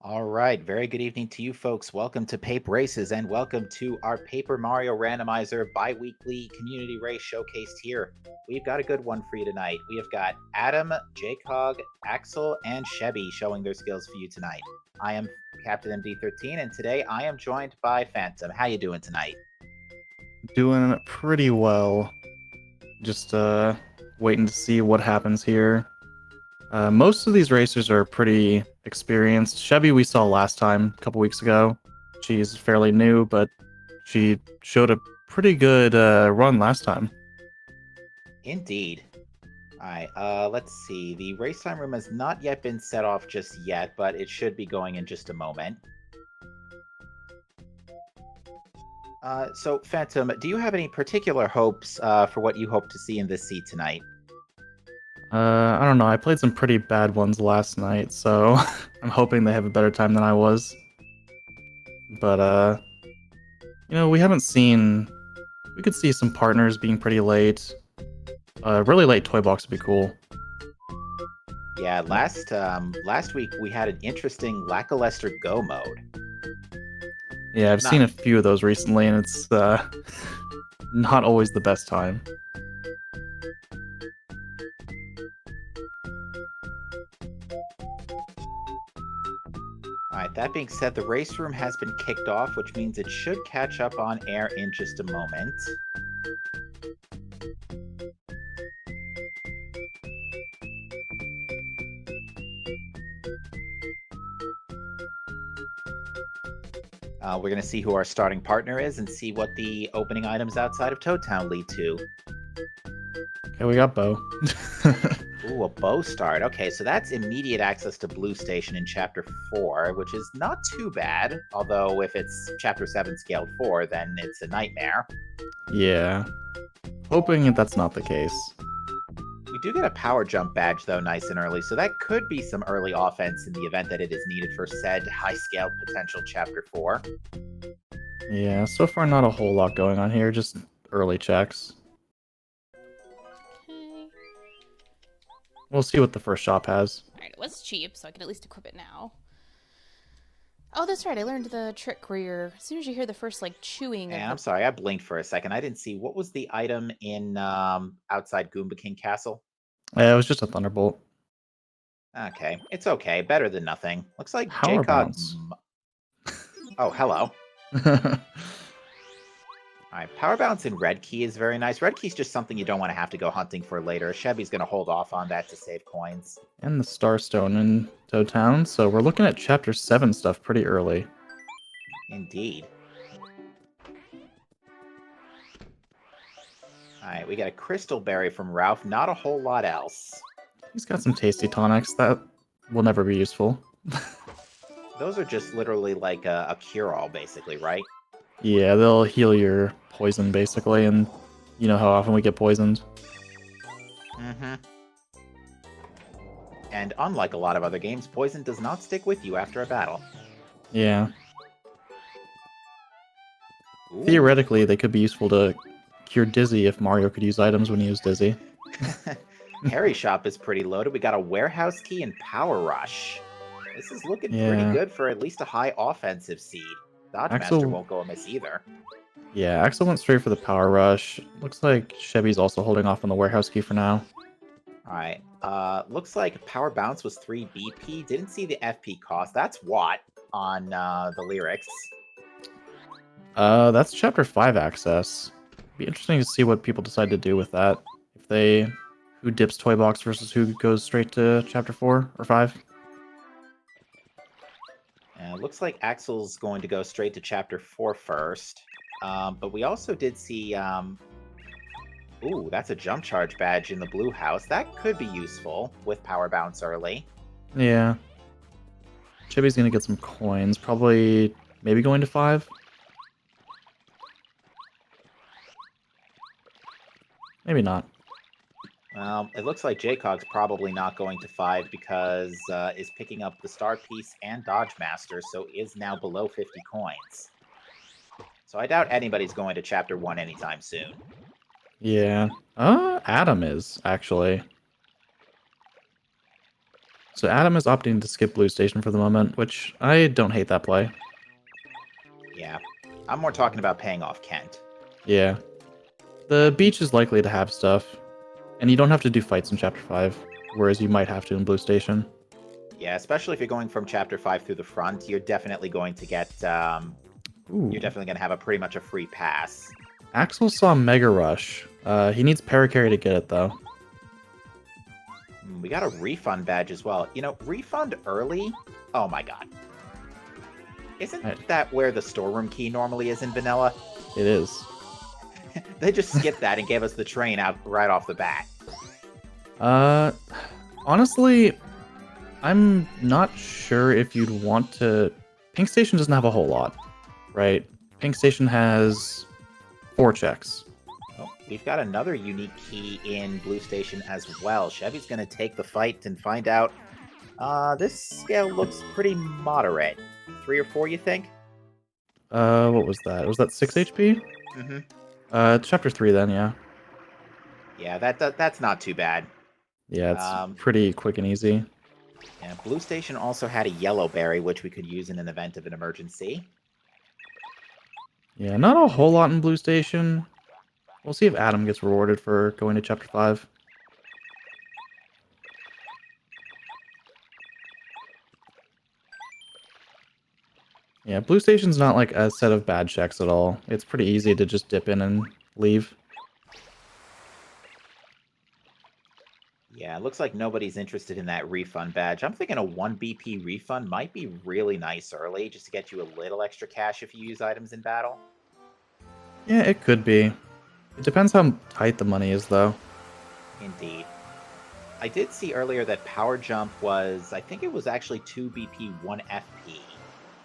All right, very good evening to you folks. Welcome to Pape Races and welcome to our Paper Mario Randomizer bi-weekly community race showcased here. We've got a good one for you tonight. We have got Adam, Jcog, Axel, and Chevy showing their skills for you tonight. I am Captain MD13 and today I am joined by Phantom. How you doing tonight? Doing pretty well. Just waiting to see what happens here. Most of these racers are pretty experienced. Chevy we saw last time, a couple weeks ago. She's fairly new, but she showed a pretty good run last time. Indeed. All right, let's see. The race time room has not yet been set off just yet, but it should be going in just a moment. So, Phantom, do you have any particular hopes for what you hope to see in this seed tonight? I don't know. I played some pretty bad ones last night, so I'm hoping they have a better time than I was. But we haven't seen. We could see some partners being pretty late. Really late toy box would be cool. Yeah, last week we had an interesting lackluster go mode. Yeah, I've Not seen a few of those recently, and it's not always the best time. all right. That being said, the race room has been kicked off, which means it should catch up on air in just a moment. We're gonna see who our starting partner is and see what the opening items outside of Toad Town lead to. Okay, we got Bo. Ooh, a bow start. Okay, so that's immediate access to Blue Station in Chapter 4, which is not too bad. Although, if it's Chapter 7 scaled 4, then it's a nightmare. Yeah, hoping that's not the case. We do get a power jump badge, though, nice and early, so that could be some early offense in the event that it is needed for said high scaled potential Chapter 4. Yeah, so far not a whole lot going on here, just early checks. Okay. We'll see what the first shop has. Alright, it was cheap, so I can at least equip it now. Oh, that's right. I learned the trick where as soon as you hear the first, like, chewing of And the. I'm sorry, I blinked for a second. I didn't see what was the item in outside Goomba King Castle. Yeah, it was just a Thunderbolt. Okay, it's okay. Better than nothing. Looks like Power Jcog. bounce. Oh, hello. All right, power bounce in red key is very nice. Red key is just something you don't want to have to go hunting for later. Chevy's going to hold off on that to save coins. And the Starstone in Toad Town, so we're looking at Chapter 7 stuff pretty early. Indeed. All right, we got a crystal berry from Ralph. Not a whole lot else. He's got some tasty tonics that will never be useful. Those are just literally like a cure-all, basically, right? Yeah, they'll heal your poison basically, and you know how often we get poisoned. Mm-hmm. And unlike a lot of other games, poison does not stick with you after a battle. Yeah. Ooh. Theoretically, they could be useful to cure Dizzy if Mario could use items when he used Dizzy. Harry Shop is pretty loaded. We got a warehouse key and power rush. This is looking pretty Yeah. good for at least a high offensive seed. Dodge Master Axel, won't go amiss either. yeah, Axel went straight for the power rush. Looks like Chevy's also holding off on the warehouse key for now. Alright. Looks like Power Bounce was 3 BP. Didn't see the FP cost. That's Watt on the lyrics. That's Chapter 5 access. Be interesting to see what people decide to do with that. If they, who dips Toy Box versus who goes straight to Chapter 4 or 5. Looks like Axel's going to go straight to Chapter 4 first. But we also did see... ooh, that's a jump charge badge in the blue house. That could be useful with Power Bounce early. Yeah. Chevy's gonna get some coins. Probably, maybe going to 5? Maybe not. It looks like Jaycog's probably not going to 5 because is picking up the Star Piece and Dodge Master, so is now below 50 coins. So I doubt anybody's going to Chapter 1 anytime soon. Yeah. Adam is, actually. So Adam is opting to skip Blue Station for the moment, which I don't hate that play. Yeah. I'm more talking about paying off Kent. Yeah. The beach is likely to have stuff, and you don't have to do fights in Chapter 5, whereas you might have to in Blue Station. Yeah, especially if you're going from Chapter 5 through the front, you're definitely going to get, Ooh. you're definitely going to have a pretty much a free pass. Axel saw Mega Rush. He needs Paracarry to get it, though. We got a refund badge as well. You know, refund early? Oh my god. Isn't that where the storeroom key normally is in vanilla? It is. They just skipped that and gave us the train out right off the bat. Honestly, I'm not sure if you'd want to... Pink Station doesn't have a whole lot, right? Pink Station has 4 checks. Oh, we've got another unique key in Blue Station as well. Chevy's going to take the fight and find out. This scale looks pretty moderate. 3 or 4, you think? What was that? Was that 6 HP? Mm-hmm. Chapter 3 then, yeah. Yeah, that's not too bad. Yeah, it's pretty quick and easy. Yeah, Blue Station also had a yellow berry, which we could use in an event of an emergency. Yeah, not a whole lot in Blue Station. We'll see if Adam gets rewarded for going to Chapter 5. Yeah, Blue Station's not like a set of bad checks at all. It's pretty easy to just dip in and leave. Yeah, it looks like nobody's interested in that refund badge. I'm thinking a 1 BP refund might be really nice early, just to get you a little extra cash if you use items in battle. Yeah, it could be. It depends how tight the money is, though. Indeed. I did see earlier that Power Jump was, I think it was actually 2 BP, 1 FP.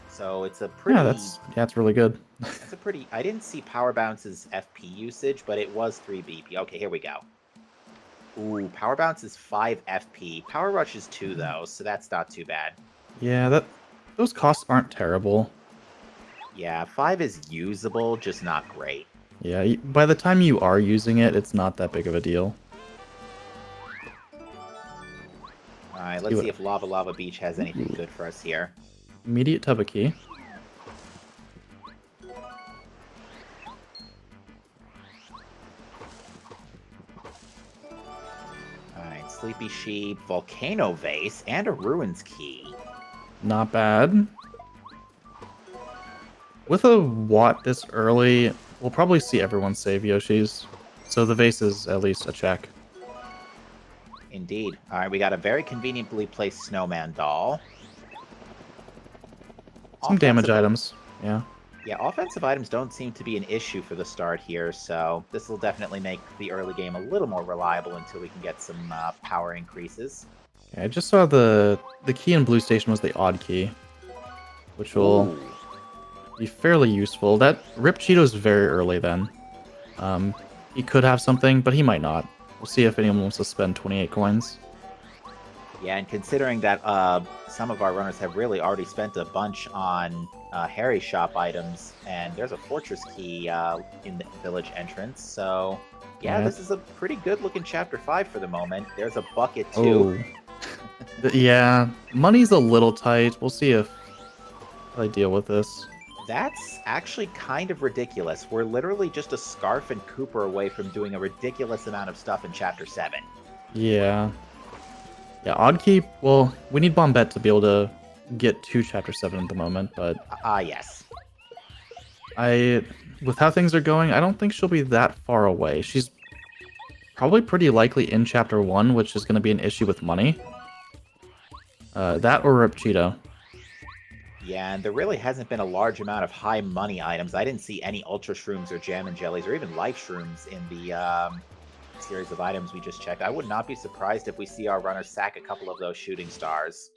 So it's a pretty... Yeah, that's really good. That's a pretty... I didn't see Power Bounce's FP usage, but it was 3 BP. Okay, here we go. Ooh, Power Bounce is 5 FP. Power Rush is 2, though, so that's not too bad. Yeah, those costs aren't terrible. Yeah, 5 is usable, just not great. Yeah, by the time you are using it, it's not that big of a deal. Alright, let's see if Lava Lava Beach has anything good for us here. Immediate Tubaki. Alright, Sleepy Sheep, Volcano Vase, and a Ruins Key. Not bad. With a Watt this early, we'll probably see everyone save Yoshi's. So the vase is at least a check. Indeed. Alright, we got a very conveniently placed snowman doll. Some damage items, yeah. Yeah, offensive items don't seem to be an issue for the start here, so this will definitely make the early game a little more reliable until we can get some power increases. Okay, I just saw the key in Blue Station was the odd key, which will be fairly useful. That Rip Cheeto's very early then. He could have something, but he might not. We'll see if anyone wants to spend 28 coins. Yeah, and considering that some of our runners have really already spent a bunch on Harry shop items, and there's a fortress key in the village entrance, so yeah, this is a pretty good looking chapter 5 for the moment. There's a bucket too. Oh. Yeah, money's a little tight. We'll see if I deal with this. That's actually kind of ridiculous. We're literally just a Scarf and Cooper away from doing a ridiculous amount of stuff in chapter 7. Yeah. Yeah, odd key, well, we need Bombette to be able to get to Chapter 7 at the moment, but... yes. With how things are going, I don't think she'll be that far away. She's probably pretty likely in Chapter 1, which is going to be an issue with money. That or Rip Cheeto. Yeah, and there really hasn't been a large amount of high money items. I didn't see any Ultra Shrooms or Jam and Jellies or even Life Shrooms in the series of items we just checked. I would not be surprised if we see our runners sack a couple of those shooting stars.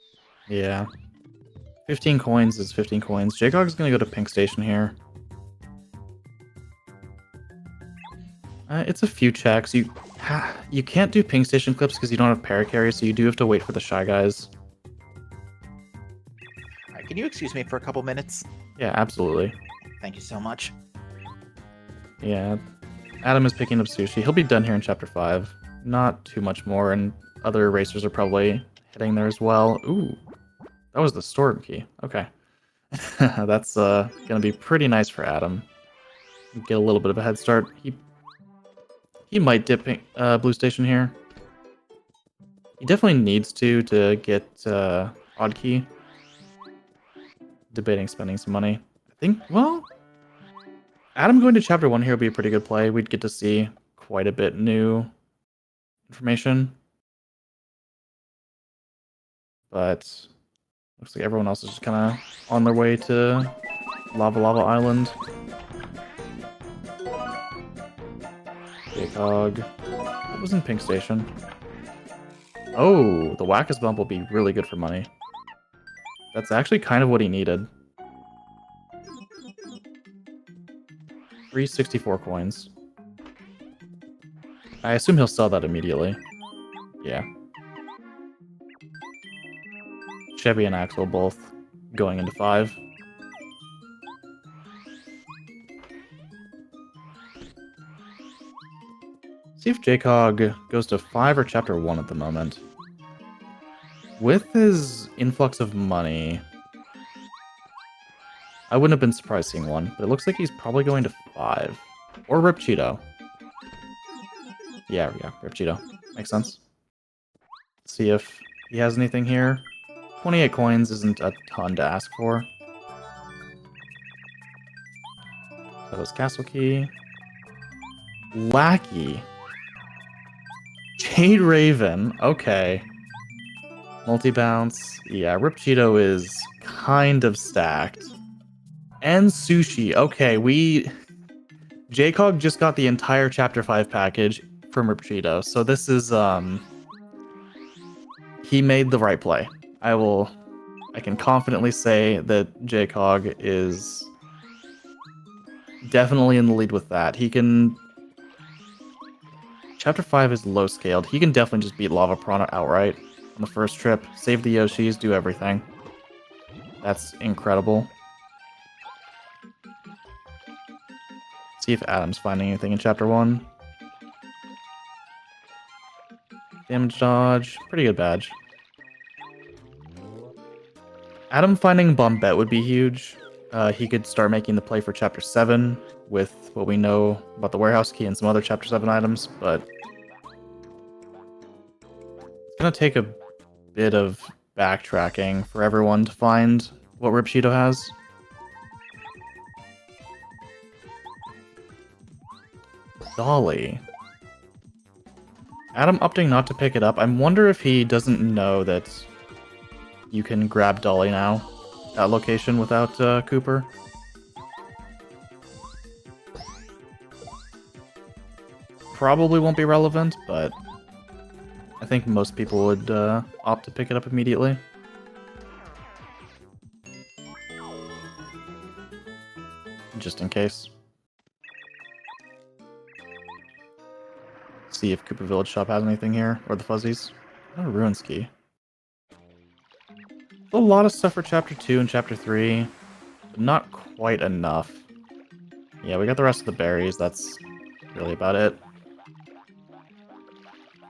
Yeah. 15 coins is 15 coins. Jagog's going to go to Pink Station here. It's a few checks. You can't do Pink Station clips because you don't have Paracarry, so you do have to wait for the Shy Guys. Alright, can you excuse me for a couple minutes? Yeah, absolutely. Thank you so much. Yeah. Adam is picking up sushi. He'll be done here in Chapter 5. Not too much more, and other racers are probably heading there as well. Ooh, that was the storm key. Okay. That's gonna be pretty nice for Adam. Get a little bit of a head start. He might dip Blue Station here. He definitely needs to get Odd Key. Debating spending some money. I think, well, Adam going to Chapter 1 here would be a pretty good play. We'd get to see quite a bit new information. But looks like everyone else is just kind of on their way to Lava Island. Jaycog. What was in Pink Station? Oh, the Wackus Bump will be really good for money. That's actually kind of what he needed. 364 coins. I assume he'll sell that immediately. Yeah. Chevy and Axel both going into 5. See if Jaycog goes to 5 or Chapter 1 at the moment. With his influx of money, I wouldn't have been surprised seeing 1, but it looks like he's probably going to 5. Or Rip Cheeto. Yeah, Rip Cheeto. Makes sense. See if he has anything here. 28 coins isn't a ton to ask for. That was Castle Key. Lackey. Jade Raven. Okay. Multi-bounce. Yeah, Rip Cheeto is kind of stacked. And Sushi. Okay, Jaycog just got the entire Chapter 5 package from Rip Cheeto. So this is, he made the right play. I can confidently say that Jaycog is definitely in the lead with that. He can... Chapter 5 is low scaled. He can definitely just beat Lava Piranha outright on the first trip. Save the Yoshis, do everything. That's incredible. See if Adam's finding anything in Chapter 1. Damage dodge. Pretty good badge. Adam finding Bombette would be huge. He could start making the play for Chapter 7 with what we know about the warehouse key and some other Chapter 7 items, but it's going to take a bit of backtracking for everyone to find what Rip Cheeto has. Dolly. Adam opting not to pick it up. I wonder if he doesn't know that you can grab Dolly now at location without Cooper. Probably won't be relevant, but I think most people would opt to pick it up immediately. Just in case. See if Cooper Village Shop has anything here, or the Fuzzies. Oh, Ruins Key. A lot of stuff for Chapter 2 and Chapter 3, but not quite enough. Yeah, we got the rest of the berries, that's really about it.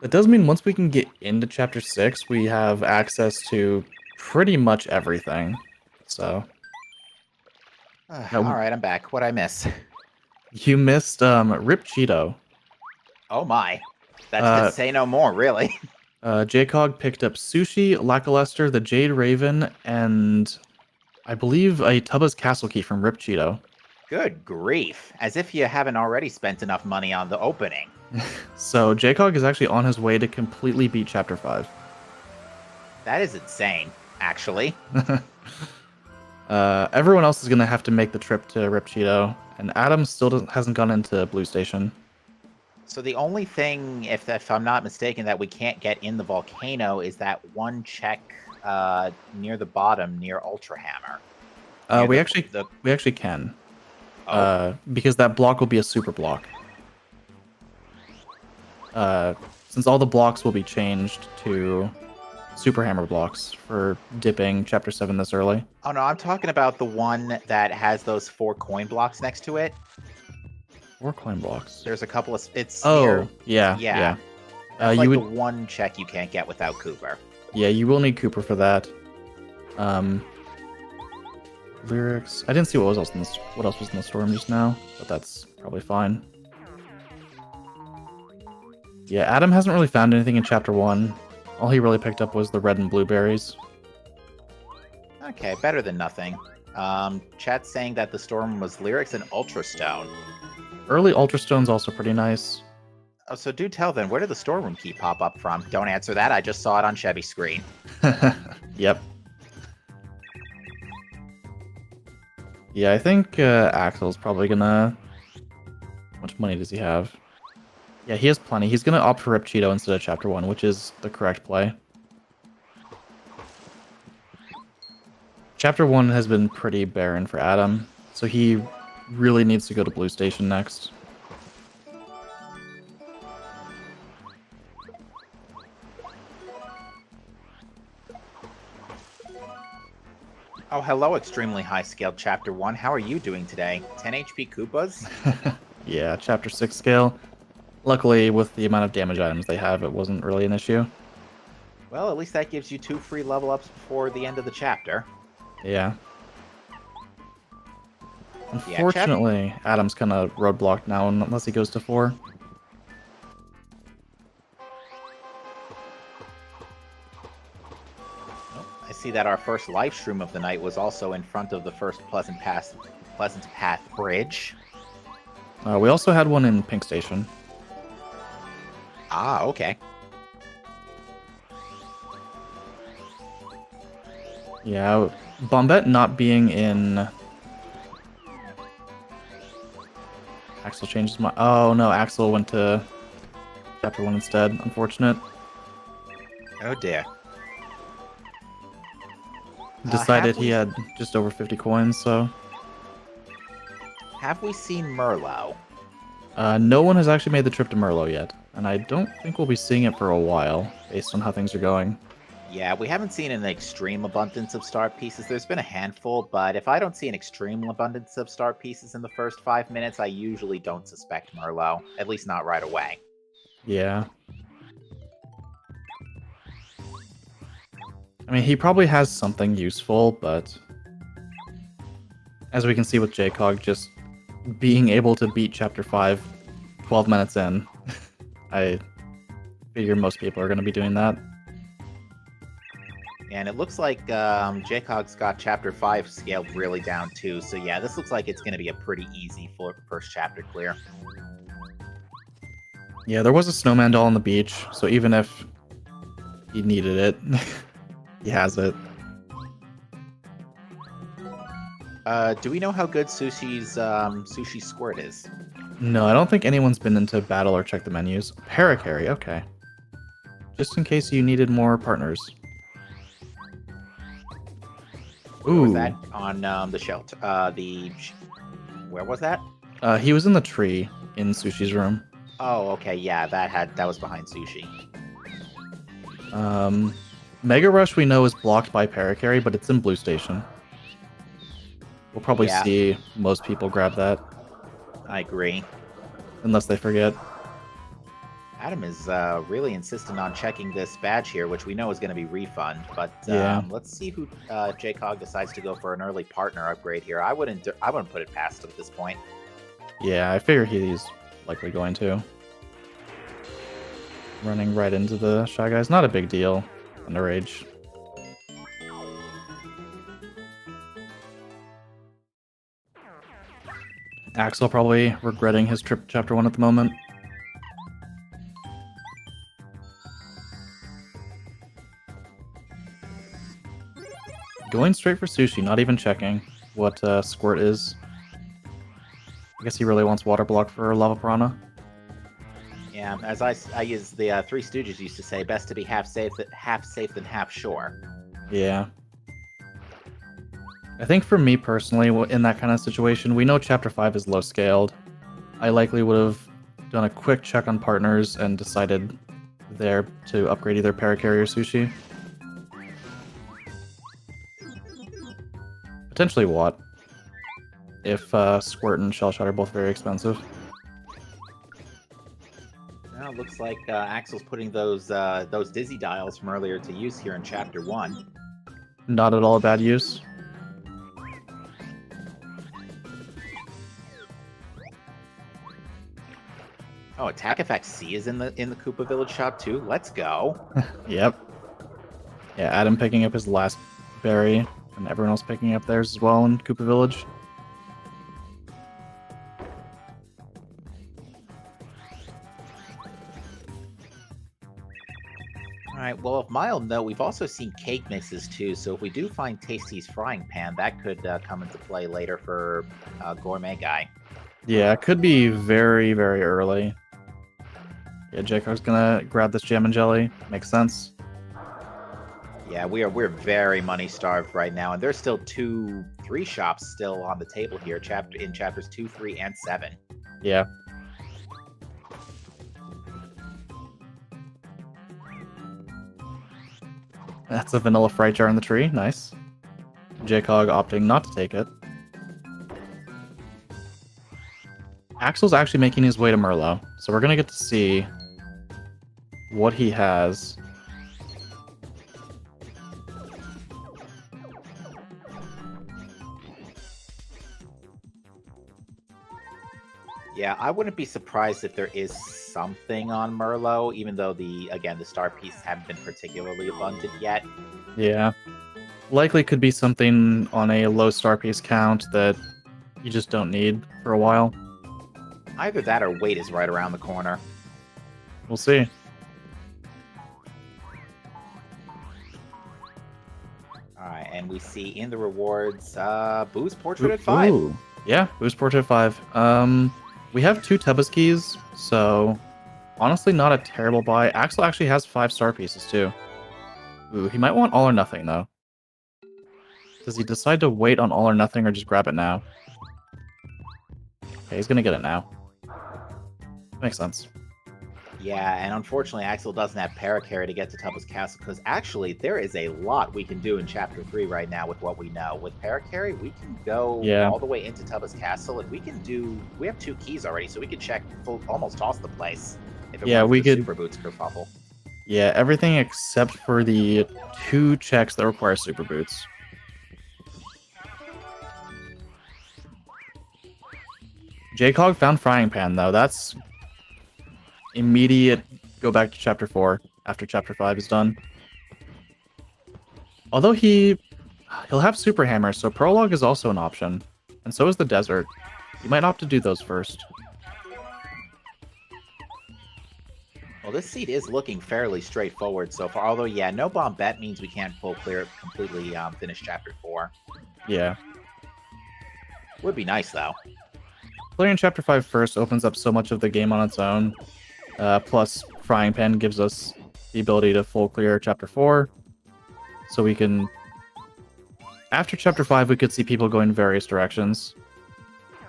That does mean once we can get into Chapter 6, we have access to pretty much everything, so... Alright, I'm back. What'd I miss? You missed Rip Cheeto. Oh my. That's to say no more, really. Jaycog picked up Sushi, Lackluster, the Jade Raven, and I believe a Tubba's Castle Key from Rip Cheeto. Good grief. As if you haven't already spent enough money on the opening. So Jaycog is actually on his way to completely beat Chapter 5. That is insane, actually. Everyone else is going to have to make the trip to Rip Cheeto, and Adam still hasn't gone into Blue Station. So the only thing, if I'm not mistaken, that we can't get in the volcano is that one check near the bottom, near Ultra Hammer. We actually can. Oh. Because that block will be a super block. Since all the blocks will be changed to Super Hammer blocks for dipping Chapter 7 this early. Oh no, I'm talking about the one that has those 4 coin blocks next to it. 4 coin blocks. There's a couple of... It's Oh, near, yeah. That's like You the would... one check you can't get without Cooper. Yeah, you will need Cooper for that. Lyrics. I didn't see what else was in the storm just now, but that's probably fine. Yeah, Adam hasn't really found anything in Chapter 1. All he really picked up was the red and blueberries. Okay, better than nothing. Chat's saying that the storm was lyrics and Ultrastone. Early Ultrastone's also pretty nice. Oh, so do tell then, where did the storeroom key pop up from? Don't answer that, I just saw it on Chevy's screen. Yep. Yeah, I think Axel's probably gonna... How much money does he have? Yeah, he has plenty. He's gonna opt for Rip Cheeto instead of Chapter 1, which is the correct play. Chapter 1 has been pretty barren for Adam, so he really needs to go to Blue Station next. Oh, hello, extremely high-scaled Chapter 1. How are you doing today? 10 HP Koopas? Yeah, Chapter 6 scale. Luckily, with the amount of damage items they have, it wasn't really an issue. Well, at least that gives you 2 free level ups before the end of the chapter. Yeah. Unfortunately, Adam's kind of roadblocked now unless he goes to 4. I see that our first live stream of the night was also in front of the first Pleasant Path Bridge. We also had one in Pink Station. Ah, okay. Yeah, Bombette not being in... Axel changed his mind. Oh no, Axel went to Chapter 1 instead. Unfortunate. Oh dear. Decided he had just over 50 coins, so... Have we seen Merlot? No one has actually made the trip to Merlot yet, and I don't think we'll be seeing it for a while, based on how things are going. Yeah, we haven't seen an extreme abundance of start pieces. There's been a handful, but if I don't see an extreme abundance of start pieces in the first 5 minutes, I usually don't suspect Merlot. At least not right away. Yeah. I mean, he probably has something useful, but... As we can see with JCog, just being able to beat Chapter 5 12 minutes in, I figure most people are going to be doing that. And it looks like JCog's got Chapter 5 scaled really down too, so yeah, this looks like it's going to be a pretty easy first chapter clear. Yeah, there was a snowman doll on the beach, so even if he needed it, he has it. Do we know how good Sushi's sushi squirt is? No, I don't think anyone's been into battle or checked the menus. Paracarry, okay. Just in case you needed more partners. Where Ooh. was that? On the shelter. Where was that? He was in the tree in Sushi's room. Oh, okay, yeah, that was behind Sushi. Mega Rush we know is blocked by Paracarry, but it's in Blue Station. We'll probably see most people grab that. I agree. Unless they forget. Adam is really insistent on checking this badge here, which we know is going to be refund. But let's see who if JCog decides to go for an early partner upgrade here. I wouldn't put it past him at this point. Yeah, I figure he's likely going to. Running right into the Shy Guys, not a big deal. Underage. Axel probably regretting his trip to Chapter 1 at the moment. Going straight for Sushi, not even checking what Squirt is. I guess he really wants Water Block for Lava Piranha. Yeah, as I use the Three Stooges used to say, best to be half safe than half sure. Yeah. I think for me personally, in that kind of situation, we know Chapter 5 is low scaled. I likely would have done a quick check on partners and decided there to upgrade either Paracarry or Sushi. Potentially Watt. If Squirt and Shell Shot are both very expensive. Well, it looks like Axel's putting those dizzy dials from earlier to use here in Chapter 1. Not at all a bad use. Oh, Attack Effect C is in the Koopa Village shop too. Let's go. Yep. Yeah, Adam picking up his last berry, and everyone else picking up theirs as well in Koopa Village. All right. Well, if mild note, we've also seen cake mixes too. So if we do find Tasty's frying pan, that could come into play later for Gourmet Guy. Yeah, it could be very, very early. Yeah, Jacob's gonna grab this jam and jelly. Makes sense. Yeah, we're very money starved right now, and there's still 3 shops still on the table here. In chapters 2, 3, and 7. Yeah. That's a vanilla fright jar in the tree. Nice. Jcog opting not to take it. Axel's actually making his way to Merlot, so we're gonna get to see what he has. Yeah, I wouldn't be surprised if there is something on Merlot, even though the star pieces haven't been particularly abundant yet. Yeah. Likely could be something on a low star piece count that you just don't need for a while. Either that or wait is right around the corner. We'll see. Alright, and we see in the rewards, Boo's Portrait at 5. Ooh. Yeah, Boo's Portrait at 5. We have 2 Tubba's keys, so honestly not a terrible buy. Axel actually has 5 star pieces too. Ooh, he might want All or Nothing though. Does he decide to wait on All or Nothing or just grab it now? Okay, he's gonna get it now. Makes sense. Yeah, and unfortunately Axel doesn't have Paracarry to get to Tubba's Castle, because actually there is a lot we can do in Chapter 3 right now with what we know. With Paracarry, we can go all the way into Tubba's Castle, and we have 2 keys already, so we could almost toss the place. If it we could Super Boots kerfuffle. Yeah, everything except for the 2 checks that require Super Boots. Jcog found Frying Pan though. That's immediate go back to Chapter 4 after Chapter 5 is done. Although he'll have Super Hammer, so Prologue is also an option. And so is the Desert. You might opt to do those first. Well, this seed is looking fairly straightforward so far. Although, yeah, no bomb bet means we can't completely finish Chapter 4. Yeah. Would be nice, though. Clearing Chapter 5 first opens up so much of the game on its own. Plus, Frying Pan gives us the ability to full clear Chapter 4. So we can... After Chapter 5, we could see people going various directions.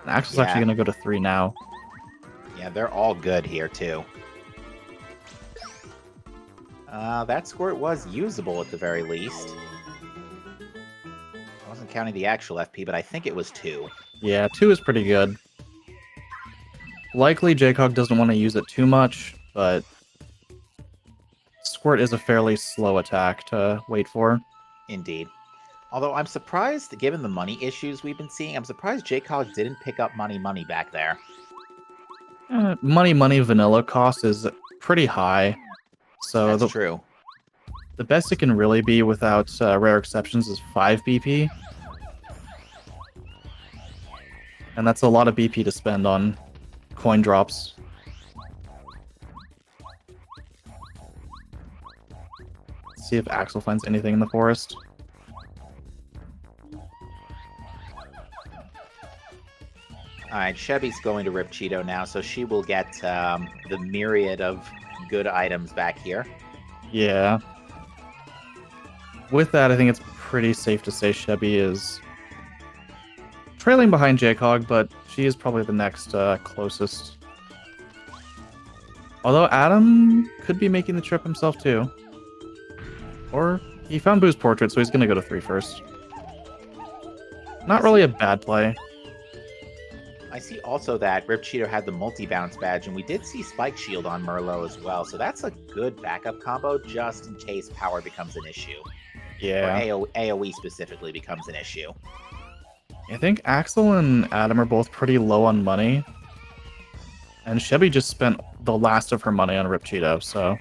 And Axel's actually going to go to 3 now. Yeah, they're all good here, too. That squirt was usable at the very least. I wasn't counting the actual FP, but I think it was 2. Yeah, 2 is pretty good. Likely Jcog doesn't want to use it too much, but squirt is a fairly slow attack to wait for. Indeed. Although I'm surprised, given the money issues we've been seeing, I'm surprised Jcog didn't pick up money back there. Money vanilla cost is pretty high. So That's true. The best it can really be without rare exceptions is 5 BP. And that's a lot of BP to spend on coin drops. Let's see if Axel finds anything in the forest. Alright, Chevy's going to rip Cheeto now, so she will get the myriad of good items back here. Yeah. With that, I think it's pretty safe to say Chevy is trailing behind Jcog, but she is probably the next closest. Although Adam could be making the trip himself too. Or he found Boo's Portrait, so he's going to go to 3 first. Not really a bad play. I see also that Rip Cheeto had the multi-bounce badge, and we did see Spike Shield on Merlot as well, so that's a good backup combo just in case power becomes an issue. Or Yeah. AoE specifically becomes an issue. I think Axel and Adam are both pretty low on money. And Chevy just spent the last of her money on Rip Cheeto, so...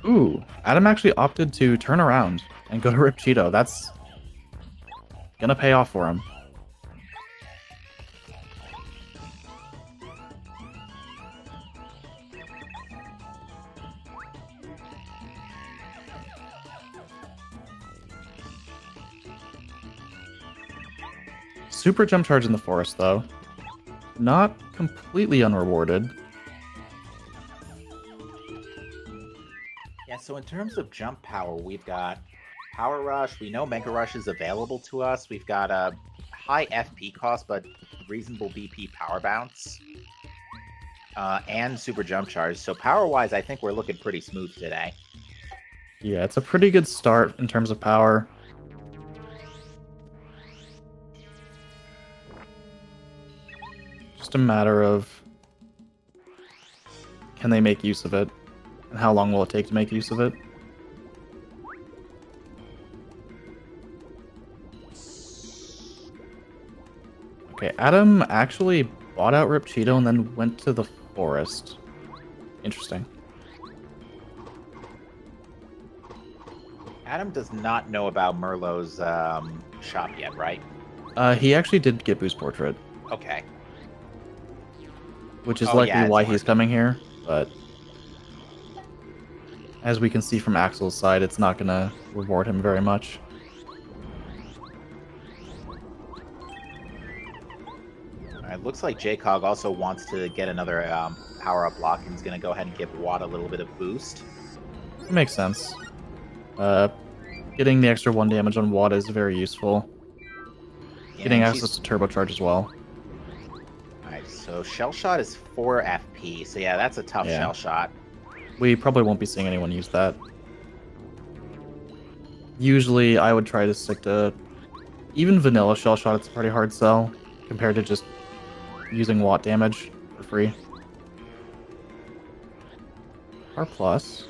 Ooh, Adam actually opted to turn around and go to Rip Cheeto. That's gonna pay off for him. Super jump charge in the forest, though. Not completely unrewarded. Yeah, so in terms of jump power, we've got Power Rush. We know Mega Rush is available to us. We've got a high FP cost, but reasonable BP Power Bounce. And Super Jump Charge. So power-wise, I think we're looking pretty smooth today. Yeah, it's a pretty good start in terms of power. Just a matter of can they make use of it, and how long will it take to make use of it. Okay, Adam actually bought out Rip Cheeto and then went to the forest. Interesting. Adam does not know about Merlot's shop yet, right? He actually did get Boost Portrait, Okay. which is Oh, likely yeah, it's why he's marked. coming here, but as we can see from Axel's side, it's not gonna reward him very much. It looks like JCog also wants to get another power-up lock and is going to go ahead and give Watt a little bit of boost. It makes sense. Getting the extra 1 damage on Watt is very useful. Yeah, Getting and access to turbocharge as well. Alright, so Shell Shot is 4 FP, so yeah, that's a tough Yeah. Shell Shot. We probably won't be seeing anyone use that. Usually, I would try to stick to even vanilla shell shot. It's a pretty hard sell compared to just using Watt damage for free. R plus.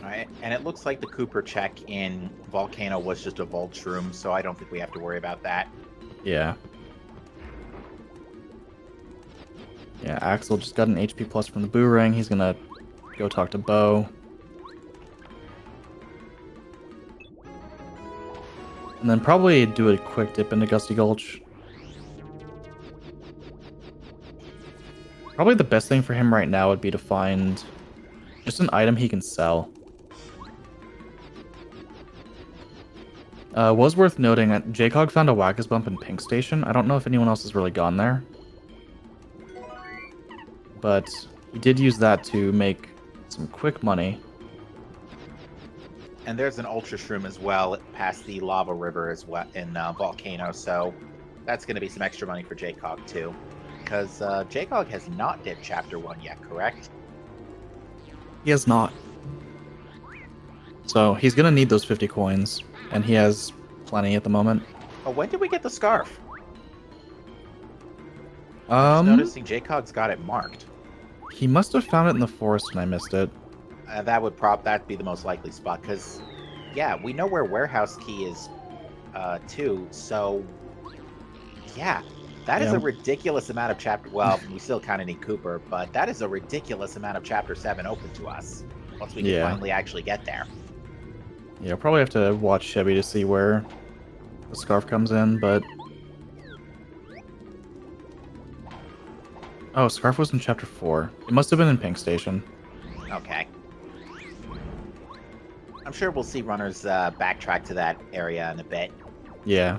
Alright, and it looks like the Cooper check in Volcano was just a Voltshroom, so I don't think we have to worry about that. Yeah. Yeah, Axel just got an HP plus from the Boo Ring. He's gonna go talk to Bo. And then probably do a quick dip into Gusty Gulch. Probably the best thing for him right now would be to find just an item he can sell. Was worth noting that JCog found a Wackus Bump in Pink Station. I don't know if anyone else has really gone there. But he did use that to make some quick money. And there's an Ultra Shroom as well past the Lava River as well in Volcano, so that's going to be some extra money for JCog too. Because JCog has not dipped Chapter 1 yet, correct? He has not. So he's going to need those 50 coins, and he has plenty at the moment. Oh, when did we get the Scarf? I'm just noticing JCog's got it marked. He must have found it in the forest and I missed it. That'd be the most likely spot, because, yeah, we know where Warehouse Key is, too, so, yeah, that is a ridiculous amount of Chapter, well, we still kind of need Cooper, but that is a ridiculous amount of Chapter 7 open to us, once we can finally actually get there. Yeah, probably have to watch Chevy to see where the Scarf comes in, but... Oh, Scarf was in Chapter 4. It must have been in Pink Station. Okay. I'm sure we'll see runners backtrack to that area in a bit. Yeah.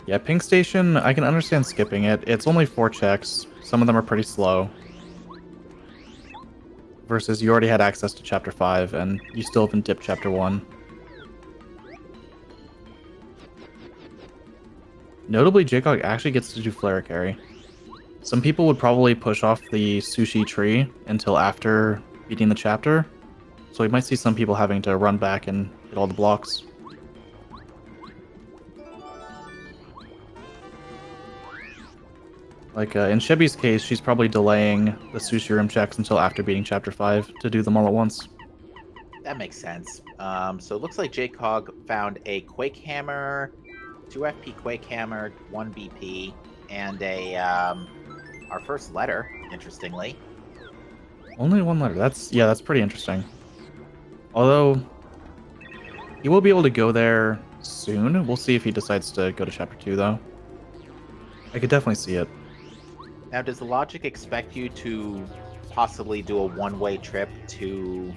Yeah, Pink Station, I can understand skipping it. It's only 4 checks. Some of them are pretty slow. Versus you already had access to Chapter 5, and you still haven't dipped Chapter 1. Notably, JCog actually gets to do Flare Carry. Some people would probably push off the sushi tree until after beating the chapter. So we might see some people having to run back and hit all the blocks. Like in Shebi's case, she's probably delaying the sushi room checks until after beating Chapter 5 to do them all at once. That makes sense. So it looks like JCog found a Quake Hammer, 2 FP Quake Hammer, 1 BP, and a our first letter, interestingly. Only one letter. That's pretty interesting. Although he will be able to go there soon. We'll see if he decides to go to Chapter 2, though. I could definitely see it. Now, does the logic expect you to possibly do a one-way trip to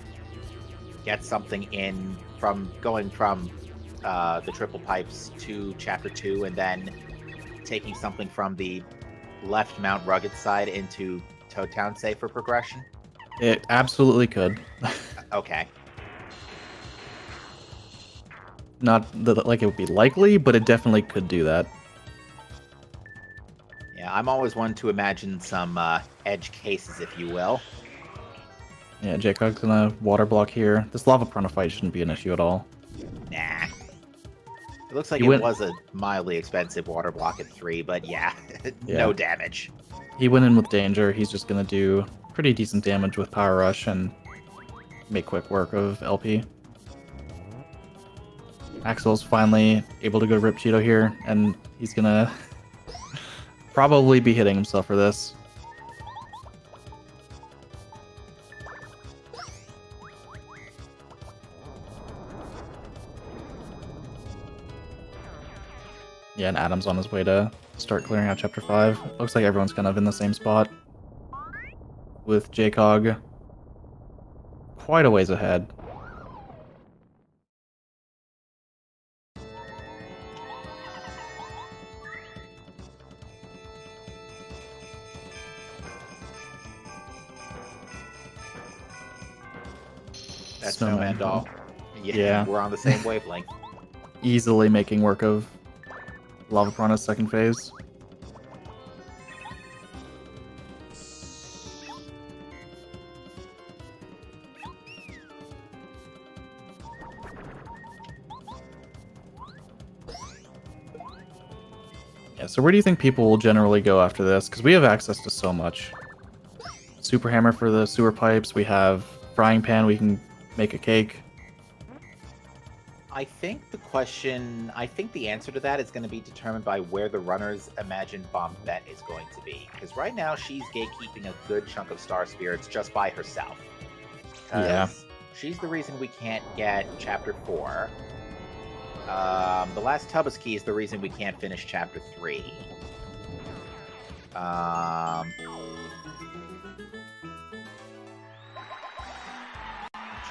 get something in from going from the triple pipes to Chapter 2 and then taking something from the left Mount Rugged side into Toad Town, say, for progression? It absolutely could. Okay. Not that like it would be likely, but it definitely could do that. Yeah, I'm always one to imagine some edge cases, if you will. Yeah, Jacob's gonna water block here. This lava piranha fight shouldn't be an issue at all. Nah. It looks like He it went- was a mildly expensive water block at 3, but yeah, Yeah. no damage. He went in with danger. He's just gonna do pretty decent damage with Power Rush and make quick work of LP. Axel's finally able to go Rip Cheeto here, and he's gonna probably be hitting himself for this. Yeah, and Adam's on his way to start clearing out Chapter 5. Looks like everyone's kind of in the same spot. With JCog quite a ways ahead. That's Snowman Snowman Doll. Yeah. We're on the same wavelength. Easily making work of Lava Piranha's second phase. Yeah, so where do you think people will generally go after this? Because we have access to so much. Super Hammer for the sewer pipes. We have Frying Pan. We can make a cake. I think the answer to that is going to be determined by where the runners imagine Bombette is going to be. Because right now she's gatekeeping a good chunk of Star Spirits just by herself. 'Cause Yeah. she's the reason we can't get Chapter 4. The last Tubbas key is the reason we can't finish Chapter 3. I'm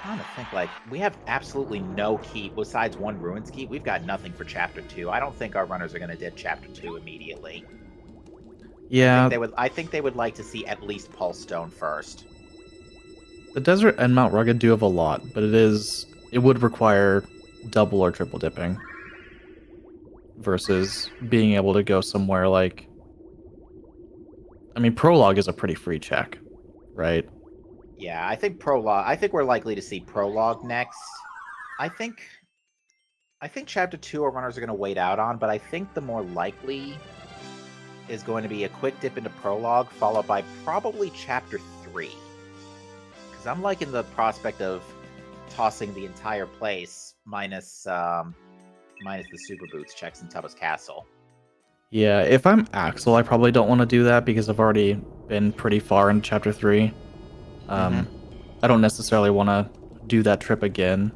trying to think, like, we have absolutely no key besides one Ruins key. We've got nothing for Chapter 2. I don't think our runners are going to dip Chapter 2 immediately. Yeah, I think they would like to see at least Pulse Stone first. the desert and Mount Rugged do have a lot, but it would require double or triple dipping versus being able to go somewhere like, I mean, Prologue is a pretty free check, right? Yeah, I think Prologue. I think we're likely to see Prologue next. I think Chapter 2 our runners are going to wait out on, but I think the more likely is going to be a quick dip into Prologue, followed by probably Chapter 3. Because I'm liking the prospect of tossing the entire place minus the Super Boots checks in Tubbas Castle. Yeah, if I'm Axel, I probably don't want to do that because I've already been pretty far in Chapter 3. I don't necessarily want to do that trip again.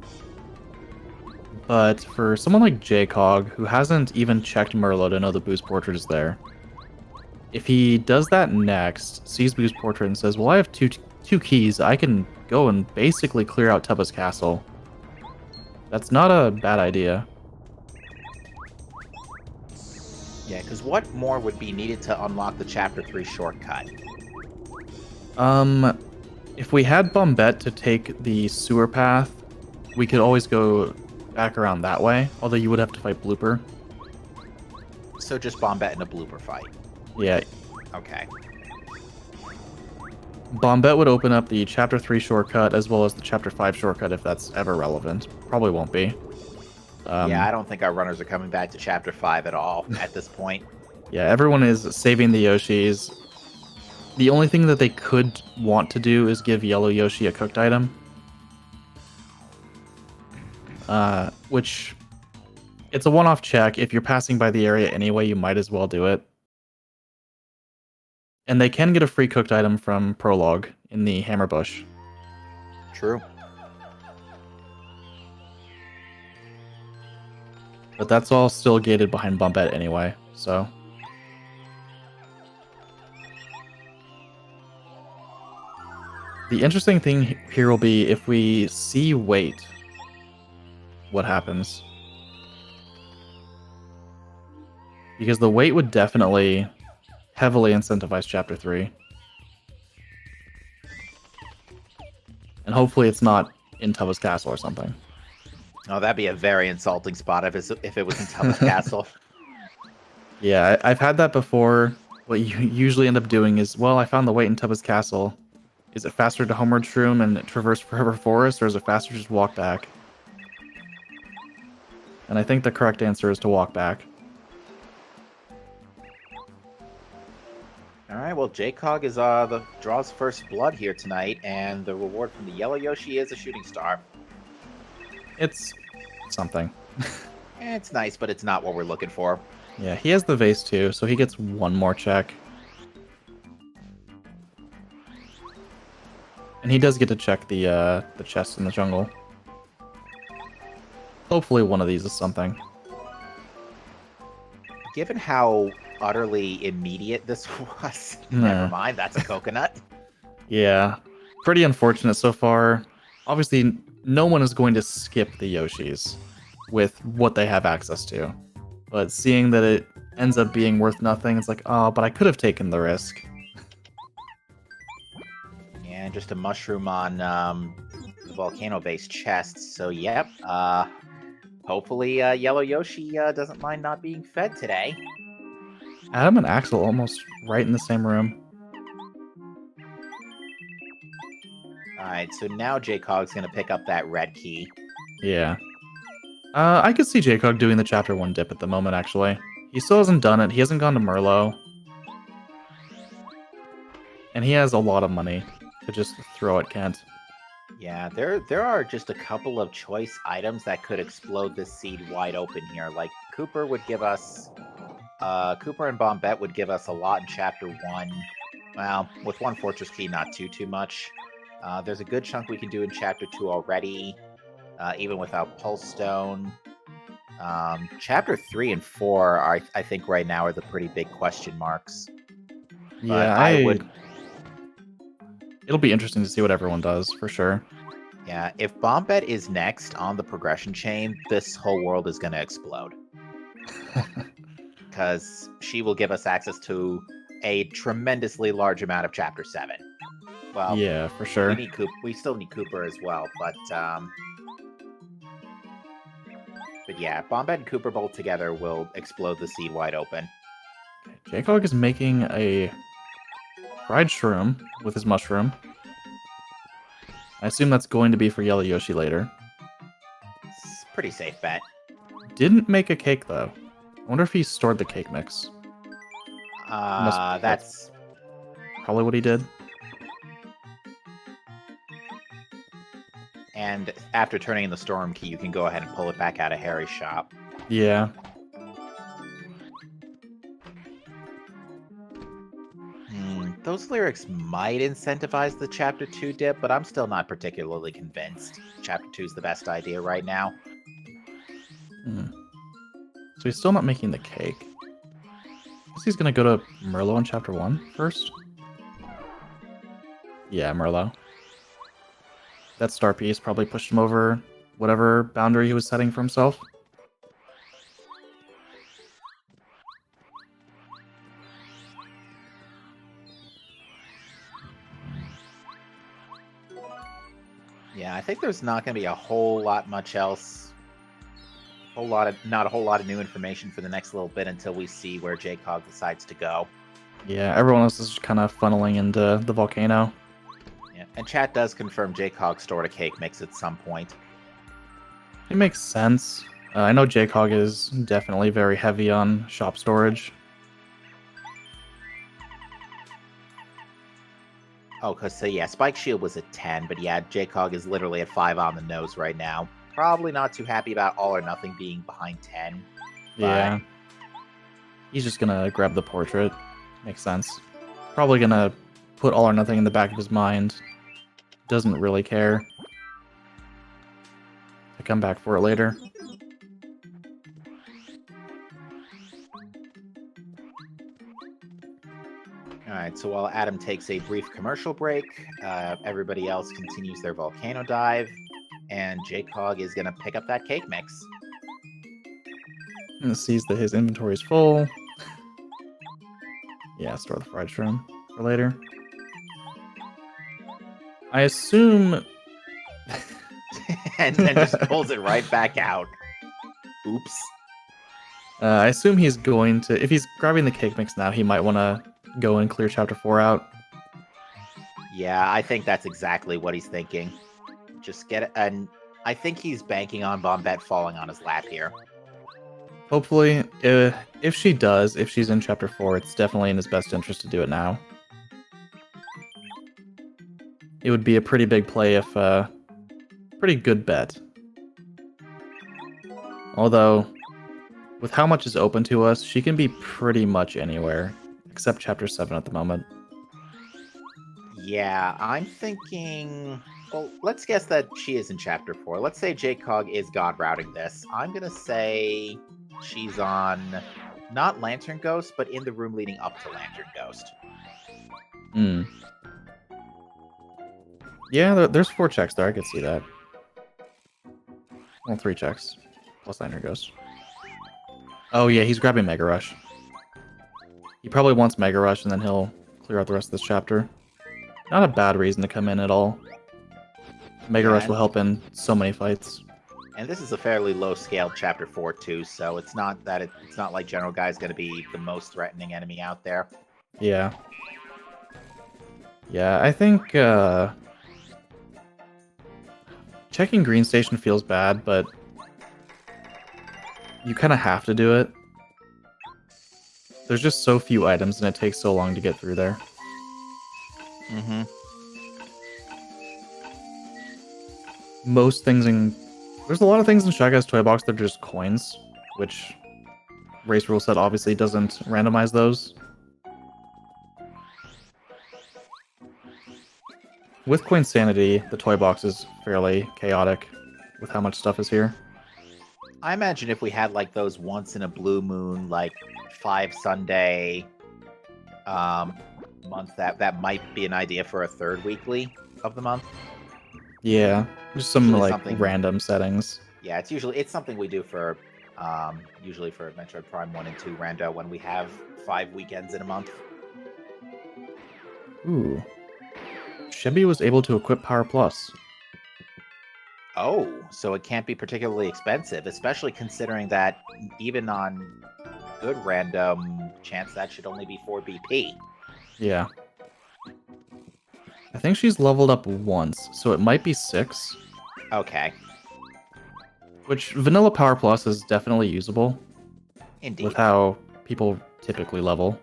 But for someone like JCog, who hasn't even checked Merlot to know the Boost Portrait is there, if he does that next, sees Boost Portrait and says, well, I have two keys, I can go and basically clear out Tubbas Castle. That's not a bad idea. Yeah, because what more would be needed to unlock the Chapter 3 shortcut? If we had Bombette to take the sewer path, we could always go back around that way, although you would have to fight Blooper. So just Bombette in a blooper fight. Yeah, Okay. Bombette would open up the Chapter 3 shortcut as well as the Chapter 5 shortcut if that's ever relevant. Probably won't be. Yeah, I don't think our runners are coming back to Chapter 5 at all at this point. Yeah, everyone is saving the Yoshis. The only thing that they could want to do is give Yellow Yoshi a cooked item. Which, it's a one-off check. If you're passing by the area anyway, you might as well do it. And they can get a free cooked item from Prologue in the Hammer Bush. True. But that's all still gated behind Bombette anyway, so... The interesting thing here will be if we see weight, what happens? Because the weight would definitely heavily incentivize Chapter 3. And hopefully it's not in Tubba's Castle or something. Oh, that'd be a very insulting spot if it was in Tubba's Castle. Yeah, I've had that before. What you usually end up doing is, well, I found the weight in Tubba's Castle. Is it faster to Homeward Shroom and traverse Forever Forest, or is it faster to just walk back? And I think the correct answer is to walk back. All right, well, Jaycog is draws first blood here tonight, and the reward from the Yellow Yoshi is a shooting star. It's something. It's nice, but it's not what we're looking for. Yeah, he has the vase too, so he gets one more check. And he does get to check the chest in the jungle. Hopefully one of these is something. Given how utterly immediate this was, never mind, that's a coconut. Yeah, pretty unfortunate so far. Obviously, no one is going to skip the Yoshis with what they have access to. But seeing that it ends up being worth nothing, it's like, oh, but I could have taken the risk. And just a mushroom on the volcano-based chest. So, yep. Hopefully, Yellow Yoshi doesn't mind not being fed today. Adam and Axel almost right in the same room. Alright, so now Jaycog's going to pick up that red key. Yeah. I could see Jaycog doing the Chapter 1 dip at the moment, actually. He still hasn't done it. He hasn't gone to Merlot. And he has a lot of money to just throw at Kent. Yeah, there are just a couple of choice items that could explode this seed wide open here. Like, Cooper would give us... Cooper and Bombette would give us a lot in Chapter 1. Well, with one Fortress Key, not too much. There's a good chunk we can do in Chapter 2 already, even without Pulse Stone. Chapter 3 and 4, I think right now are the pretty big question marks. Yeah, I would... It'll be interesting to see what everyone does, for sure. Yeah, if Bombette is next on the progression chain, this whole world is going to explode. Because she will give us access to a tremendously large amount of Chapter 7. Well, yeah, for sure. We still need Cooper as well, but yeah, Bombette and Cooper both together will explode the seed wide open. Jaycog is making a fried shroom with his mushroom. I assume that's going to be for Yellow Yoshi later. It's a pretty safe bet. Didn't make a cake, though. I wonder if he stored the cake mix. That's probably what he did. And after turning in the storm key, you can go ahead and pull it back out of Harry's shop. Yeah. Those lyrics might incentivize the Chapter 2 dip, but I'm still not particularly convinced. Chapter 2 is the best idea right now. So he's still not making the cake. I guess he's gonna go to Merlot in Chapter 1 first. Yeah, Merlot. That star piece probably pushed him over whatever boundary he was setting for himself. Yeah, I think there's not going to be a whole lot much else. Not a whole lot of new information for the next little bit until we see where Jaycog decides to go. Yeah, everyone else is just kind of funneling into the volcano. And chat does confirm JCog stored a cake mix at some point. It makes sense. I know JCog is definitely very heavy on shop storage. Oh, so yeah, Spike Shield was at 10, but yeah, JCog is literally at 5 on the nose right now. Probably not too happy about All or Nothing being behind 10. Yeah. He's just gonna grab the portrait. Makes sense. Probably gonna put All or Nothing in the back of his mind. Doesn't really care. To come back for it later. Alright, so while Adam takes a brief commercial break, everybody else continues their volcano dive, and JCog is going to pick up that cake mix. And sees that his inventory is full. Yeah, store the fried shrimp for later. I assume... and just pulls it right back out. Oops. I assume he's going to... If he's grabbing the cake mix now, he might want to go and clear Chapter 4 out. Yeah, I think that's exactly what he's thinking. Just get it, and I think he's banking on Bombette falling on his lap here. Hopefully, if she does, if she's in Chapter 4, it's definitely in his best interest to do it now. It would be a pretty big play if... pretty good bet. Although, with how much is open to us, she can be pretty much anywhere, except Chapter 7 at the moment. Yeah, I'm thinking... Well, let's guess that she is in Chapter 4. Let's say JCog is god routing this. I'm gonna say she's on... not Lantern Ghost, but in the room leading up to Lantern Ghost. Hmm. Yeah, there's 4 checks there, I could see that. Well, 3 checks. Plus Lantern Ghost. Oh yeah, he's grabbing Mega Rush. He probably wants Mega Rush, and then he'll clear out the rest of this chapter. Not a bad reason to come in at all. Mega Rush will help in so many fights. And this is a fairly low-scaled Chapter 4 too, so it's not that it's not like General Guy is going to be the most threatening enemy out there. Yeah. Yeah, I think checking Green Station feels bad, but you kind of have to do it. There's just so few items, and it takes so long to get through there. Mm-hmm. Most things in... There's a lot of things in Shy Guy's Toy Box that are just coins, which Race Rule Set obviously doesn't randomize those. With Coin Sanity, the Toy Box is fairly chaotic with how much stuff is here. I imagine if we had like those once in a blue moon, like 5 Sunday month, that might be an idea for a 3rd weekly of the month. Yeah, just some Usually like something- random settings. Yeah, it's something we do for usually for Metroid Prime 1 and 2 rando when we have 5 weekends in a month. Ooh. Chevy was able to equip Power Plus. Oh, so it can't be particularly expensive, especially considering that even on good random chance that should only be 4 BP. Yeah. I think she's leveled up once, so it might be 6. Okay, Which Vanilla Power Plus is definitely usable indeed. with how people typically level.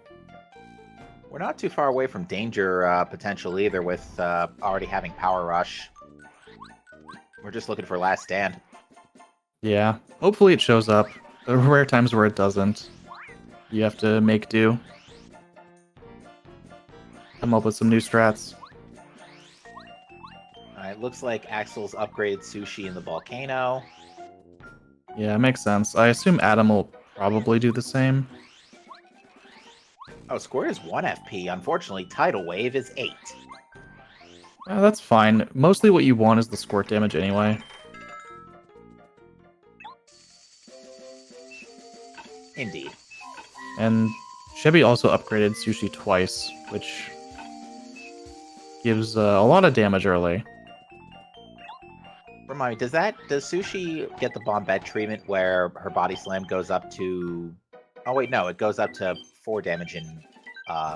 We're not too far away from danger potential either with already having Power Rush. We're just looking for Last Stand. Yeah, hopefully it shows up. There are rare times where it doesn't. You have to make do. Come up with some new strats. Alright, looks like Axel's upgraded Sushi in the volcano. Yeah, it makes sense. I assume Adam will probably do the same. Oh, Squirt is 1 FP. Unfortunately, Tidal Wave is 8. That's fine. Mostly what you want is the squirt damage anyway. Indeed. And Chevy also upgraded Sushi twice, which gives a lot of damage early. Remind me, does Sushi get the Bombette treatment where her body slam goes up to... Oh wait, no, it goes up to 4 damage in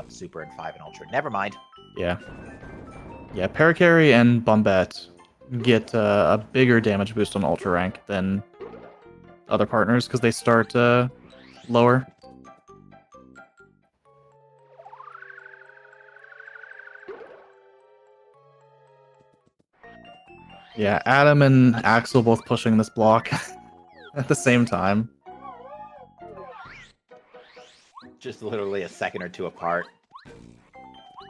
Super and 5 in Ultra. Never mind. Yeah. Yeah, Parakarry and Bombette get a bigger damage boost on Ultra Rank than other partners because they start lower. Yeah, Adam and Axel both pushing this block at the same time. Just literally a second or two apart.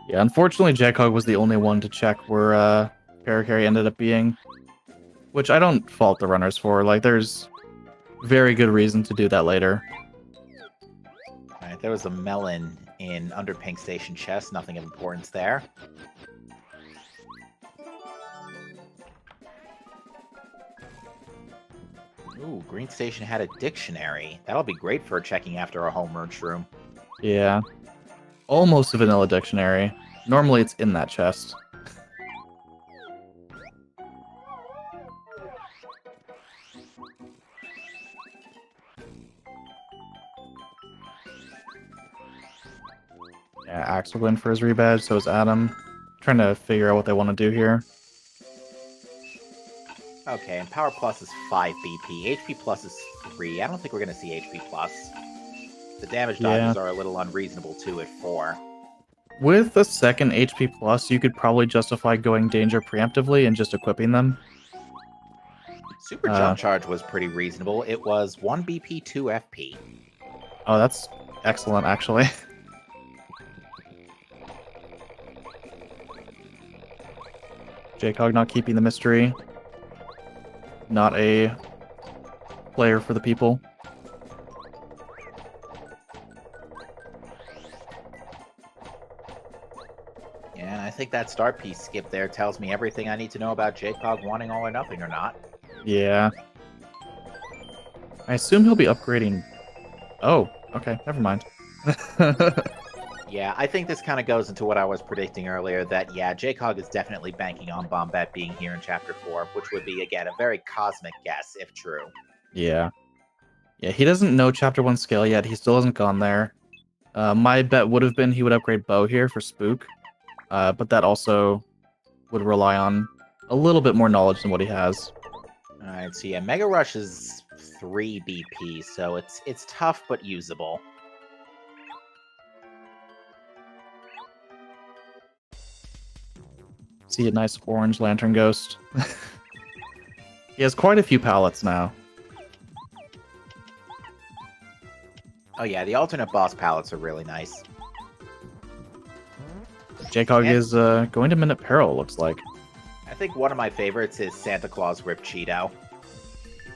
Yeah, unfortunately, Jackhog was the only one to check where Parakarry ended up being, which I don't fault the runners for. Like, there's very good reason to do that later. Alright, there was a melon in under Pink Station chest. Nothing of importance there. Ooh, Green Station had a dictionary. That'll be great for checking after a home merch room. Yeah. Almost a vanilla dictionary. Normally it's in that chest. Yeah, Axel went for his rebadge, so is Adam. Trying to figure out what they want to do here. Okay, and Power Plus is 5 BP. HP Plus is 3. I don't think we're going to see HP Plus. The damage dodges are a little unreasonable too at 4. With a second HP plus, you could probably justify going danger preemptively and just equipping them. Super Jump Charge was pretty reasonable. It was 1 BP, 2 FP. Oh, that's excellent, actually. Jacog not keeping the mystery. Not a player for the people. Yeah, I think that start piece skip there tells me everything I need to know about Jacog wanting all or nothing or not. Yeah. I assume he'll be upgrading... Oh, okay, never mind. Yeah, I think this kind of goes into what I was predicting earlier, that, yeah, Jacog is definitely banking on Bombette being here in Chapter 4, which would be, again, a very cosmic guess, if true. Yeah. Yeah, he doesn't know Chapter 1 scale yet. He still hasn't gone there. My bet would have been he would upgrade Bow here for Spook. But that also would rely on a little bit more knowledge than what he has. Alright, so yeah, Mega Rush is 3 BP, so it's tough but usable. See a nice orange Lantern Ghost. He has quite a few palettes now. Oh yeah, the alternate boss palettes are really nice. Jacog is going to Minute Peril, looks like. I think one of my favorites is Santa Claus Rip Cheeto.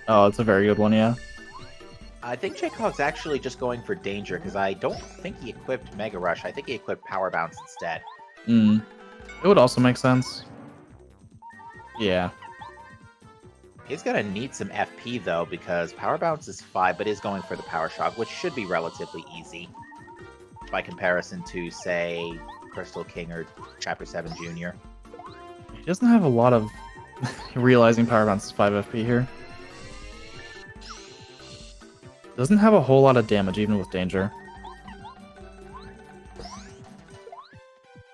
Oh, it's a very good one, yeah. I think Jacog's actually just going for danger, because I don't think he equipped Mega Rush. I think he equipped Power Bounce instead. It would also make sense. Yeah. He's gonna need some FP, though, because Power Bounce is 5, but is going for the Power Shock, which should be relatively easy. By comparison to, say, Crystal King or Chapter 7 Junior. He doesn't have a lot of realizing Power Bounce is 5 FP here. Doesn't have a whole lot of damage, even with danger.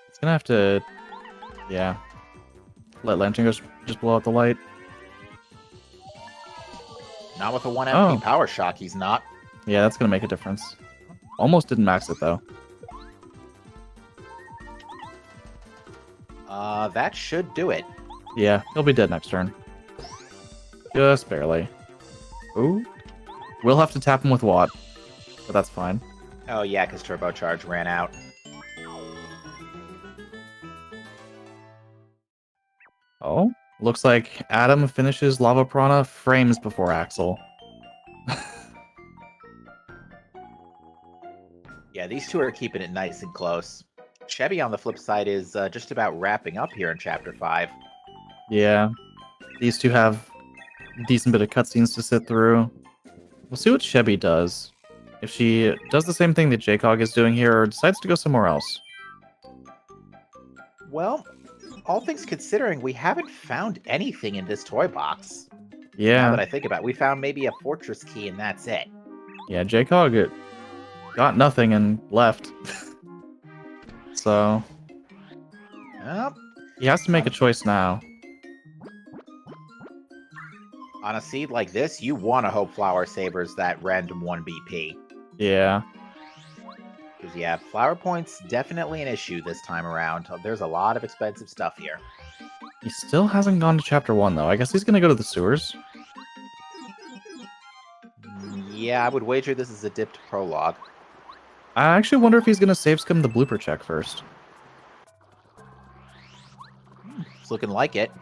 It's gonna have to... Yeah. Let Lantern just blow out the light. Not with a 1 FP Power Shock, he's not. Yeah, that's gonna make a difference. Almost didn't max it, though. That should do it. Yeah, he'll be dead next turn. Just barely. Ooh. We'll have to tap him with Watt, but that's fine. Oh yeah, because Turbocharge ran out. Oh, looks like Adam finishes Lava Piranha frames before Axel. Yeah, these two are keeping it nice and close. Chevy, on the flip side, is just about wrapping up here in Chapter 5. Yeah, these two have a decent bit of cutscenes to sit through. We'll see what Chevy does. If she does the same thing that Jacog is doing here, or decides to go somewhere else. Well, all things considering, we haven't found anything in this toy box. Yeah. Now that I think about it, we found maybe a fortress key and that's it. Yeah, Jacog got nothing and left. So... Well, He has to make a choice now. On a seed like this, you want to hope Flower Saver's that random 1 BP. Yeah. Because, yeah, flower points definitely an issue this time around. There's a lot of expensive stuff here. He still hasn't gone to chapter 1, though. I guess he's going to go to the sewers. Yeah, I would wager this is a dipped prologue. I actually wonder if he's going to save scum the blooper check first. It's looking like it.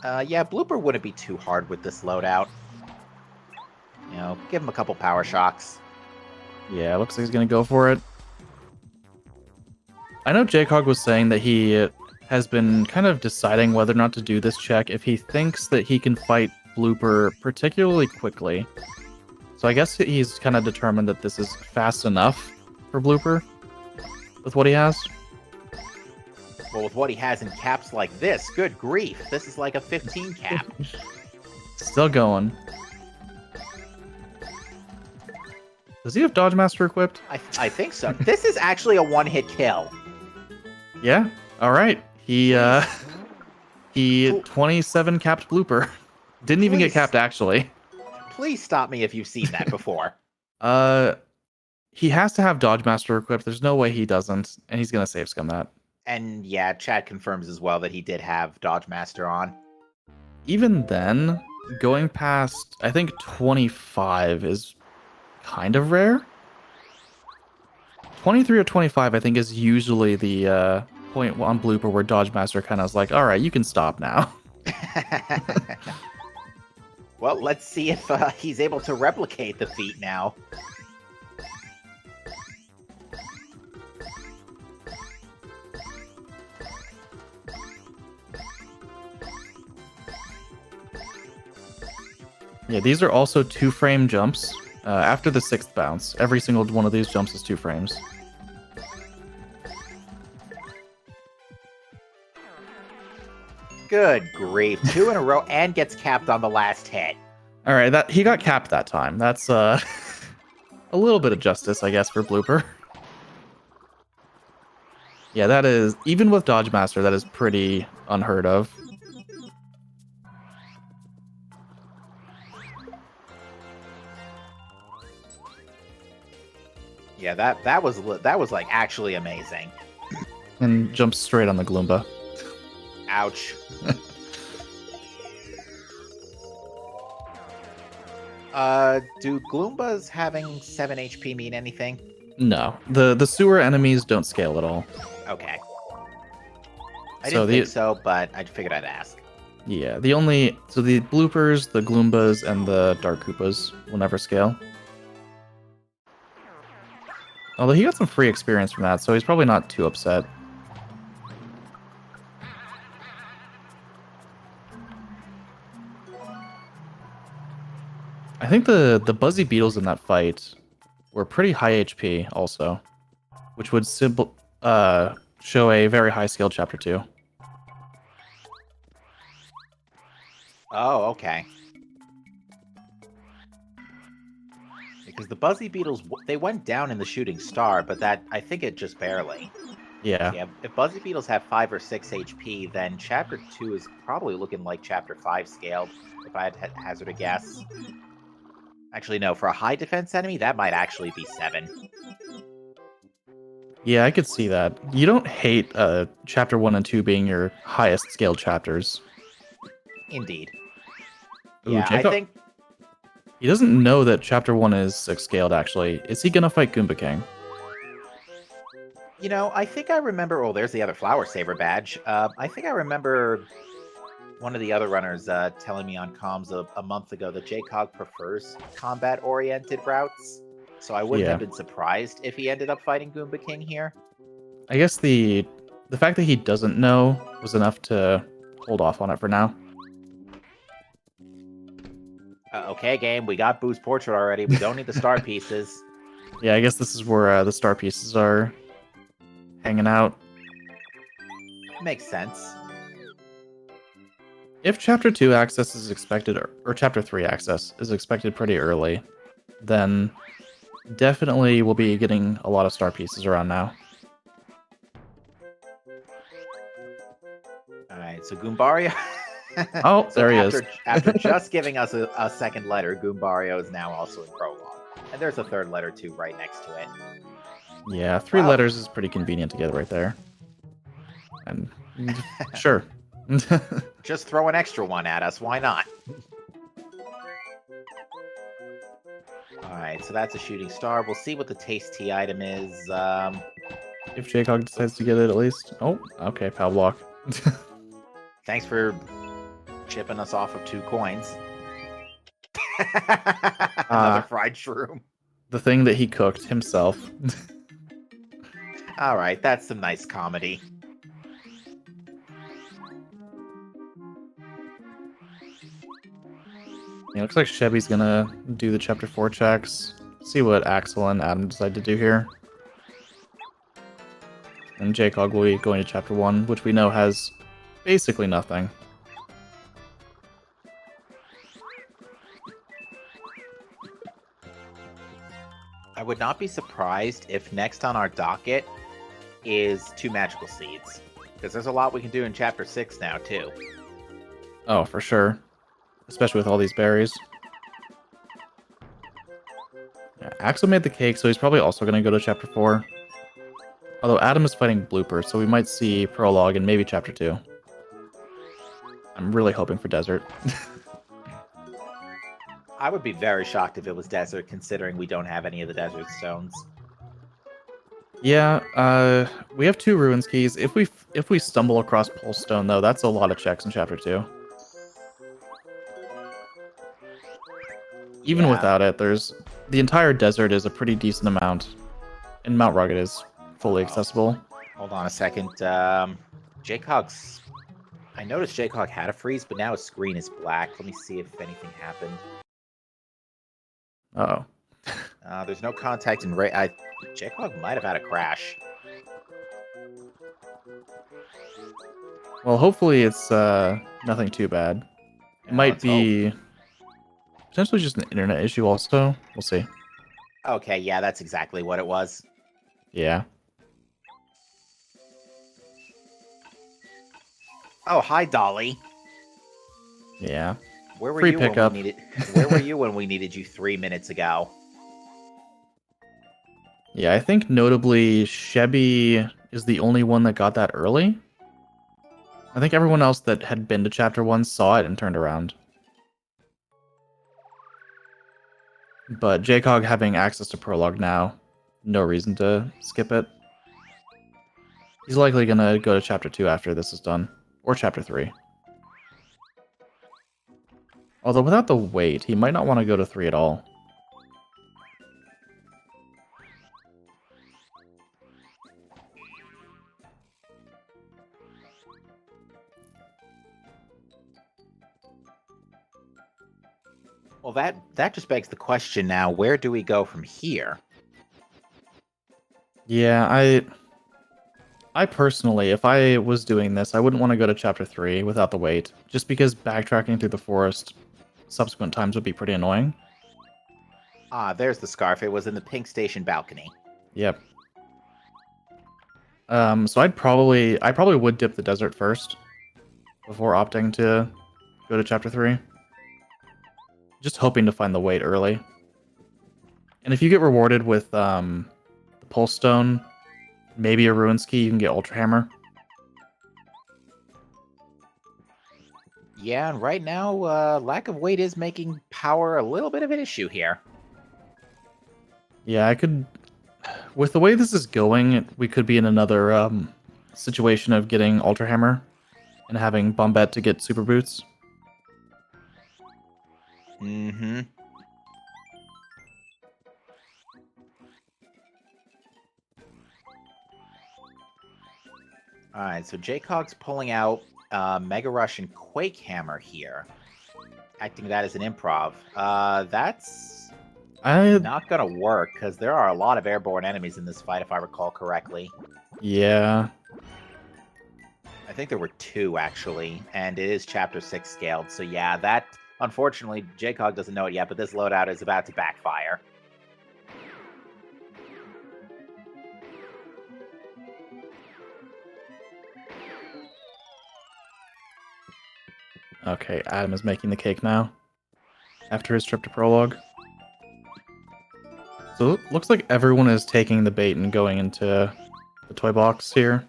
Yeah, Blooper wouldn't be too hard with this loadout. You know, give him a couple power shocks. Yeah, looks like he's going to go for it. I know Jaycog was saying that he has been kind of deciding whether or not to do this check if he thinks that he can fight Blooper particularly quickly. So I guess he's kind of determined that this is fast enough for Blooper with what he has. Well, with what he has in caps like this, good grief. This is like a 15 cap. Still going. Does he have Dodge Master equipped? I think so. This is actually a one-hit kill. Yeah. All right. He 27 capped Blooper. Didn't even get capped actually. Please stop me if you've seen that before. He has to have Dodge Master equipped. There's no way he doesn't, and he's gonna save scum that. And yeah, Chad confirms as well that he did have Dodge Master on. Even then, going past I think 25 is kind of rare. 23 or 25 I think is usually the point on Blooper where Dodge Master kind of is like, all right, you can stop now. Well, let's see if he's able to replicate the feat now. Yeah, these are also 2-frame jumps. After the 6th bounce, every single one of these jumps is 2 frames. Good grief. 2 in a row and gets capped on the last hit. All right, that he got capped that time. That's a little bit of justice, I guess, for Blooper. Yeah, that is, even with Dodge Master, that is pretty unheard of. Yeah, that was like actually amazing. And jumps straight on the Gloomba. Ouch. Do Gloombas having 7 HP mean anything? No, the sewer enemies don't scale at all. Okay. I So didn't think so, but I figured I'd ask. Yeah, the bloopers, the Gloombas, and the Dark Koopas will never scale. Although he got some free experience from that, so he's probably not too upset. I think the Buzzy Beetles in that fight were pretty high HP also, which would show a very high scale chapter 2. Oh, okay. Because the Buzzy Beetles, they went down in the Shooting Star, but that, I think it just barely. Yeah. If Buzzy Beetles have 5 or 6 HP, then Chapter 2 is probably looking like Chapter 5 scaled, if I had to hazard a guess. Actually, no, for a high defense enemy, that might actually be 7. Yeah, I could see that. You don't hate Chapter 1 and 2 being your highest scaled chapters. Indeed. Ooh, Yeah, Jacob, I think... he doesn't know that Chapter 1 is 6 scaled, actually. Is he gonna fight Goomba King? You know, I think I remember... Oh, there's the other Flower Saver badge. I think I remember one of the other runners telling me on comms a month ago that Jaycog prefers combat-oriented routes. So I wouldn't have been surprised if he ended up fighting Goomba King here. I guess the fact that he doesn't know was enough to hold off on it for now. Okay, game, we got Boo's portrait already. We don't need the star pieces. Yeah, I guess this is where the star pieces are hanging out. Makes sense. If Chapter 2 access is expected, or Chapter 3 access is expected pretty early, then definitely we'll be getting a lot of star pieces around now. All right, so Goombario. Oh, So there he is. after just giving us a second letter, Goombario is now also in prologue, and there's a third letter too right next to it. Yeah, 3 Wow. letters is pretty convenient to get right there. And sure. Just throw an extra one at us. Why not? All right, so that's a shooting star. We'll see what the taste tea item is. If Jaycog decides to get it at least. Oh, okay, pow block. Thanks for chipping us off of 2 coins. Another fried shroom. The thing that he cooked himself. All right, that's some nice comedy. Yeah, looks like Chevy's gonna do the chapter 4 checks. See what Axel and Adam decide to do here. And Jaycog will be going to chapter 1, which we know has basically nothing. I would not be surprised if next on our docket is 2 magical seeds, because there's a lot we can do in chapter 6 now too. Oh, for sure. Especially with all these berries. Yeah, Axel made the cake, so he's probably also going to go to chapter 4. Although Adam is fighting Blooper, so we might see prologue and maybe chapter 2. I'm really hoping for Desert. I would be very shocked if it was desert, considering we don't have any of the desert stones. Yeah, we have 2 ruins keys. If we stumble across Pulse Stone, though, that's a lot of checks in chapter 2. Even Yeah. without it, there's the entire desert is a pretty decent amount, and Mount Rugged is fully accessible. Hold on a second. Jaycog's... I noticed Jaycog had a freeze, but now his screen is black. Let me see if anything happened. Uh-oh. There's no contact in Jaycog might have had a crash. Well, hopefully it's nothing too bad. It Yeah, might let's hope. be potentially just an internet issue also. We'll see. Okay, yeah, that's exactly what it was. Yeah. Oh, hi, Dolly. Yeah. Where were Free you pickup. when we needed? Where were you when we needed you 3 minutes ago? Yeah, I think notably Chevy is the only one that got that early. I think everyone else that had been to chapter 1 saw it and turned around. But Jaycog having access to prologue now, no reason to skip it. He's likely gonna go to chapter 2 after this is done. Or chapter 3. Although without the wait, he might not want to go to 3 at all. Well, that just begs the question now, where do we go from here? Yeah, I personally, if I was doing this, I wouldn't want to go to chapter 3 without the wait, just because backtracking through the forest subsequent times would be pretty annoying. Ah, there's the scarf. It was in the pink station balcony. Yep. So I probably would dip the desert first before opting to go to chapter 3. Just hoping to find the wait early. And if you get rewarded with the Pulse Stone, maybe a Ruins Key, you can get Ultra Hammer. Yeah, and right now, lack of weight is making power a little bit of an issue here. Yeah, I could... With the way this is going, we could be in another situation of getting Ultra Hammer and having Bombette to get Super Boots. Mm-hmm. Alright, so Jaycog's pulling out Mega Rush and Quake Hammer here. Acting that as an improv. That's not gonna work, because there are a lot of airborne enemies in this fight, if I recall correctly. Yeah. I think there were 2, actually, and it is Chapter 6 scaled, so yeah, that... Unfortunately, Jaycog doesn't know it yet, but this loadout is about to backfire. Okay, Adam is making the cake now. After his trip to Prologue. So it looks like everyone is taking the bait and going into the toy box here.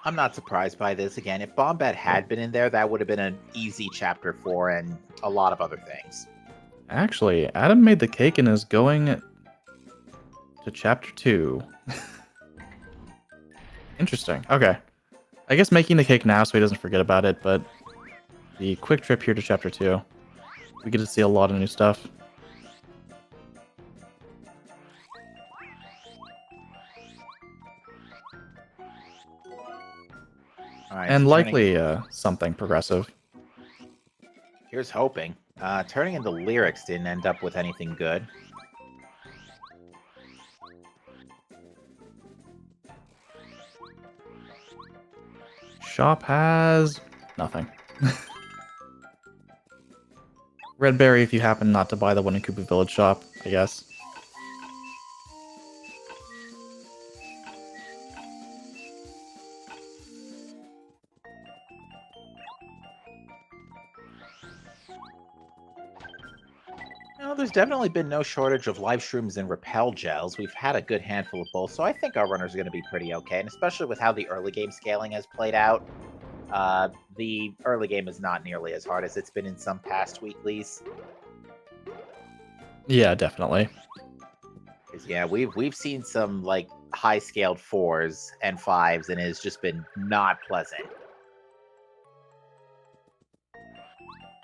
I'm not surprised by this. Again, if Bombette had been in there, that would have been an easy chapter 4 and a lot of other things. Actually, Adam made the cake and is going to chapter 2. Interesting. Okay. I guess making the cake now so he doesn't forget about it, but the quick trip here to chapter 2. We get to see a lot of new stuff. All right, And so likely something progressive. here's hoping. Turning into lyrics didn't end up with anything good. Shop has nothing. Red Berry if you happen not to buy the one in Koopa Village shop, I guess. No, there's definitely been no shortage of live shrooms and repel gels. We've had a good handful of both, so I think our runners are going to be pretty okay. And especially with how the early game scaling has played out, the early game is not nearly as hard as it's been in some past weeklies. Yeah, definitely. 'Cause, yeah, we've seen some like high scaled 4s and 5s, and it's just been not pleasant.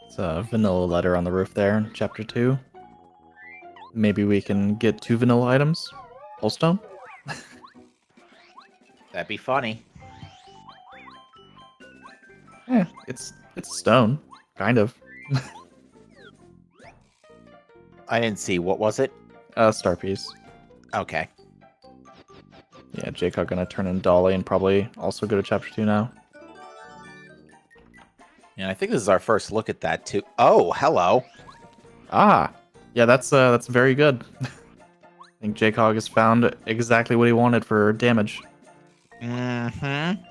It's a vanilla letter on the roof there in chapter 2. Maybe we can get 2 vanilla items. Holstone? That'd be funny. It's stone, kind of. I didn't see. What was it? Star piece. Okay. Yeah, Jacob gonna turn in Dolly and probably also go to chapter 2 now. Yeah, I think this is our first look at that too. Oh, hello. Ah, yeah, that's very good. I think Jacob has found exactly what he wanted for damage. Mm-hmm.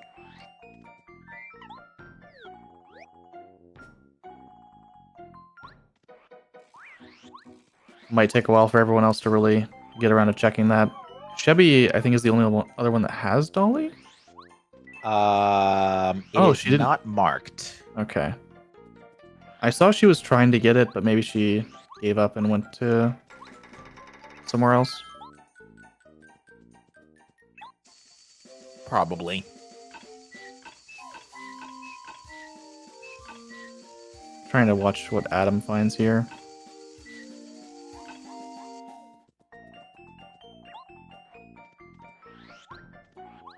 Might take a while for everyone else to really get around to checking that. Chevy, I think, is the only other one that has Dolly. It Oh, is she didn't. not marked. Okay. I saw she was trying to get it, but maybe she gave up and went to somewhere else. Probably. Trying to watch what Adam finds here.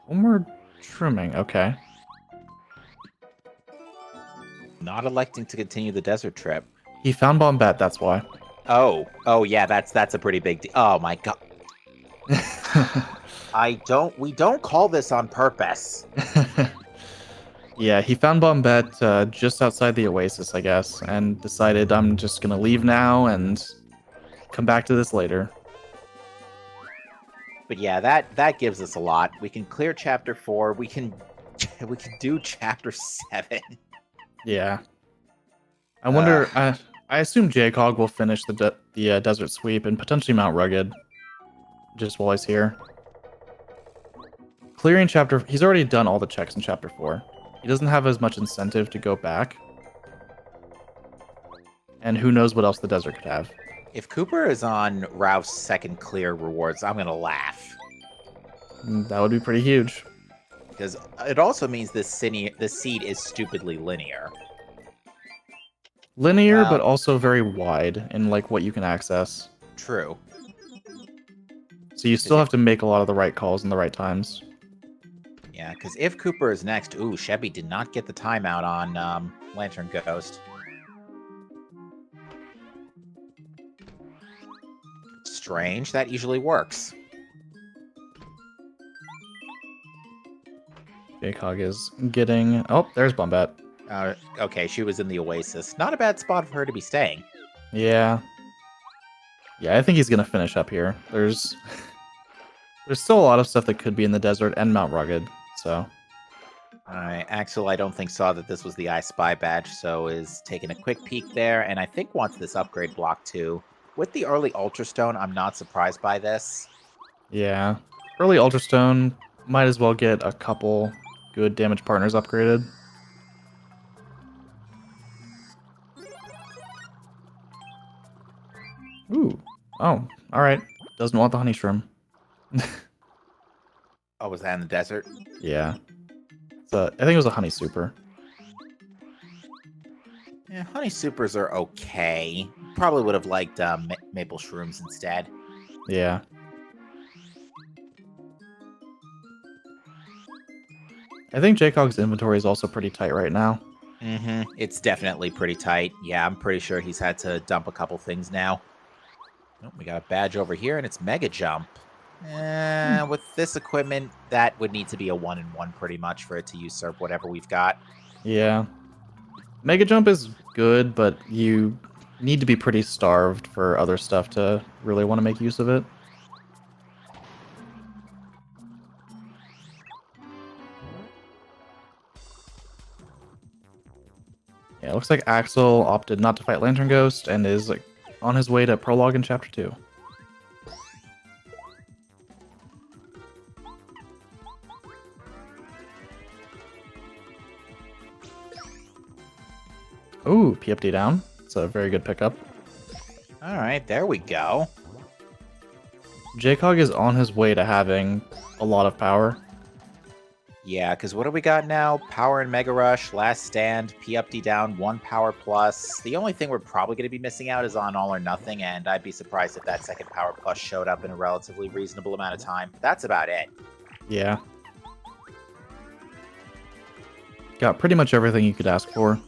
Homeward trimming, okay. Not electing to continue the desert trip. He found Bombette, that's why. Oh yeah, that's a pretty big deal. Oh my god. We don't call this on purpose. Yeah, he found Bombette just outside the Oasis, I guess, and decided I'm just gonna leave now and come back to this later. But yeah, that gives us a lot. We can clear chapter 4. We can do chapter 7. Yeah. I wonder. I assume Jaycog will finish the desert sweep and potentially Mount Rugged, just while he's here. Clearing chapter. He's already done all the checks in chapter 4. He doesn't have as much incentive to go back. And who knows what else the desert could have. If Cooper is on Ralph's second clear rewards, I'm gonna laugh. That would be pretty huge. Because it also means this seed is stupidly linear. Linear, Wow. but also very wide in like what you can access. True. So you still have to make a lot of the right calls in the right times. Yeah, because if Cooper is next, ooh, Chevy did not get the timeout on Lantern Ghost. Strange, that usually works. Jaycog is getting... Oh, there's Bombette. Okay, she was in the Oasis. Not a bad spot for her to be staying. Yeah. Yeah, I think he's gonna finish up here. There's There's still a lot of stuff that could be in the desert and Mount Rugged, so... Alright, Axel, I don't think saw that this was the I Spy badge, so is taking a quick peek there, and I think wants this upgrade block too. With the early Ultra Stone, I'm not surprised by this. Yeah. Early Ultrastone might as well get a couple good damage partners upgraded. Ooh. Oh, alright. Doesn't want the honey shroom. Oh, was that in the desert? Yeah. I think it was a honey super. Yeah, honey supers are okay. Probably would have liked maple shrooms instead. Yeah. I think Jaycog's inventory is also pretty tight right now. Mm-hmm. It's definitely pretty tight. Yeah, I'm pretty sure he's had to dump a couple things now. Oh, we got a badge over here, and it's Mega Jump. With this equipment, that would need to be a 1-in-1 pretty much for it to usurp whatever we've got. Yeah. Mega Jump is good, but you need to be pretty starved for other stuff to really want to make use of it. Yeah, it looks like Axel opted not to fight Lantern Ghost and is like on his way to Prologue in Chapter 2. Ooh, PFD down. It's a very good pickup. All right, there we go. Jaycog is on his way to having a lot of power. Yeah, because what do we got now? Power and Mega Rush, Last Stand, P up, D down, 1 power plus. The only thing we're probably going to be missing out is on All or Nothing, and I'd be surprised if that second power plus showed up in a relatively reasonable amount of time. That's about it. Yeah. Got pretty much everything you could ask for.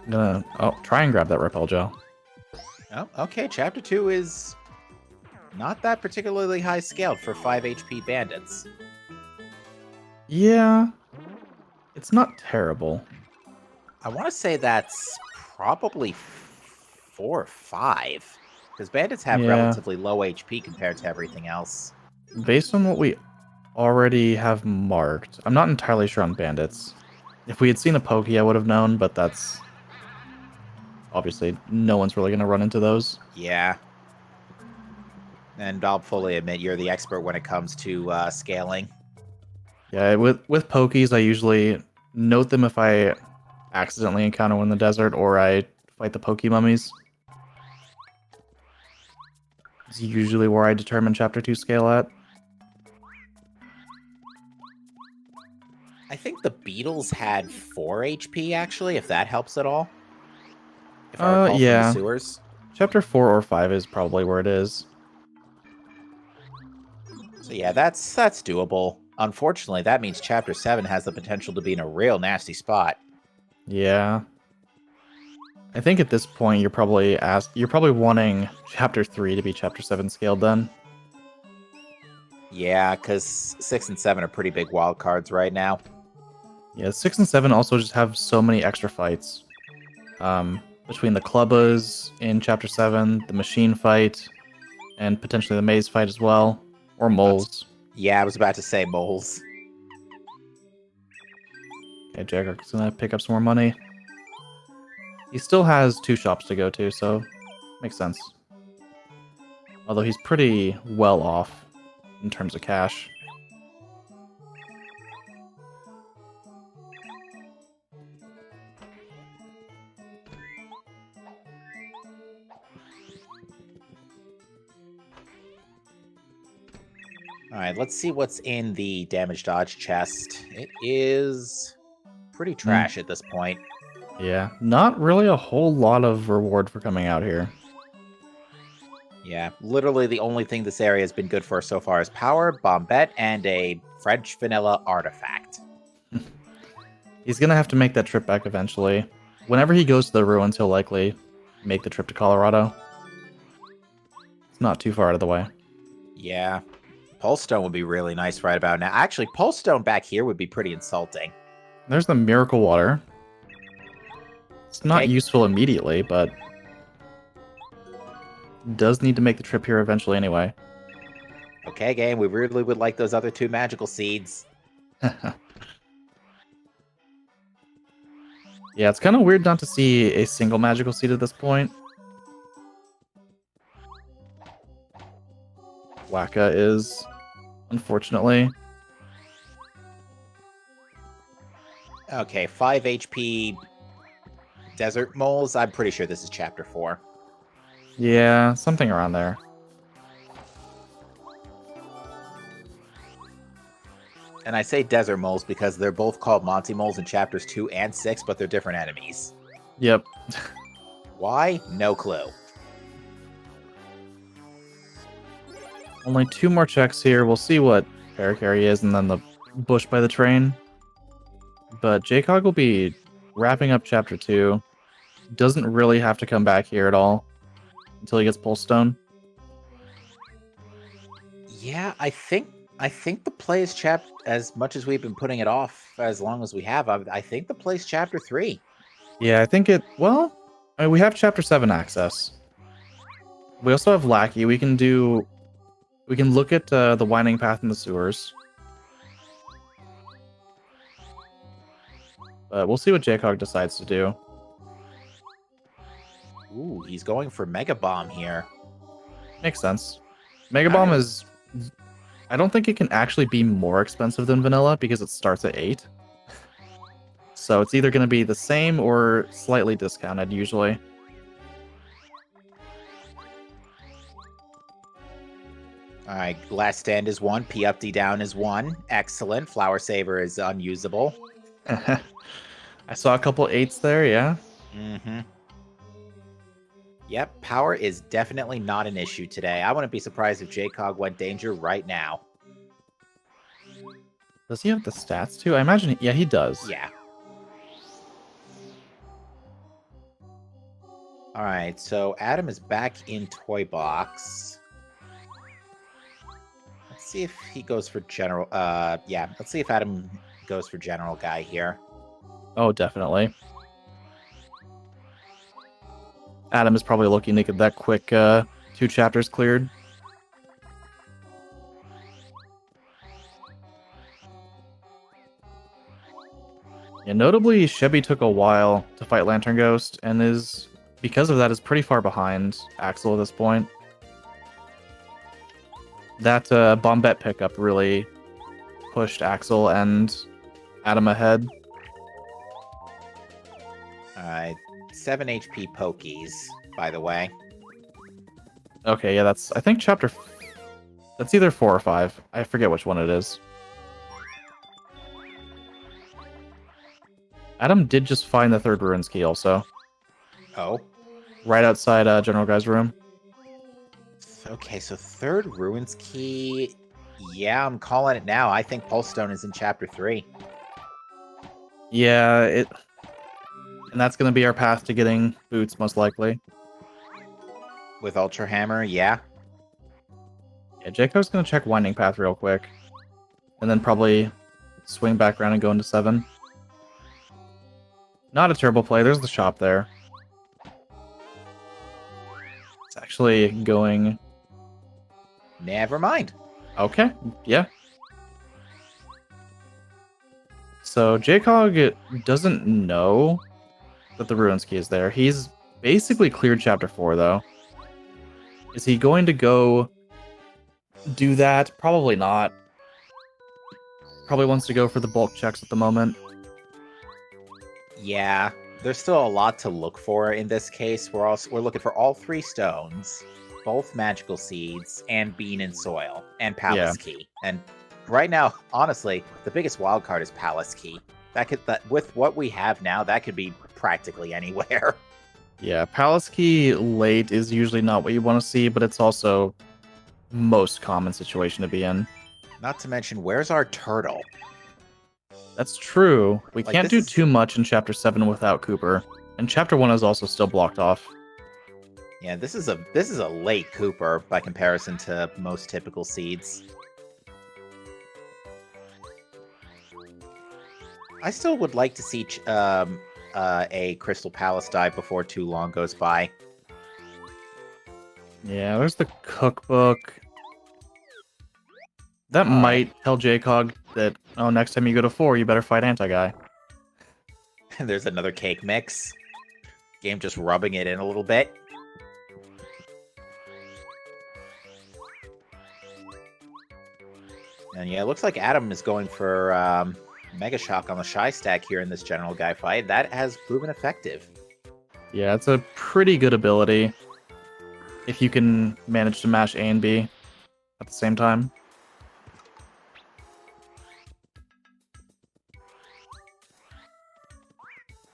I'm gonna try and grab that repel gel. Oh, okay. Chapter 2 is not that particularly high scaled for 5 HP bandits. Yeah. It's not terrible. I want to say that's probably 4 or 5. Because bandits have Yeah. relatively low HP compared to everything else. Based on what we already have marked, I'm not entirely sure on bandits. If we had seen a Pokey, I would have known, but that's... Obviously, no one's really going to run into those. Yeah. And I'll fully admit you're the expert when it comes to scaling. Yeah, with Pokies, I usually note them if I accidentally encounter one in the desert or I fight the Poke mummies. It's usually where I determine Chapter 2 scale at. I think the beetles had 4 HP, actually, if that helps at all. If I recall yeah. from the sewers. Chapter 4 or 5 is probably where it is. So yeah, that's doable. Unfortunately, that means Chapter 7 has the potential to be in a real nasty spot. Yeah. I think at this point you're probably wanting Chapter 3 to be Chapter 7 scaled then. Yeah, because 6 and 7 are pretty big wild cards right now. Yeah, 6 and 7 also just have so many extra fights. Between the Clubbas in Chapter 7, the Machine fight, and potentially the Maze fight as well. Or Moles. Yeah, I was about to say moles. Okay, Jagger's gonna pick up some more money. He still has 2 shops to go to, so makes sense. Although he's pretty well off in terms of cash. Alright, let's see what's in the damage dodge chest. It is pretty trash at this point. Yeah, not really a whole lot of reward for coming out here. Yeah, literally the only thing this area has been good for so far is power, bombette, and a French vanilla artifact. He's gonna have to make that trip back eventually. Whenever he goes to the ruins, he'll likely make the trip to Colorado. It's not too far out of the way. Yeah. Pulse Stone would be really nice right about now. Actually, Pulse Stone back here would be pretty insulting. There's the Miracle Water. It's not Okay. useful immediately, but does need to make the trip here eventually anyway. Okay, game. We really would like those other 2 magical seeds. Yeah, it's kind of weird not to see a single magical seed at this point. Waka is, unfortunately. Okay, 5 HP desert moles. I'm pretty sure this is chapter 4. Yeah, something around there. And I say desert moles because they're both called Monty moles in chapters 2 and 6, but they're different enemies. Yep. Why? No clue. Only 2 more checks here. We'll see what Parakarry is and then the bush by the train. But Jaycog will be wrapping up chapter 2. Doesn't really have to come back here at all until he gets Pulse Stone. Yeah, I think the play is as much as we've been putting it off as long as we have. I think the play's chapter 3. Yeah, I think well, I mean, we have chapter 7 access. We also have Lackey. We can look at the winding path in the sewers. But we'll see what Jaycog decides to do. Ooh, he's going for Mega Bomb here. Makes sense. Mega Bomb is... I don't think it can actually be more expensive than vanilla because it starts at 8. So it's either going to be the same or slightly discounted usually. All right, Last Stand is 1. P up, D down is 1. Excellent. Flower Saver is unusable. I saw a couple 8s there, yeah. Mm-hmm. Yep, power is definitely not an issue today. I wouldn't be surprised if Jaycog went danger right now. Does he have the stats too? I imagine, yeah, he does. Yeah. All right, so Adam is back in Toy Box. Let's see if he goes for general. Yeah, let's see if Adam goes for general guy here. Oh, definitely. Adam is probably looking to get that quick 2 chapters cleared. Yeah, notably, Chevy took a while to fight Lantern Ghost, and because of that, is pretty far behind Axel at this point. That Bombette pickup really pushed Axel and Adam ahead. Alright, 7 HP Pokies, by the way. Okay, yeah, that's, I think, that's either 4 or 5. I forget which one it is. Adam did just find the 3rd Ruins Key also. Oh. Right outside General Guy's room. Okay, so 3rd Ruins Key. Yeah, I'm calling it now. I think Pulse Stone is in chapter 3. Yeah, and that's going to be our path to getting boots, most likely. With Ultra Hammer, yeah. Yeah, Jayco's going to check Winding Path real quick. And then probably swing back around and go into 7. Not a terrible play. There's the shop there. It's actually going... Never mind. Okay, yeah. So Jaycog doesn't know that the Ruins Key is there. He's basically cleared Chapter 4, though. Is he going to go do that? Probably not. Probably wants to go for the bulk checks at the moment. Yeah, there's still a lot to look for in this case. We're looking for all 3 stones, both magical seeds, and bean and soil, and Palace Key. And right now, honestly, the biggest wild card is Palace Key. With what we have now, that could be practically anywhere. Yeah, Palace Key late is usually not what you want to see, but it's also most common situation to be in. Not to mention, where's our turtle? That's true. We Like, can't do too much in Chapter 7 without Cooper. And Chapter 1 is also still blocked off. Yeah, this is a late Cooper by comparison to most typical seeds. I still would like to see a Crystal Palace dive before too long goes by. Yeah, there's the cookbook. That All right. might tell Jcog that, oh, next time you go to 4, you better fight Anti-Guy. There's another cake mix. Game just rubbing it in a little bit. And yeah, it looks like Adam is going for Mega Shock on the Shy stack here in this General Guy fight. That has proven effective. Yeah, it's a pretty good ability if you can manage to mash A and B at the same time.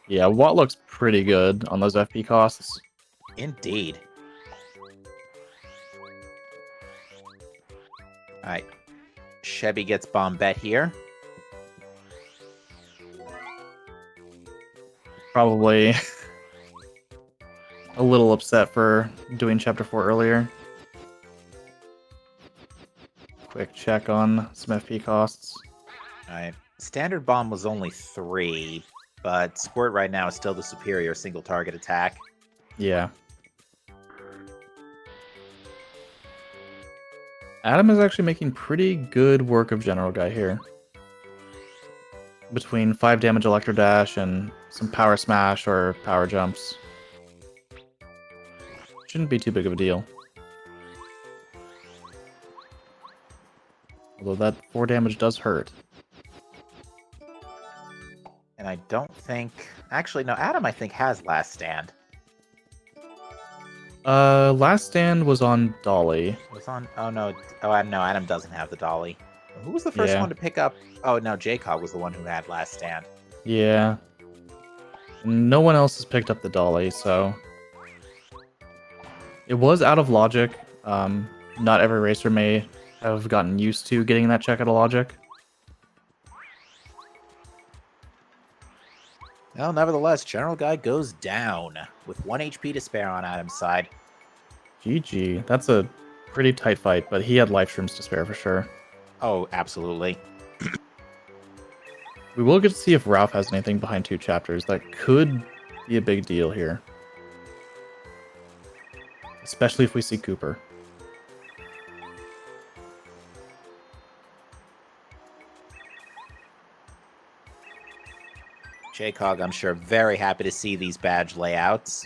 Yeah, Watt looks pretty good on those FP costs. Indeed. Alright. Chevy gets Bombette here. Probably a little upset for doing Chapter 4 earlier. Quick check on some FP costs. Alright. Standard Bomb was only 3, but Squirt right now is still the superior single target attack. Yeah. Adam is actually making pretty good work of General Guy here. Between 5 damage Electro Dash and some Power Smash or Power Jumps. Shouldn't be too big of a deal. Although that 4 damage does hurt. And I don't think... Actually, no, Adam, I think, has Last Stand. Last Stand was on Dolly. It was on... Oh, no. Oh, no, Adam doesn't have the Dolly. Who was the first Yeah. one to pick up... Oh, no, Jacob was the one who had Last Stand. Yeah. No one else has picked up the Dolly, so... It was out of logic. Not every racer may have gotten used to getting that check out of logic. Well, nevertheless, General Guy goes down with 1 HP to spare on Adam's side. GG. That's a pretty tight fight, but he had life streams to spare for sure. Oh, absolutely. We will get to see if Ralph has anything behind 2 chapters. That could be a big deal here. Especially if we see Cooper. Jcog, I'm sure, very happy to see these badge layouts.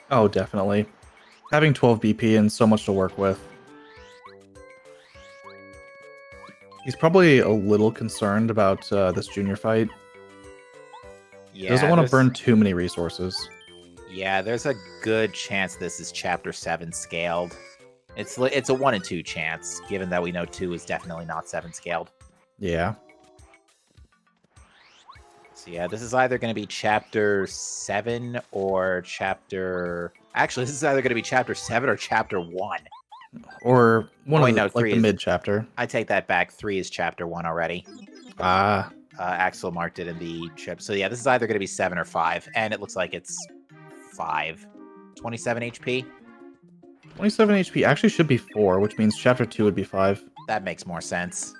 Oh, definitely. Having 12 BP and so much to work with. He's probably a little concerned about this junior fight. Yeah, Doesn't want to there's- burn too many resources. Yeah, there's a good chance this is Chapter 7 scaled. It's a 1 in 2 chance, given that we know 2 is definitely not 7 scaled. Yeah. So yeah, this is either going to be Chapter 7 or Chapter... Actually, this is either going to be Chapter 7 or Chapter 1. Or one wait, of the, no, like 3 the is- mid chapter. I take that back. 3 is Chapter 1 already. Ah. Axel marked it in the chip. So yeah, this is either going to be 7 or 5, and it looks like it's 5. 27 HP? 27 HP actually should be 4, which means chapter 2 would be 5. That makes more sense.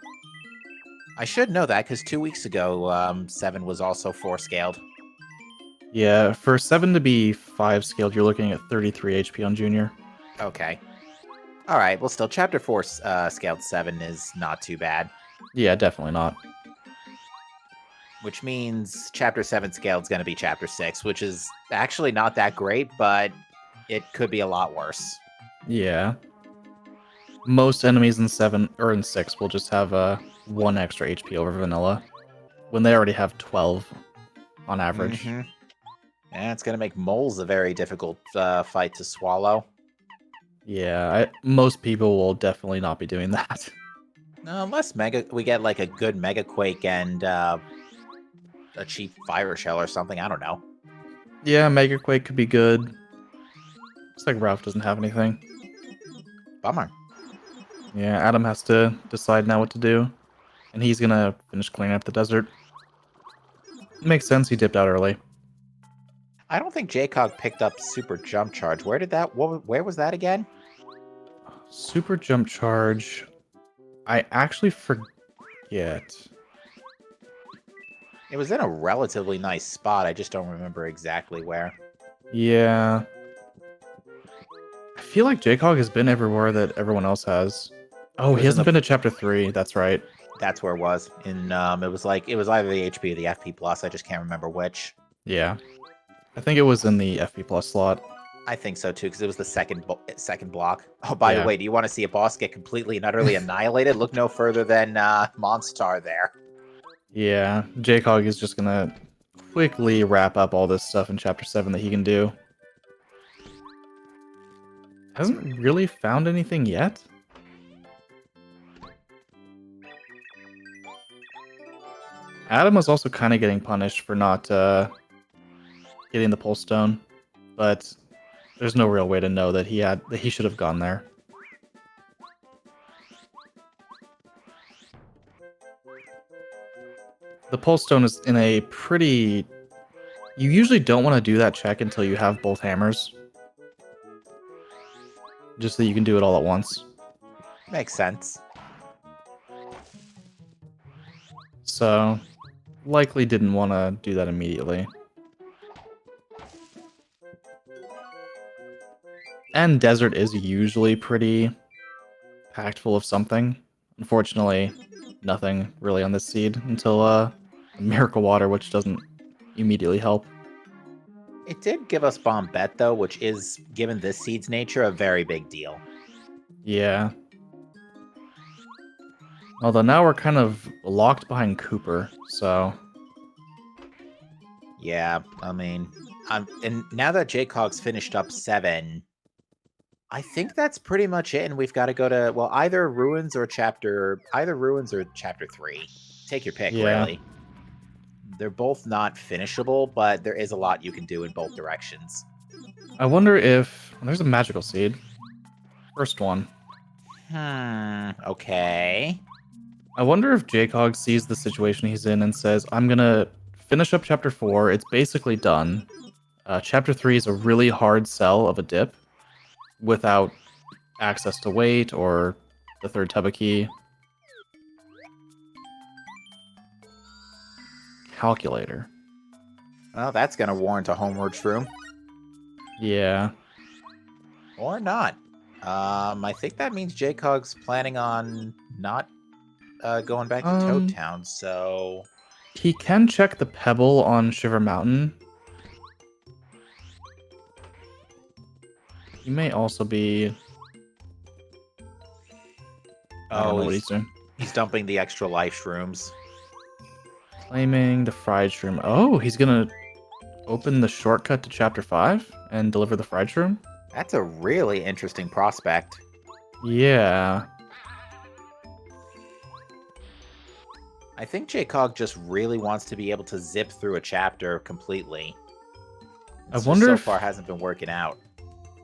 I should know that, because 2 weeks ago, 7 was also 4 scaled. Yeah, for 7 to be 5 scaled, you're looking at 33 HP on Junior. Okay. Alright, well still, Chapter 4 scaled 7 is not too bad. Yeah, definitely not. Which means Chapter 7 scaled is going to be Chapter 6, which is actually not that great, but it could be a lot worse. Yeah. Most enemies in 7 or in 6 will just have 1 extra HP over vanilla, when they already have 12 on average. Mhm. Yeah, it's going to make moles a very difficult fight to swallow. Yeah, most people will definitely not be doing that. Unless we get like a good Mega Quake and a cheap Fire Shell or something, I don't know. Yeah, Mega Quake could be good. Looks like Ralph doesn't have anything. Bummer. Yeah, Adam has to decide now what to do. And he's gonna finish cleaning up the desert. Makes sense, he dipped out early. I don't think Jcog picked up Super Jump Charge. Where was that again? Super Jump Charge. I actually forget. It was in a relatively nice spot. I just don't remember exactly where. Yeah. I feel like Jaycog has been everywhere that everyone else has. Oh, It he was in hasn't been to chapter 3. That's right. That's where it was. It was either the HP or the FP plus. I just can't remember which. Yeah. I think it was in the FP plus slot. I think so too, because it was the second block. Oh, by the Yeah. way, do you want to see a boss get completely and utterly annihilated? Look no further than Monstar there. Yeah. Jaycog is just gonna quickly wrap up all this stuff in chapter 7 that he can do. Hasn't really found anything yet? Adam was also kind of getting punished for not getting the pulse stone, but there's no real way to know that he should have gone there. The pulse stone is in a pretty. You usually don't want to do that check until you have both hammers, just so you can do it all at once. Makes sense. So, likely didn't want to do that immediately. And desert is usually pretty packed full of something. Unfortunately, nothing really on this seed until miracle water, which doesn't immediately help. It did give us Bombette, though, which is, given this seed's nature, a very big deal. Yeah. Although now we're kind of locked behind Cooper, so Yeah, I mean, and now that Jaycog's finished up 7, I think that's pretty much it, and we've got to go to, well, either Ruins or Chapter 3. Take your pick, yeah. really. They're both not finishable, but there is a lot you can do in both directions. I wonder if there's a magical seed. First one. Okay. I wonder if Jaycog sees the situation he's in and says, I'm gonna finish up chapter 4. It's basically done. Chapter 3 is a really hard sell of a dip without access to weight or the third Tubba key. Calculator. Well, that's going to warrant a homeward shroom. Yeah. Or not. I think that means Jaycog's planning on not going back to Toad Town, so... He can check the pebble on Shiver Mountain. He may also be... I don't know what he's doing. He's dumping the extra life shrooms. Claiming the fried shroom. Oh, he's gonna open the shortcut to chapter 5 and deliver the fried shroom? That's a really interesting prospect. Yeah. I think Jaycog just really wants to be able to zip through a chapter completely. I wonder so if... far hasn't been working out.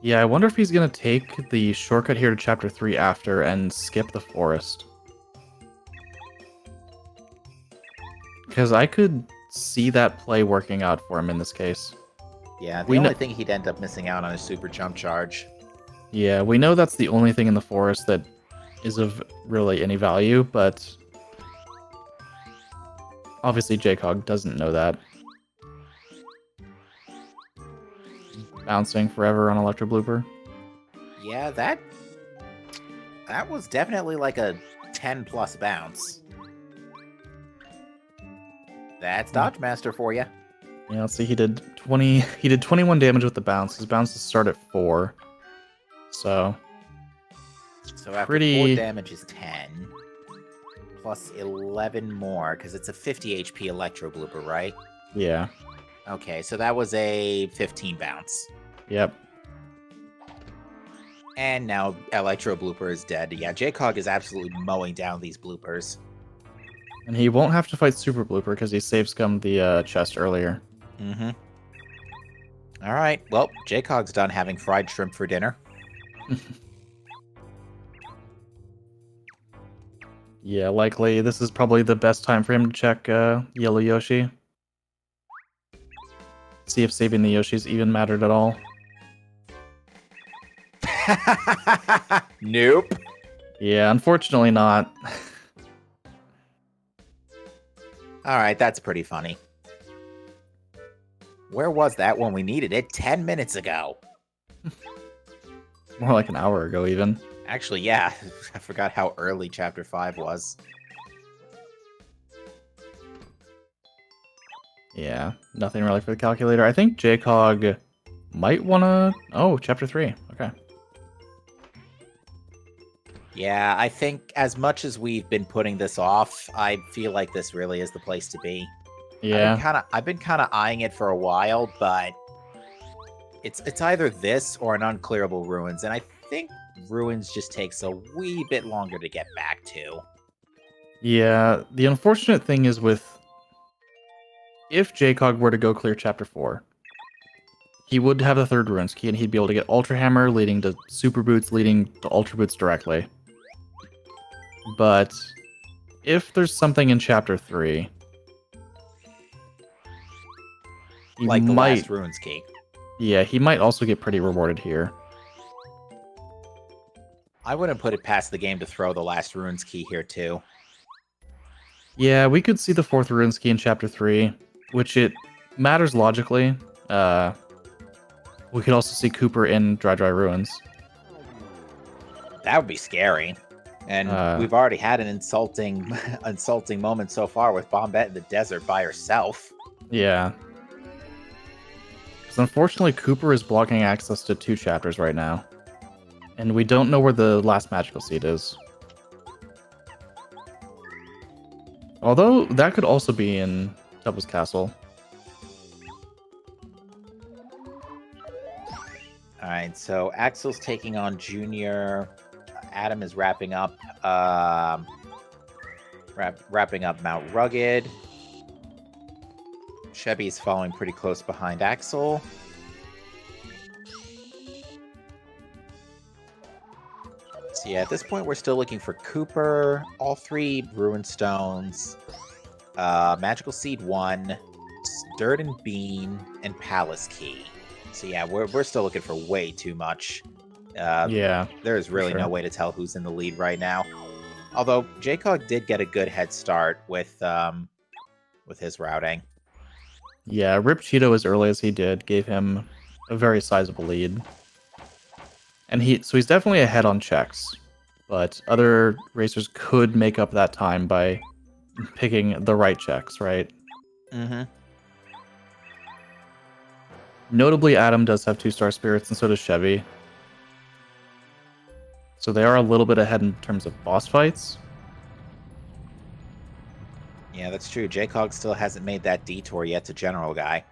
Yeah, I wonder if he's gonna take the shortcut here to chapter 3 after and skip the forest. Because I could see that play working out for him in this case. Yeah, the only thing he'd end up missing out on is super jump charge. Yeah, we know that's the only thing in the forest that is of really any value, but obviously Jaycog doesn't know that. Bouncing forever on Electro Blooper. Yeah, that was definitely like a 10 plus bounce. That's Dodge Master for you. Yeah, let's see. He did 21 damage with the bounce. His bounces start at 4. So after 4 damage is 10 plus 11 more because it's a 50 HP Electro Blooper, right? Yeah. Okay, so that was a 15 bounce. Yep. And now Electro Blooper is dead. Yeah, Jaycog is absolutely mowing down these bloopers. And he won't have to fight Super Blooper because he save scummed the chest earlier. Mm-hmm. All right. Well, Jaycog's done having fried shrimp for dinner. Yeah, likely. This is probably the best time for him to check Yellow Yoshi. See if saving the Yoshis even mattered at all. Nope. Yeah, unfortunately not. All right, that's pretty funny. Where was that when we needed it 10 minutes ago? More like an hour ago, even. Actually, yeah. I forgot how early Chapter 5 was. Yeah, nothing really for the calculator. I think JCog might want to... Oh, Chapter 3. Okay. Yeah, I think as much as we've been putting this off, I feel like this really is the place to be. Yeah. I've been kind of eyeing it for a while, but it's either this or an unclearable ruins, and I think ruins just takes a wee bit longer to get back to. Yeah, the unfortunate thing is with... If JCog were to go clear Chapter 4, he would have the third ruins key, and he'd be able to get Ultra Hammer, leading to Super Boots, leading to Ultra Boots directly. But if there's something in Chapter 3, he Like the might... last ruins key. Yeah, he might also get pretty rewarded here. I wouldn't put it past the game to throw the last ruins key here too. Yeah, we could see the fourth ruins key in Chapter 3, which it matters logically. We could also see Cooper in Dry Ruins. That would be scary. And we've already had an insulting moment so far with Bombette in the desert by herself. Yeah. Because unfortunately, Cooper is blocking access to 2 chapters right now. And we don't know where the last magical seed is. Although, that could also be in Tubba's Castle. Alright, so Axel's taking on Junior. Adam is wrapping up wrapping up Mount Rugged. Chevy's following pretty close behind Axel. So yeah, at this point we're still looking for Cooper, all 3 Ruin Stones, Magical Seed 1, Dirt and Bean, and Palace Key. So yeah, we're still looking for way too much. Yeah. There's really no way to tell who's in the lead right now. Although JCog did get a good head start with his routing. Yeah, Rip Cheeto as early as he did gave him a very sizable lead. And he's definitely ahead on checks. But other racers could make up that time by picking the right checks, right? Mm-hmm. Notably, Adam does have 2-star spirits, and so does Chevy. So they are a little bit ahead in terms of boss fights. Yeah, that's true. JCog still hasn't made that detour yet to General Guy.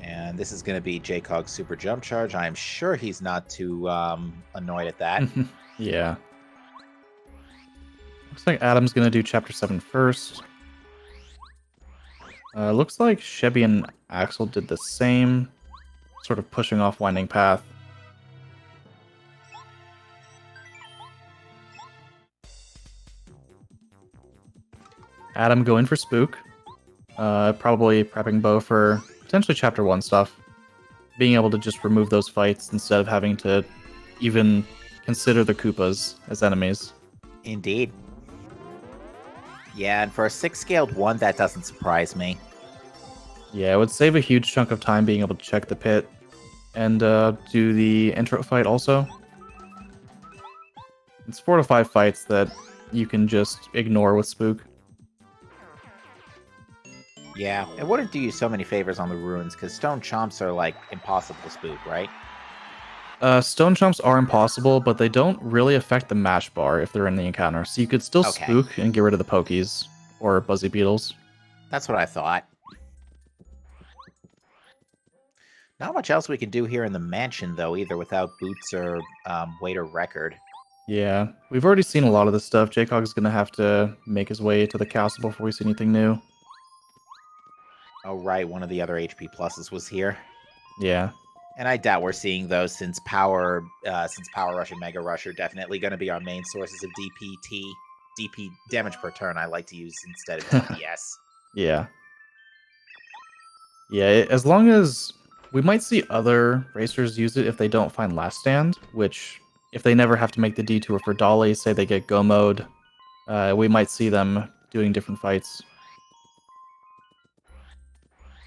And this is going to be JCog's super jump charge. I'm sure he's not too annoyed at that. Yeah. Looks like Adam's going to do Chapter 7 first. Looks like Chevy and Axel did the same, sort of pushing off Winding Path. Adam going for Spook. Probably prepping Bo for potentially Chapter 1 stuff. Being able to just remove those fights instead of having to even consider the Koopas as enemies. Indeed. Yeah, and for a 6-scaled 1, that doesn't surprise me. Yeah, it would save a huge chunk of time being able to check the pit and do the intro fight also. It's 4 to 5 fights that you can just ignore with Spook. Yeah, it wouldn't do you so many favors on the ruins, because Stone Chomps are, like, impossible to spook, right? Stone Chomps are impossible, but they don't really affect the mash bar if they're in the encounter. So you could still spook and get rid of the Pokies or Buzzy Beetles. That's what I thought. Not much else we can do here in the mansion, though, either without boots or weight or record. Yeah, we've already seen a lot of this stuff. JCog's going to have to make his way to the castle before we see anything new. Oh, right, one of the other HP pluses was here. Yeah. And I doubt we're seeing those since Power Rush and Mega Rush are definitely going to be our main sources of DP damage per turn I like to use instead of DPS. Yeah. Yeah, as long as... We might see other racers use it if they don't find Last Stand, which, if they never have to make the detour for Dolly, say they get Go Mode, we might see them doing different fights.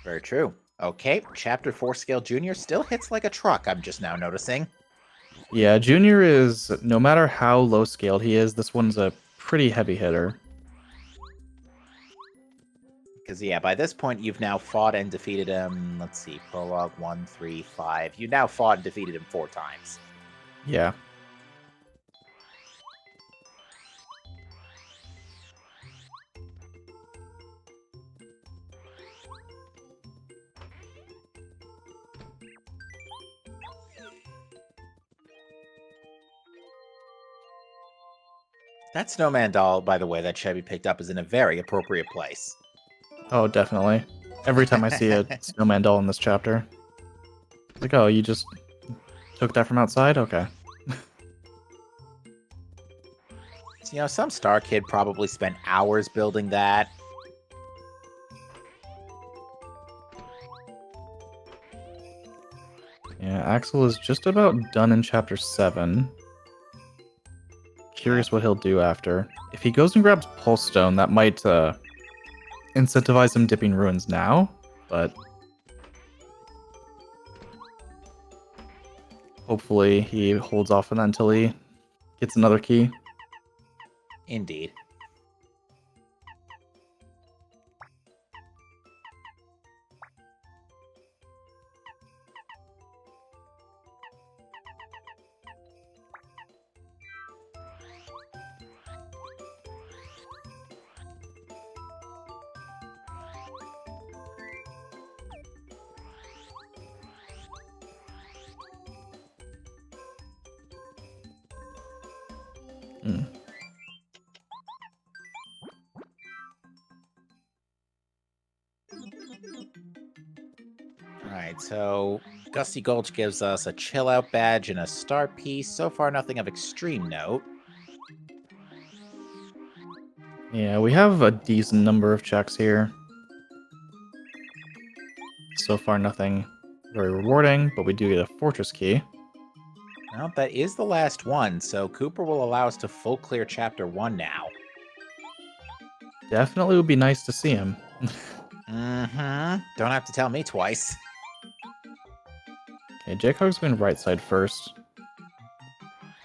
Very true. Okay, Chapter 4 Scale Junior still hits like a truck, I'm just now noticing. Yeah, Junior is, no matter how low scaled he is, this one's a pretty heavy hitter. Because, yeah, by this point, you've now fought and defeated him. Let's see, Prologue 1, 3, 5. You now fought and defeated him 4 times. Yeah. That snowman doll, by the way, that Chevy picked up is in a very appropriate place. Oh, definitely. Every time I see a snowman doll in this chapter. Like, oh, you just took that from outside? Okay. You know, some star kid probably spent hours building that. Yeah, Axel is just about done in chapter 7. Curious what he'll do after. If he goes and grabs Pulse Stone, that might incentivize him dipping ruins now, but hopefully he holds off on that until he gets another key. Indeed. Hmm. Alright, so Gusty Gulch gives us a chill out badge and a star piece. So far, nothing of extreme note. Yeah, we have a decent number of checks here. So far, nothing very rewarding, but we do get a fortress key. Well, that is the last one, so Cooper will allow us to full clear Chapter 1 now. Definitely would be nice to see him. Mm-hmm. Don't have to tell me twice. Okay, Jaycog's going right side first.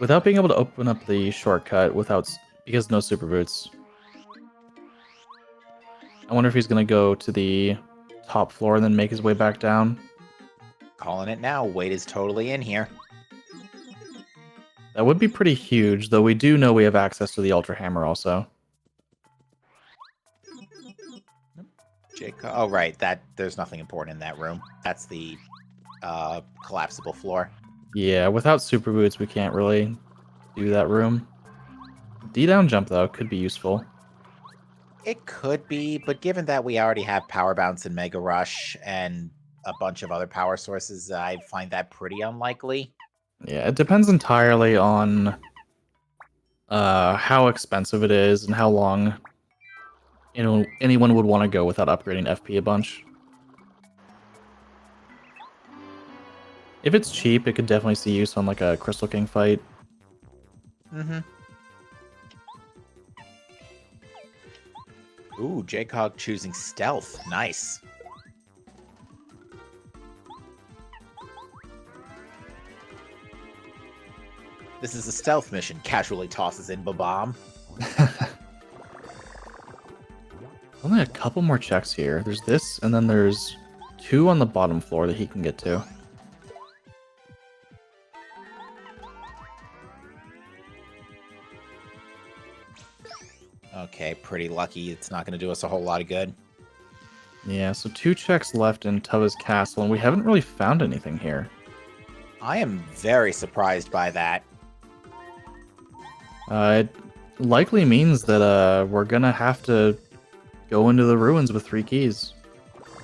Without being able to open up the shortcut because no super boots. I wonder if he's going to go to the top floor and then make his way back down. Calling it now. Wade is totally in here. That would be pretty huge, though we do know we have access to the Ultra Hammer also. Oh, right. There's nothing important in that room. That's the collapsible floor. Yeah, without super boots, we can't really do that room. D-down jump, though, could be useful. It could be, but given that we already have Power Bounce and Mega Rush and a bunch of other power sources, I find that pretty unlikely. Yeah, it depends entirely on how expensive it is and how long anyone would want to go without upgrading FP a bunch. If it's cheap, it could definitely see use on like a Crystal King fight. Mm-hmm. Ooh, Jaycog choosing stealth. Nice. This is a stealth mission. Casually tosses in Babam. Only a couple more checks here. There's this, and then there's 2 on the bottom floor that he can get to. Okay, pretty lucky. It's not going to do us a whole lot of good. Yeah, so 2 checks left in Tuva's castle, and we haven't really found anything here. I am very surprised by that. It likely means that we're gonna have to go into the ruins with 3 keys.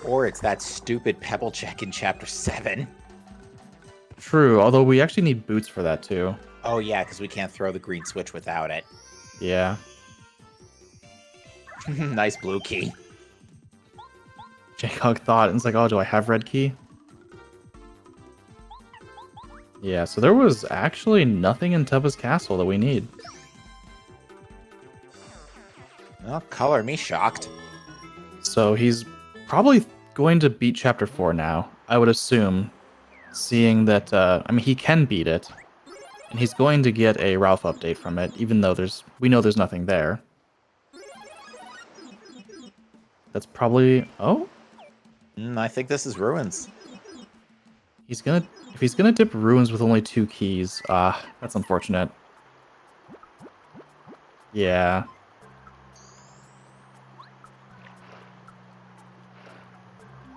Or it's that stupid pebble check in Chapter 7. True, although we actually need boots for that too. Oh yeah, because we can't throw the green switch without it. Yeah. Nice blue key. Jaycog thought, and it's like, oh, do I have red key? Yeah, so there was actually nothing in Tuva's castle that we need. Well, color me shocked. So he's probably going to beat Chapter 4 now, I would assume, seeing that, I mean, he can beat it, and he's going to get a Ralph update from it, even though we know there's nothing there. That's probably... Oh? I think this is Ruins. If he's gonna dip Ruins with only 2 keys, that's unfortunate. Yeah.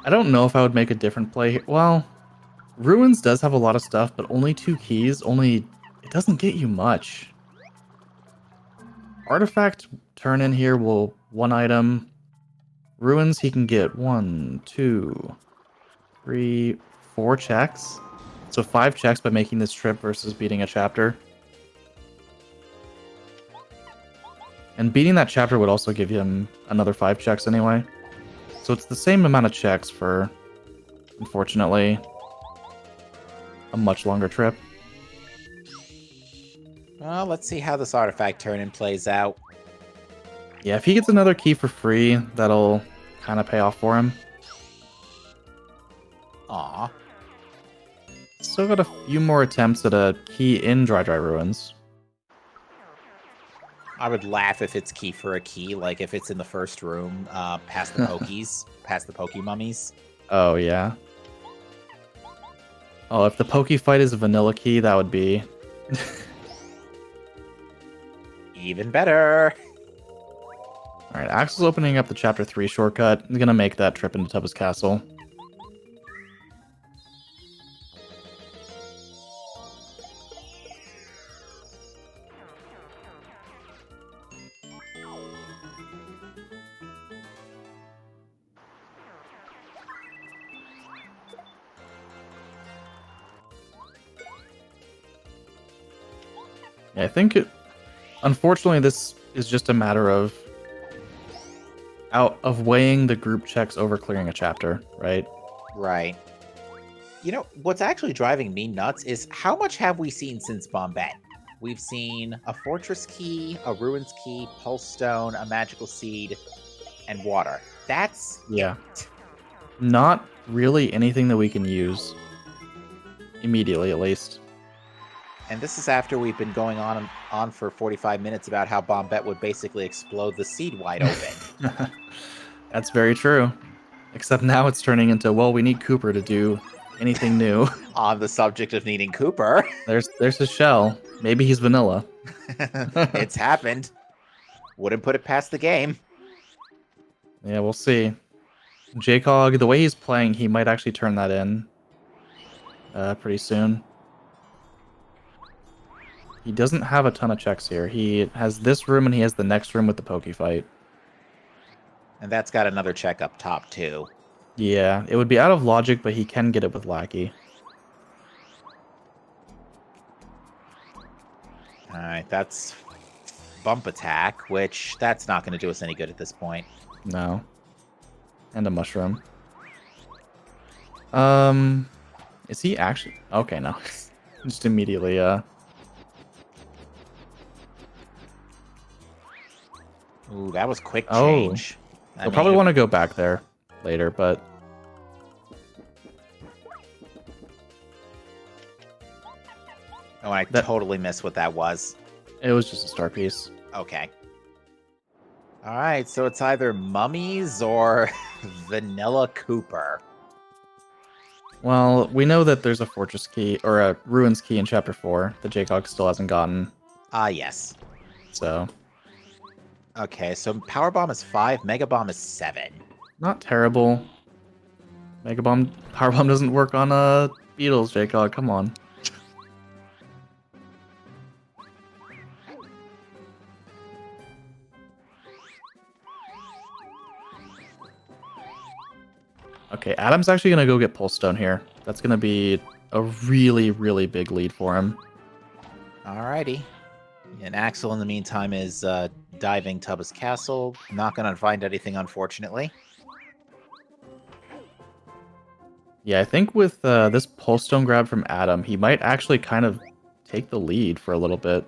I don't know if I would make a different play here. Well, Ruins does have a lot of stuff, but only 2 keys, it doesn't get you much. Artifact turn in here will 1 item. Ruins he can get 1, 2, 3, 4 checks. So 5 checks by making this trip versus beating a chapter. And beating that chapter would also give him another 5 checks anyway. So it's the same amount of checks for, unfortunately, a much longer trip. Well, let's see how this artifact turn-in plays out. Yeah, if he gets another key for free, that'll kind of pay off for him. Aw. Still got a few more attempts at a key in Dry Ruins. I would laugh if it's key for a key, like if it's in the first room, past the pokies, past the Poke Mummies. Oh, yeah. Oh, if the Poke fight is a vanilla key, that would be... Even better. Alright, Axel's opening up the Chapter 3 shortcut. He's gonna make that trip into Tubba's Castle. Yeah, I think unfortunately this is just a matter of weighing the group checks over clearing a chapter, right? Right. You know, what's actually driving me nuts is how much have we seen since Bombette? We've seen a Fortress Key, a Ruins Key, Pulse Stone, a Magical Seed, and Water. That's it. Not really anything that we can use. Immediately, at least. And this is after we've been going on for 45 minutes about how Bombette would basically explode the seed wide open. That's very true. Except now it's turning into, well, we need Cooper to do anything new. On the subject of needing Cooper. There's his shell. Maybe he's vanilla. It's happened. Wouldn't put it past the game. Yeah, we'll see. Jcog, the way he's playing, he might actually turn that in pretty soon. He doesn't have a ton of checks here. He has this room and he has the next room with the Poke fight. And that's got another check up top, too. Yeah, it would be out of logic, but he can get it with Lackey. Alright, that's Bump Attack, which that's not going to do us any good at this point. No. And a Mushroom. Is he actually... Okay, no. Just immediately, Ooh, that was quick change. He'll probably want to go back there later, but... Oh, I totally missed what that was. It was just a star piece. Okay. Alright, so it's either Mummies or Vanilla Cooper. Well, we know that there's a Fortress Key, or a Ruins Key in Chapter 4 that Jcog still hasn't gotten. Ah, yes. So... Okay, so Power Bomb is 5, Mega Bomb is 7. Not terrible. Power Bomb doesn't work on Beetles, Jcog, come on. Okay, Adam's actually going to go get Pulse Stone here. That's going to be a really, really big lead for him. Alrighty. And Axel, in the meantime, is diving Tubba's Castle. Not going to find anything, unfortunately. Yeah, I think with this Pulse Stone grab from Adam, he might actually kind of take the lead for a little bit.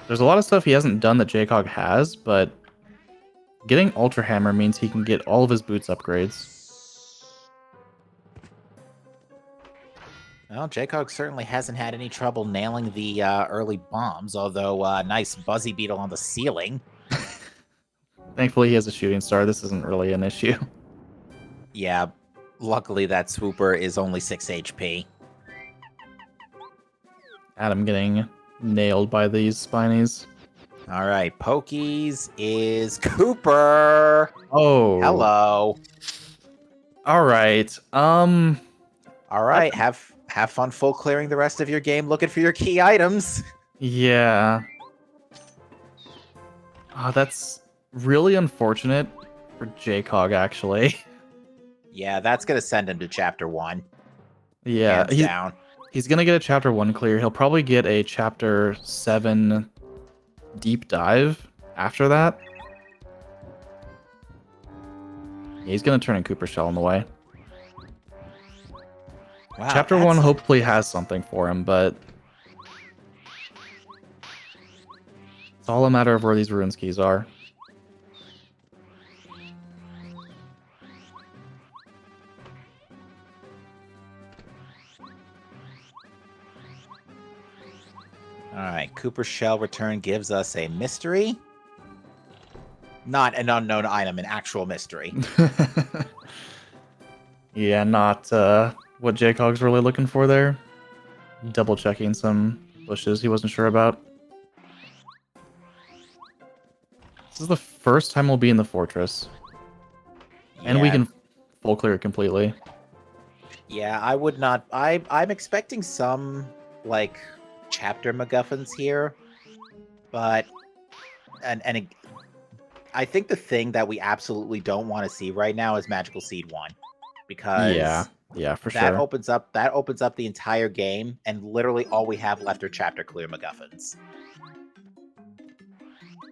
There's a lot of stuff he hasn't done that Jcog has, but Getting Ultra Hammer means he can get all of his boots upgrades. Well, Jaycog certainly hasn't had any trouble nailing the early bombs, although nice Buzzy Beetle on the ceiling. Thankfully, he has a shooting star. This isn't really an issue. Yeah, luckily that Swooper is only 6 HP. Adam getting nailed by these Spinies. All right, Pokies is Cooper. Oh. Hello. All right. All right, have fun full clearing the rest of your game looking for your key items. Yeah. Oh, that's really unfortunate for Jaycog, actually. Yeah, that's going to send him to Chapter 1. Yeah, Hands down. he's going to get a Chapter 1 clear. He'll probably get a Chapter 7 deep dive after that. He's going to turn in Cooper Shell on the way. Wow, Chapter 1 hopefully has something for him, but it's all a matter of where these runes keys are. All right, Cooper Shell return gives us a mystery. Not an unknown item, an actual mystery. Yeah, not what Jaycog's really looking for there. Double checking some bushes he wasn't sure about. This is the first time we'll be in the fortress. And we Yeah. can full clear it completely. Yeah, I would not. I'm expecting some like chapter MacGuffins here, but I think the thing that we absolutely don't want to see right now is Magical Seed 1, because yeah, for that sure. opens up the entire game, and literally all we have left are chapter clear MacGuffins.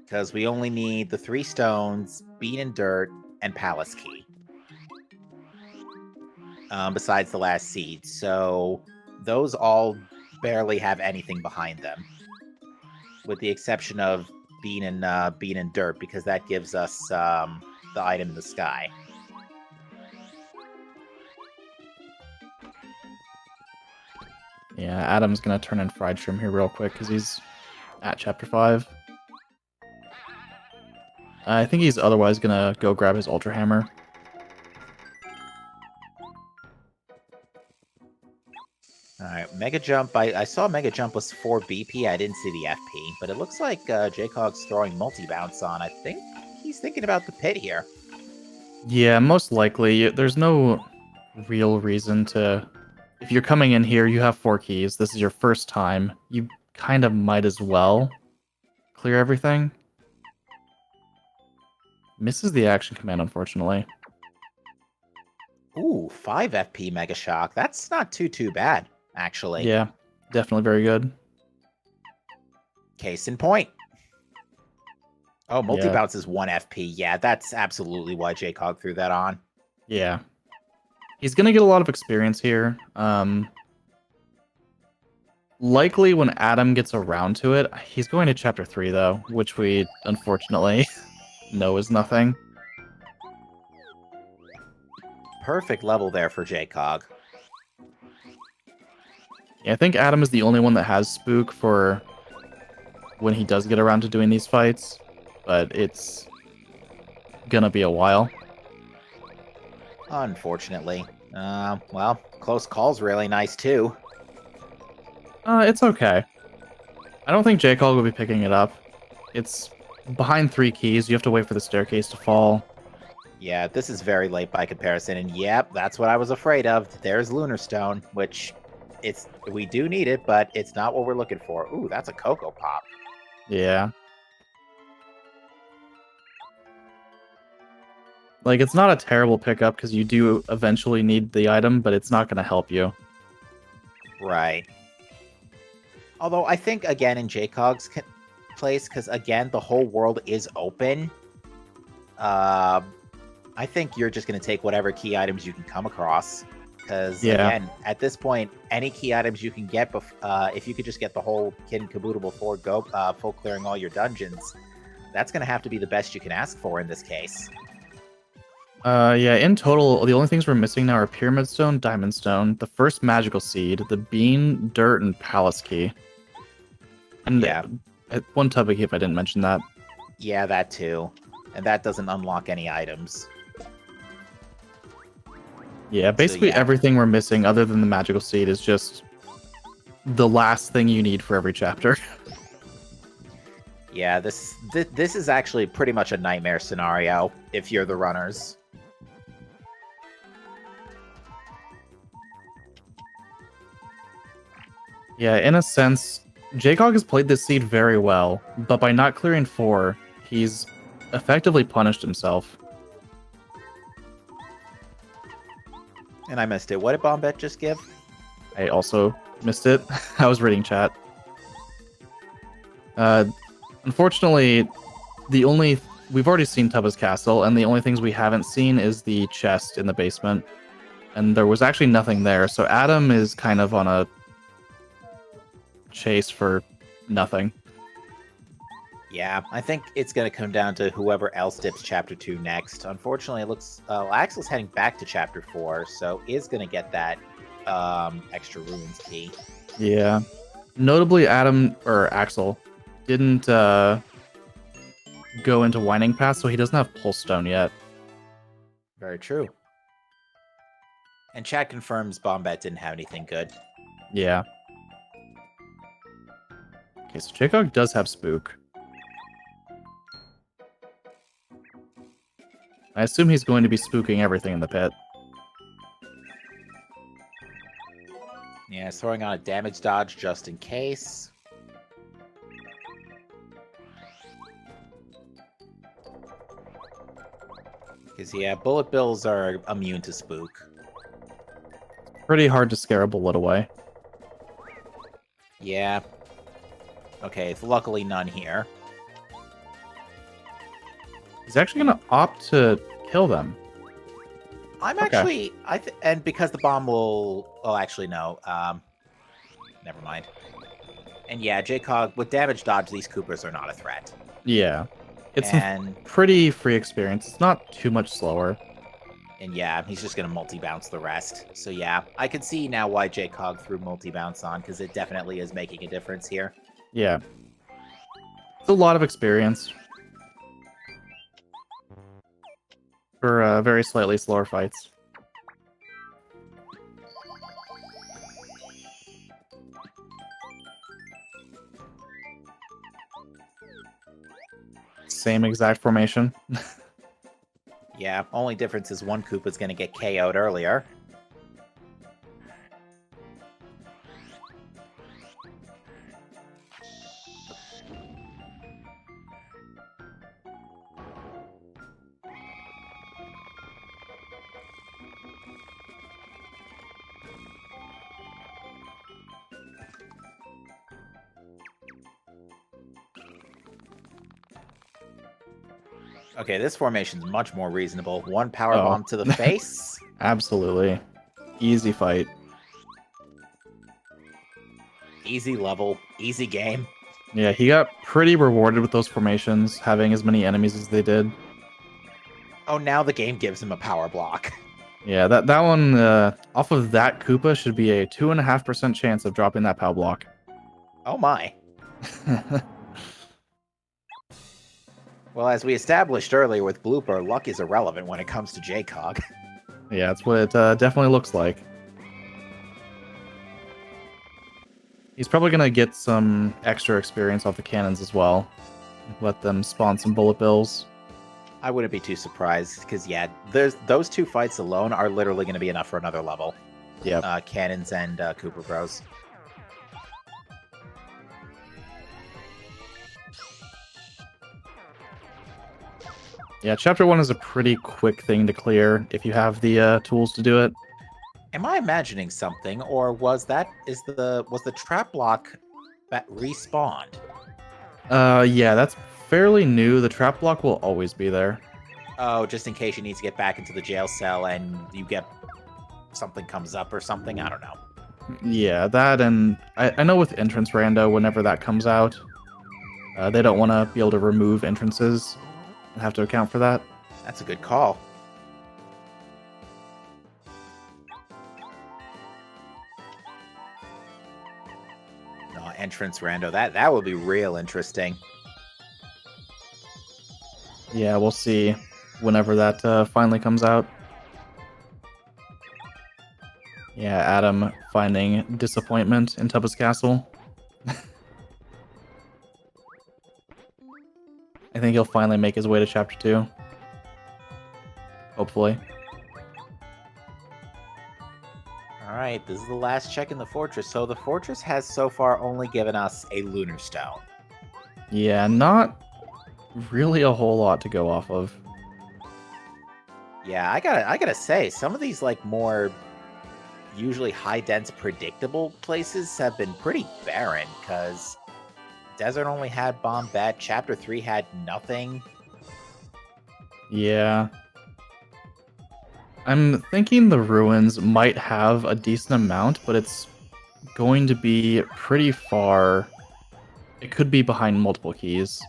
Because we only need the 3 stones, Bean and Dirt, and Palace Key. Besides the last seed. So those all barely have anything behind them. With the exception of Bean and Dirt, because that gives us the item in the sky. Yeah, Adam's gonna turn in Fried Shroom here real quick because he's at Chapter 5. I think he's otherwise gonna go grab his Ultra Hammer. Alright, Mega Jump. I saw Mega Jump was 4 BP. I didn't see the FP, but it looks like Jaycog's throwing multi-bounce on. I think he's thinking about the pit here. Yeah, most likely. There's no real reason to... If you're coming in here, you have 4 keys. This is your first time. You kind of might as well clear everything. Misses the action command, unfortunately. Ooh, 5 FP Mega Shock. That's not too bad, actually. Yeah, definitely very good. Case in point. Oh, multi-bounce is 1 FP. Yeah, that's absolutely why Jaycog threw that on. Yeah. He's going to get a lot of experience here. Likely when Adam gets around to it, he's going to Chapter 3, though, which we, unfortunately, know is nothing. Perfect level there for Jaycog. Yeah, I think Adam is the only one that has Spook for when he does get around to doing these fights, but it's gonna be a while. Unfortunately. Well, close call's really nice, too. It's okay. I don't think Jaycog will be picking it up. It's behind 3 keys. You have to wait for the staircase to fall. Yeah, this is very late by comparison, and yep, that's what I was afraid of. There's Lunar Stone, which we do need it, but it's not what we're looking for. Ooh, that's a Cocoa Pop. Yeah. Like, it's not a terrible pickup because you do eventually need the item, but it's not going to help you. Right. Although I think, again, in Jaycog's place, because, again, the whole world is open, I think you're just going to take whatever key items you can come across. Because, again, at this point, any key items you can get, if you could just get the whole kit and caboodle before full clearing all your dungeons, that's going to have to be the best you can ask for in this case. Yeah, in total, the only things we're missing now are Pyramid Stone, Diamond Stone, the first Magical Seed, the Bean, Dirt, and Palace Key. And Yeah. One Tubby Key if I didn't mention that. Yeah, that too. And that doesn't unlock any items. Yeah, basically yeah. everything we're missing other than the Magical Seed is just the last thing you need for every chapter. Yeah, this is actually pretty much a nightmare scenario if you're the runners. Yeah, in a sense, Jaycog has played this seed very well, but by not clearing 4, he's effectively punished himself. And I missed it. What did Bombette just give? I also missed it. I was reading chat. Unfortunately, we've already seen Tubba's castle, and the only things we haven't seen is the chest in the basement. And there was actually nothing there, so Adam is kind of on a chase for nothing. Yeah, I think it's going to come down to whoever else dips Chapter 2 next. Unfortunately, it looks... Axel's heading back to Chapter 4, so is going to get that extra ruins key. Yeah. Notably, Axel didn't go into Winding Path, so he doesn't have Pulse Stone yet. Very true. And chat confirms Bombette didn't have anything good. Yeah. Okay, so Jaycog does have Spook. I assume he's going to be spooking everything in the pit. Yeah, he's throwing on a damage dodge just in case. Because, yeah, bullet bills are immune to spook. Pretty hard to scare a bullet away. Yeah. Okay, luckily none here. He's actually going to opt to kill them. I'm Okay. actually... and because the bomb will... Oh, actually, no. Never mind. And yeah, Jaycog, with damage dodge, these Coopers are not a threat. Yeah. It's a And, pretty free experience. It's not too much slower. and yeah, he's just going to multi-bounce the rest. So yeah, I can see now why Jaycog threw multi-bounce on, because it definitely is making a difference here. Yeah. It's a lot of experience. For very slightly slower fights. Same exact formation. Yeah, only difference is one Koopa's going to get KO'd earlier. Okay, this formation's much more reasonable. One power Oh. bomb to the face. Absolutely. Easy fight. Easy level, easy game. Yeah, he got pretty rewarded with those formations, having as many enemies as they did. Oh, now the game gives him a power block. Yeah, that one, off of that Koopa, should be a 2.5% chance of dropping that POW block. Oh my. Well, as we established earlier with Blooper, luck is irrelevant when it comes to Jaycog. Yeah, that's what it definitely looks like. He's probably going to get some extra experience off the cannons as well. Let them spawn some bullet bills. I wouldn't be too surprised, because yeah, those two fights alone are literally going to be enough for another level. Yep. Cannons and Cooper Bros. Yeah, Chapter 1 is a pretty quick thing to clear if you have the tools to do it. Am I imagining something, or was the trap block that respawned? Yeah, that's fairly new. The trap block will always be there. Oh, just in case you need to get back into the jail cell and you get something comes up or something? I don't know. Yeah, that and I know with Entrance Rando, whenever that comes out, They don't want to be able to remove entrances and have to account for that. That's a good call. Oh, entrance rando. That will be real interesting. Yeah, we'll see whenever that finally comes out. Yeah, Adam finding disappointment in Tubba's castle. I think he'll finally make his way to chapter 2. Hopefully. Alright, this is the last check in the fortress. So the fortress has so far only given us a lunar stone. Yeah, not really a whole lot to go off of. Yeah, I gotta say, some of these like more usually high dense predictable places have been pretty barren, because Desert only had Bombette, Chapter 3 had nothing. Yeah. I'm thinking the ruins might have a decent amount, but it's going to be pretty far. It could be behind multiple keys.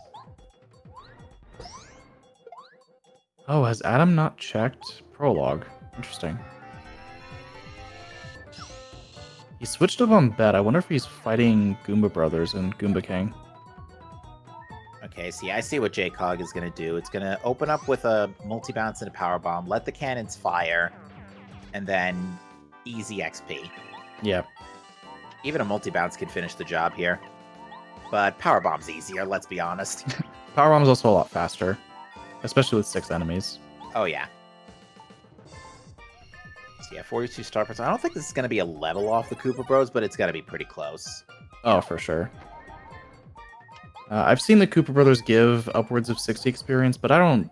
Oh, has Adam not checked Prologue? Interesting. He switched up on Bet. I wonder if he's fighting Goomba Brothers and Goomba King. Okay, see, I see what J-Cog is going to do. It's going to open up with a multi-bounce and a power bomb, let the cannons fire, and then easy XP. Yep. Even a multi-bounce can finish the job here. But power bomb's easier, let's be honest. Power Bomb is also a lot faster, especially with 6 enemies. Oh, yeah. So yeah, 42 star points. I don't think this is going to be a level off the Cooper Bros, but it's got to be pretty close. Oh, for sure. I've seen the Cooper Brothers give upwards of 60 experience, but I don't...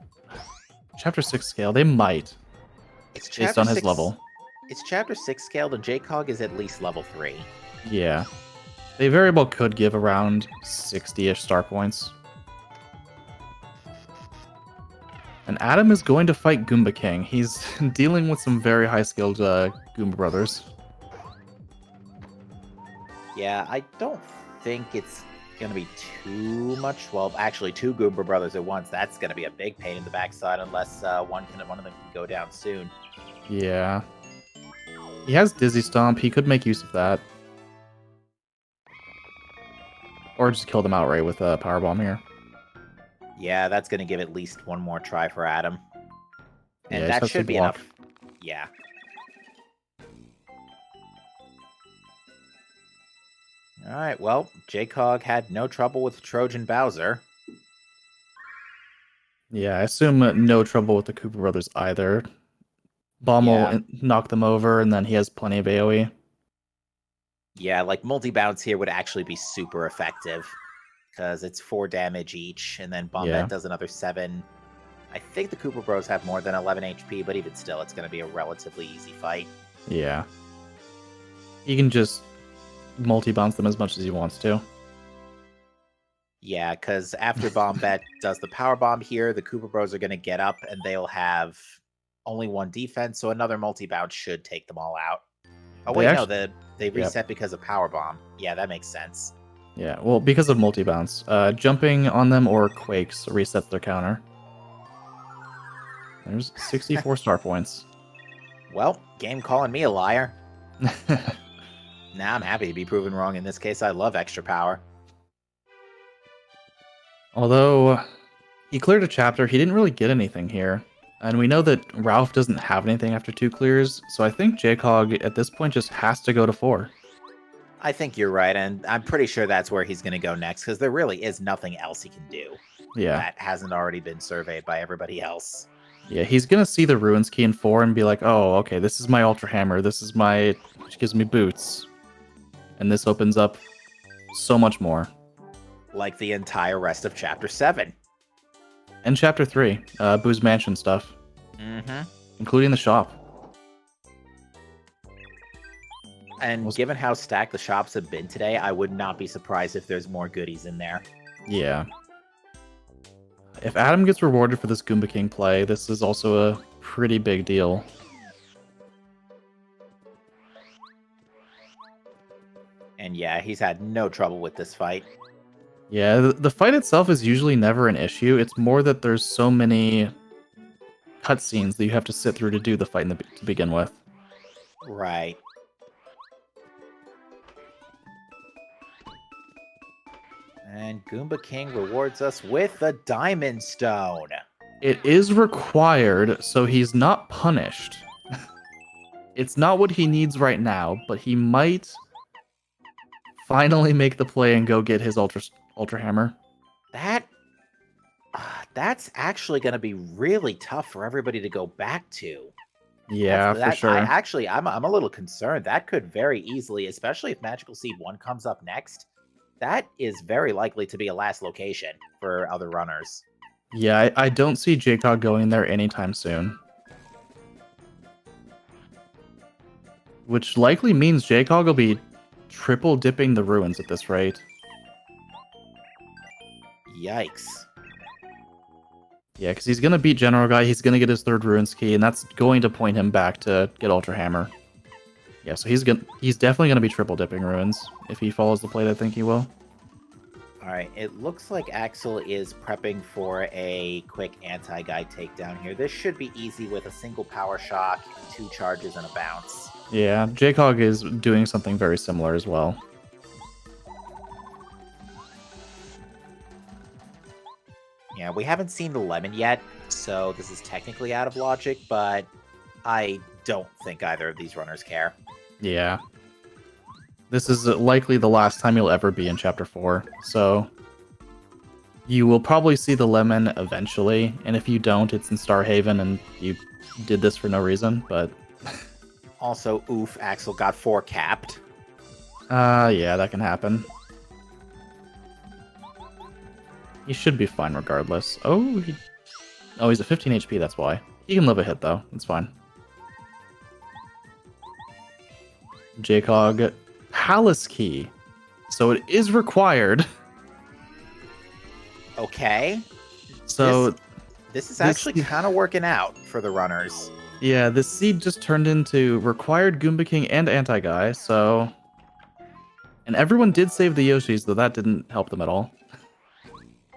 Chapter 6 scale, they might. It's Based on his level. It's Chapter 6 scaled, and J-Cog is at least level 3. Yeah. They very well could give around 60-ish star points. And Adam is going to fight Goomba King. He's dealing with some very high-skilled Goomba Brothers. Yeah, I don't think it's going to be too much. Well, actually, 2 Goomba Brothers at once. That's going to be a big pain in the backside unless one of them can go down soon. Yeah. He has Dizzy Stomp. He could make use of that. Or just kill them outright with a Power Bomb here. Yeah, that's going to give at least one more try for Adam. And Yeah, that should be block. enough. Yeah. Alright, well, J-Cog had no trouble with Trojan Bowser. Yeah, I assume no trouble with the Cooper Brothers either. Bomb Yeah. will knock them over, and then he has plenty of AoE. Yeah, like multi-bounce here would actually be super effective. Because it's 4 damage each, and then Bombette Yeah. does another 7. I think the Cooper Bros have more than 11 HP, but even still, it's going to be a relatively easy fight. Yeah. He can just multi-bounce them as much as he wants to. Yeah, because after Bombette does the power bomb here, the Cooper Bros are going to get up, and they'll have only 1 defense, so another multi-bounce should take them all out. Oh, They wait, actu- no, they reset because of power bomb. Yeah, that makes sense. Yeah, well, because of multi-bounce. Jumping on them or Quakes resets their counter. There's 64 star points. Well, game calling me a liar. Nah, I'm happy to be proven wrong in this case. I love extra power. Although, he cleared a chapter, he didn't really get anything here. And we know that Ralph doesn't have anything after 2 clears, so I think J-Cog at this point just has to go to 4. I think you're right, and I'm pretty sure that's where he's going to go next, because there really is nothing else he can do Yeah. that hasn't already been surveyed by everybody else. Yeah, he's gonna see the Ruins key in 4 and be like, oh, okay, this is my Ultra Hammer, this is my... which gives me boots. And this opens up so much more. Like the entire rest of Chapter 7. And Chapter 3, Boo's Mansion stuff. Mm-hmm. Including the shop. And given how stacked the shops have been today, I would not be surprised if there's more goodies in there. Yeah. If Adam gets rewarded for this Goomba King play, this is also a pretty big deal. And yeah, he's had no trouble with this fight. Yeah, the fight itself is usually never an issue. It's more that there's so many cutscenes that you have to sit through to do the fight to begin with. Right. And Goomba King rewards us with a Diamond Stone. It is required, so he's not punished. It's not what he needs right now, but he might finally make the play and go get his Ultra Hammer. That's actually going to be really tough for everybody to go back to. Yeah, for sure. I'm a little concerned. That could very easily, especially if Magical Seed 1 comes up next, that is very likely to be a last location for other runners. Yeah, I don't see Jaycog going there anytime soon. Which likely means Jaycog will be triple dipping the ruins at this rate. Yikes. Yeah, because he's going to beat General Guy, he's going to get his 3rd Ruins Key, and that's going to point him back to get Ultra Hammer. Yeah, so he's definitely going to be triple dipping Ruins if he follows the plate I think he will. Alright, it looks like Axel is prepping for a quick anti-guy takedown here. This should be easy with a single power shock, 2 charges, and a bounce. Yeah, Jaycog is doing something very similar as well. Yeah, we haven't seen the lemon yet, so this is technically out of logic, but I don't think either of these runners care. Yeah. This is likely the last time you'll ever be in Chapter 4, so you will probably see the lemon eventually, and if you don't, it's in Starhaven and you did this for no reason, but... Also, oof, Axel got 4 capped. Yeah, that can happen. He should be fine regardless. Oh, he's at 15 HP, that's why. He can live a hit, though. It's fine. Jaycog, Palace Key. So it is required. Okay. So... This is actually kind of working out for the runners. Yeah, this seed just turned into required Goomba King and Anti-Guy, so... And everyone did save the Yoshis, though that didn't help them at all.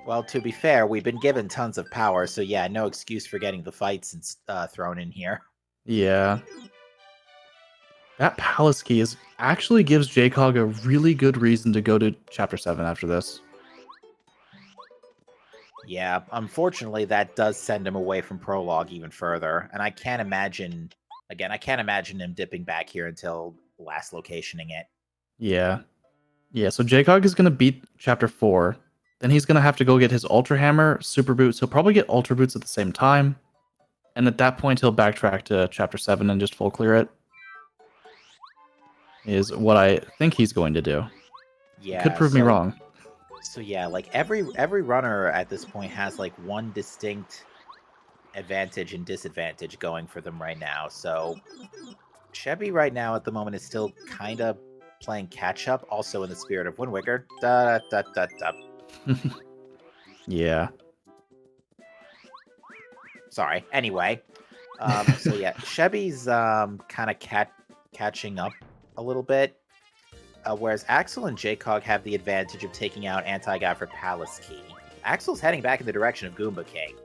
Well, to be fair, we've been given tons of power, so yeah, no excuse for getting the fights thrown in here. Yeah. That Palace Key actually gives Jaycog a really good reason to go to Chapter 7 after this. Yeah, unfortunately, that does send him away from Prologue even further, and I can't imagine him dipping back here until last locationing it. Yeah. Yeah, so Jaycog is going to beat Chapter 4. Then he's going to have to go get his Ultra Hammer, Super Boots. He'll probably get Ultra Boots at the same time. And at that point, he'll backtrack to Chapter 7 and just full clear it. Is what I think he's going to do. Yeah. Could prove me wrong. So yeah, like every runner at this point has like one distinct advantage and disadvantage going for them right now. So Chevy right now at the moment is still kind of playing catch up, also in the spirit of Wind Waker. Da, da, da, da. Yeah. Sorry. Anyway, so yeah, Chevy's kind of catching up a little bit, whereas Axel and Jaycog have the advantage of taking out Anti-Guy for Palace Key. Axel's heading back in the direction of Goomba King.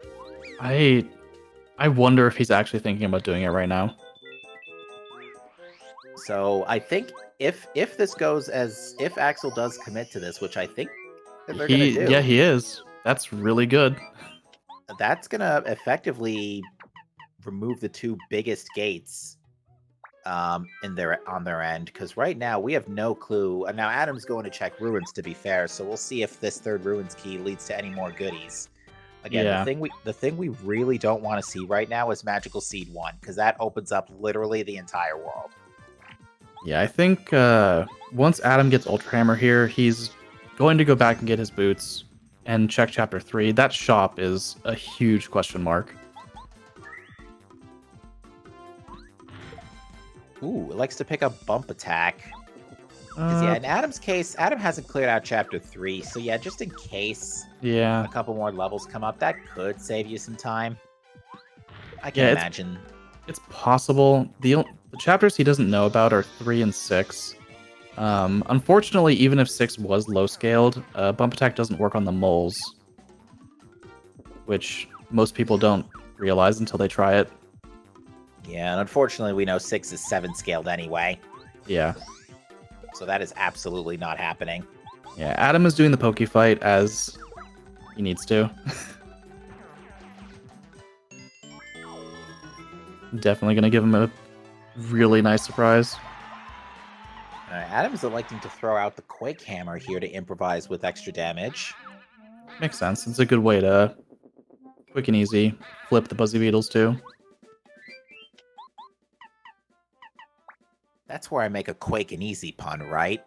I wonder if he's actually thinking about doing it right now. So I think if this goes if Axel does commit to this, which I think that they're gonna do. Yeah, he is. That's really good. That's gonna effectively remove the 2 biggest gates on their end, because right now we have no clue. Now Adam's going to check ruins, to be fair, so we'll see if this 3rd ruins key leads to any more goodies. Again, Yeah. the thing we really don't want to see right now is Magical Seed 1, because that opens up literally the entire world. Yeah, I think once Adam gets Ultra Hammer here, he's going to go back and get his boots and check Chapter 3. That shop is a huge question mark. Ooh, it likes to pick up bump attack. Yeah, in Adam's case, Adam hasn't cleared out Chapter 3, so yeah, just in case yeah, a couple more levels come up, that could save you some time. I can imagine. It's possible. The chapters he doesn't know about are 3 and 6. Unfortunately, even if 6 was low scaled, bump attack doesn't work on the moles, which most people don't realize until they try it. Yeah, and unfortunately, we know 6 is 7 scaled anyway. Yeah. So that is absolutely not happening. Yeah, Adam is doing the pokey fight as he needs to. Definitely gonna give him a really nice surprise. Adam's electing to throw out the Quake Hammer here to improvise with extra damage. Makes sense. It's a good way to quick and easy flip the Buzzy Beetles too. That's where I make a Quake and Easy pun, right?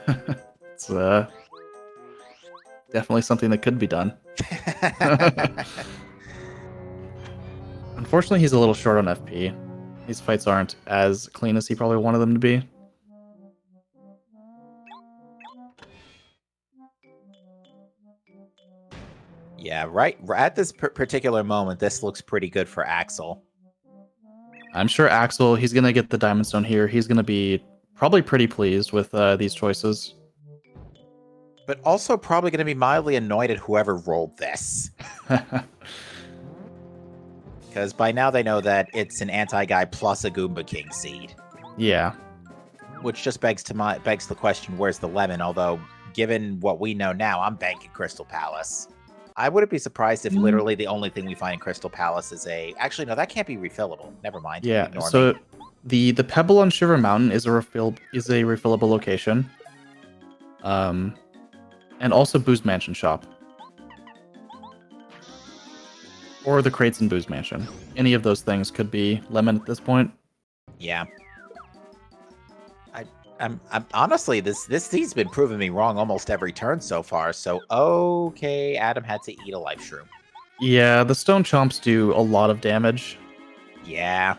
It's definitely something that could be done. Unfortunately, he's a little short on FP. These fights aren't as clean as he probably wanted them to be. Yeah, right at this particular moment, this looks pretty good for Axel. I'm sure Axel, he's going to get the Diamond Stone here. He's going to be probably pretty pleased with these choices. But also probably going to be mildly annoyed at whoever rolled this. Because by now they know that it's an anti-guy plus a Goomba King seed. Yeah. Which just begs the question, where's the lemon? Although, given what we know now, I'm banking Crystal Palace. I wouldn't be surprised if literally the only thing we find in Crystal Palace is a... Actually, no, that can't be refillable. Never mind. Yeah, Ignore so me. the Pebble on Shiver Mountain is a refillable location. And also Boo's Mansion Shop. Or the crates in Boo's Mansion. Any of those things could be lemon at this point. Yeah. I'm honestly, this seed's been proving me wrong almost every turn so far. So, okay, Adam had to eat a life shroom. Yeah, the Stone Chomps do a lot of damage. Yeah.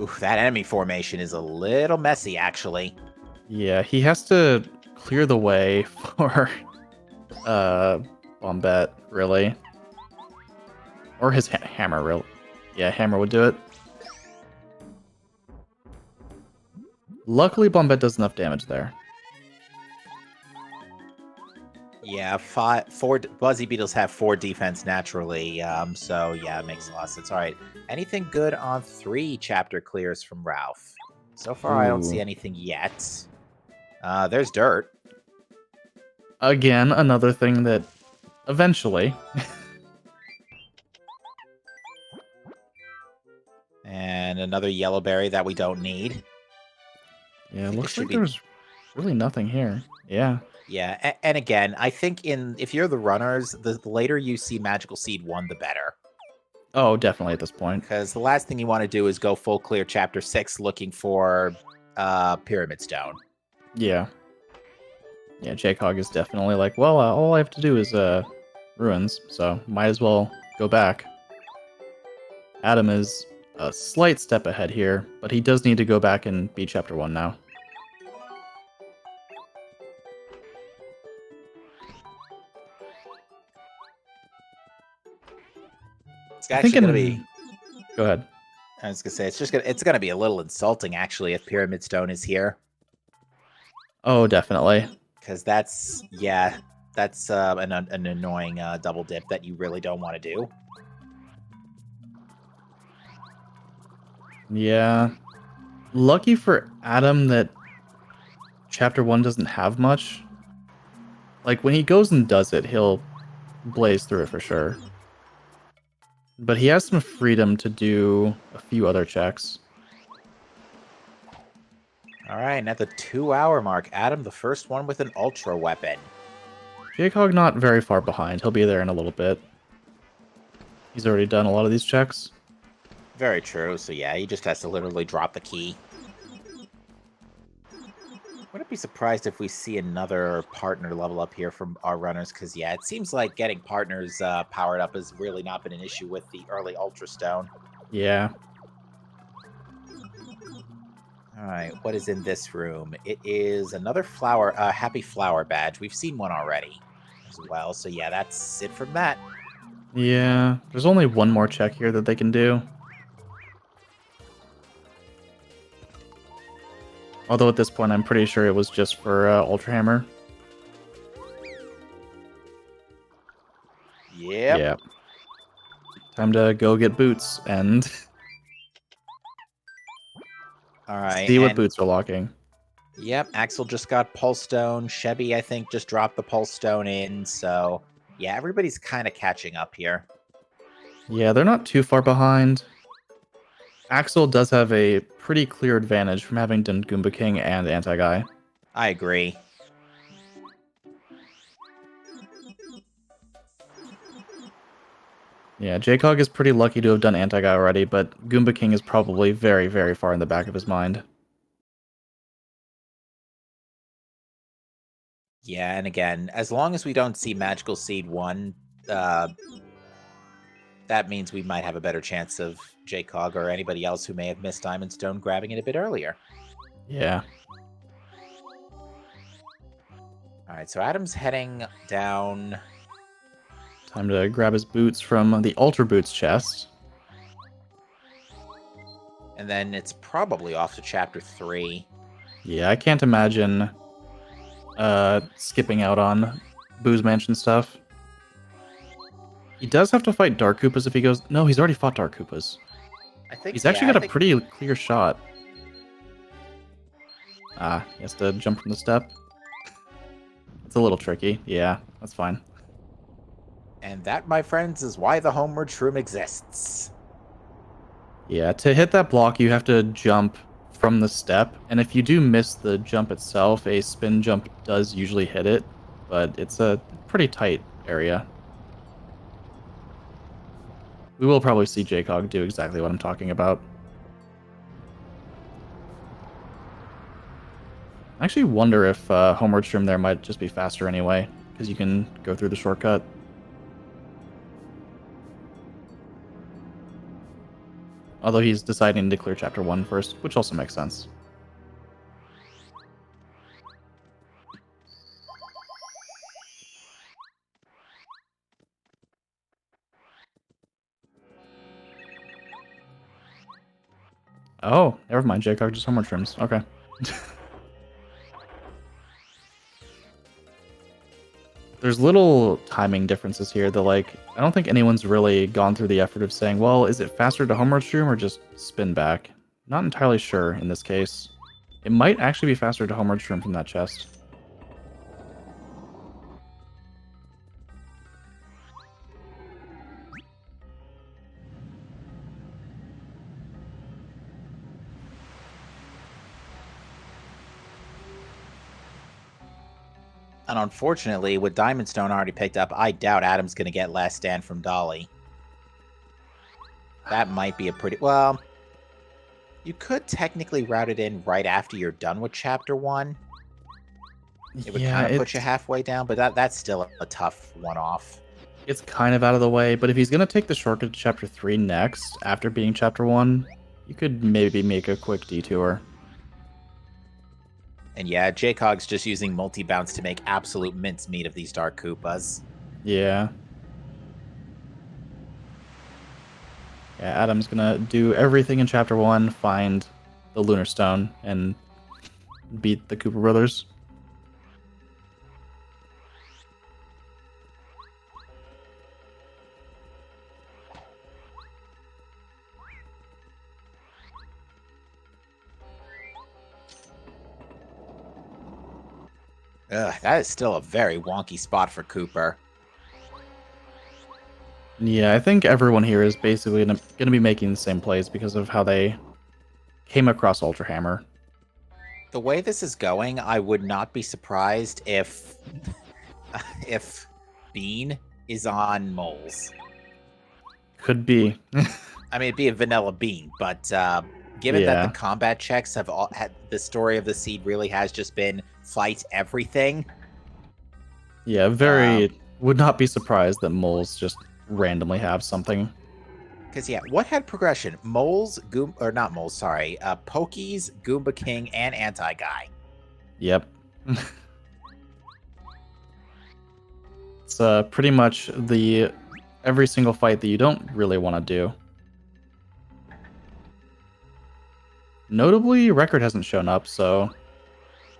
Oof, that enemy formation is a little messy, actually. Yeah, he has to clear the way for Bombette, really. Or his hammer, really. Yeah, hammer would do it. Luckily, Bombette does enough damage there. Yeah, 4 Buzzy Beetles have 4 defense naturally, so yeah, it makes a lot of sense. All right, anything good on 3 chapter clears from Ralph? So far, I don't see anything yet. There's dirt. Again, another thing that eventually... And another yellow berry that we don't need. Yeah, it looks like there's really nothing here. Yeah. Yeah, and again, I think if you're the runners, the later you see Magical Seed 1, the better. Oh, definitely at this point. Because the last thing you want to do is go full clear Chapter 6 looking for Pyramid Stone. Yeah. Yeah, Jake Hogg is definitely like, well, all I have to do is ruins, so might as well go back. Adam is a slight step ahead here, but he does need to go back and beat Chapter 1 now. It's actually going to be... Go ahead. I was going to say, it's gonna be a little insulting, actually, if Pyramid Stone is here. Oh, definitely. Because that's an annoying double dip that you really don't want to do. Yeah. Lucky for Adam that Chapter 1 doesn't have much. Like, when he goes and does it, he'll blaze through it for sure. But he has some freedom to do a few other checks. All right, and at the 2-hour mark, Adam, the first one with an Ultra Weapon. Jaycog not very far behind. He'll be there in a little bit. He's already done a lot of these checks. Very true. So yeah, he just has to literally drop the key. Wouldn't be surprised if we see another partner level up here from our runners, because yeah, it seems like getting partners powered up has really not been an issue with the early Ultra Stone. Yeah. All right, what is in this room? It is another flower, Happy Flower badge. We've seen one already as well, so yeah, that's it from that. Yeah, there's only one more check here that they can do. Although at this point, I'm pretty sure it was just for Ultra Hammer. Yep. Yeah. Time to go get boots and All right. see what And boots are locking. yep, Axel just got Pulse Stone. Chevy, I think, just dropped the Pulse Stone in. So, yeah, everybody's kind of catching up here. Yeah, they're not too far behind. Axel does have a pretty clear advantage from having done Goomba King and Anti-Guy. I agree. Yeah, Jaycog is pretty lucky to have done Anti-Guy already, but Goomba King is probably very, very far in the back of his mind. Yeah, and again, as long as we don't see Magical Seed 1, that means we might have a better chance of Jaycog or anybody else who may have missed Diamond Stone grabbing it a bit earlier. Yeah. All right, so Adam's heading down. Time to grab his boots from the Ultra Boots chest. And then it's probably off to Chapter 3. Yeah, I can't imagine skipping out on Boo's Mansion stuff. He does have to fight Dark Koopas if he goes... No, he's already fought Dark Koopas. I think He's actually got a pretty clear shot. Ah, he has to jump from the step. It's a little tricky. Yeah, that's fine. And that, my friends, is why the Homeward Shroom exists. Yeah, to hit that block, you have to jump from the step. And if you do miss the jump itself, a spin jump does usually hit it. But it's a pretty tight area. We will probably see Jaycog do exactly what I'm talking about. I actually wonder if Homeward Shroom there might just be faster anyway, because you can go through the shortcut. Although he's deciding to clear Chapter 1 first, which also makes sense. Oh, never mind. Jaycog just Homeward Shrooms. Okay. There's little timing differences here that, like, I don't think anyone's really gone through the effort of saying, well, is it faster to Homeward Shroom or just spin back? Not entirely sure in this case. It might actually be faster to Homeward Shroom from that chest. And unfortunately, with Diamond Stone already picked up, I doubt Adam's going to get Last Stand from Dolly. That might be a pretty... Well, you could technically route it in right after you're done with Chapter 1. It would kind of put you halfway down, but that's still a tough one-off. It's kind of out of the way, but if he's going to take the shortcut to Chapter 3 next, after being Chapter 1, you could maybe make a quick detour. And yeah, Jaycog's just using multi-bounce to make absolute mincemeat of these Dark Koopas. Yeah. Yeah, Adam's gonna do everything in Chapter 1, find the Lunar Stone, and beat the Koopa Brothers. Ugh, that is still a very wonky spot for Cooper. Yeah, I think everyone here is basically going to be making the same plays because of how they came across Ultra Hammer. The way this is going, I would not be surprised if Bean is on Moles. Could be. I mean, it'd be a vanilla Bean, but given that the combat checks have all had, the story of the seed really has just been fight everything. Yeah, would not be surprised that Moles just randomly have something. Because, yeah, what had progression? Moles, not Moles, sorry. Pokies, Goomba King, and Anti-Guy. Yep. It's pretty much every single fight that you don't really want to do. Notably, Record hasn't shown up, so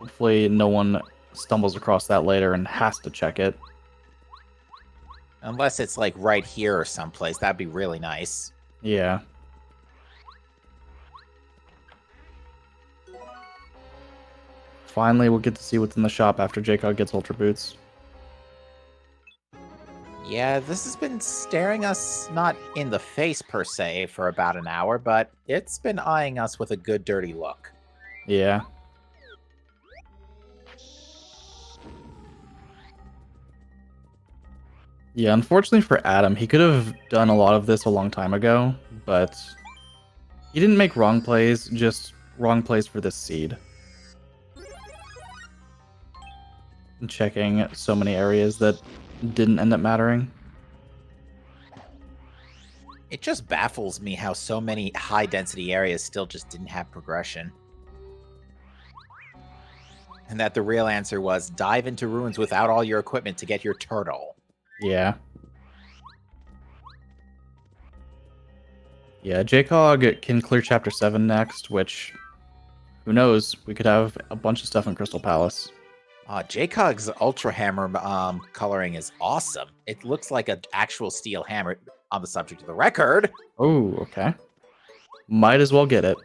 Hopefully no one stumbles across that later and has to check it. Unless it's like right here or someplace. That'd be really nice. Yeah. Finally, we'll get to see what's in the shop after Jacob gets Ultra Boots. Yeah, this has been staring us not in the face per se for about an hour, but it's been eyeing us with a good dirty look. Yeah. Yeah, unfortunately for Adam, he could have done a lot of this a long time ago, but he didn't make wrong plays, just wrong plays for this seed. And checking so many areas that didn't end up mattering. It just baffles me how so many high-density areas still just didn't have progression. And that the real answer was dive into ruins without all your equipment to get your turtle. Yeah. Yeah, Jcog can clear Chapter 7 next, which, who knows, we could have a bunch of stuff in Crystal Palace. Jcog's Ultra Hammer coloring is awesome. It looks like an actual steel hammer on the subject of the record. Oh, okay. Might as well get it.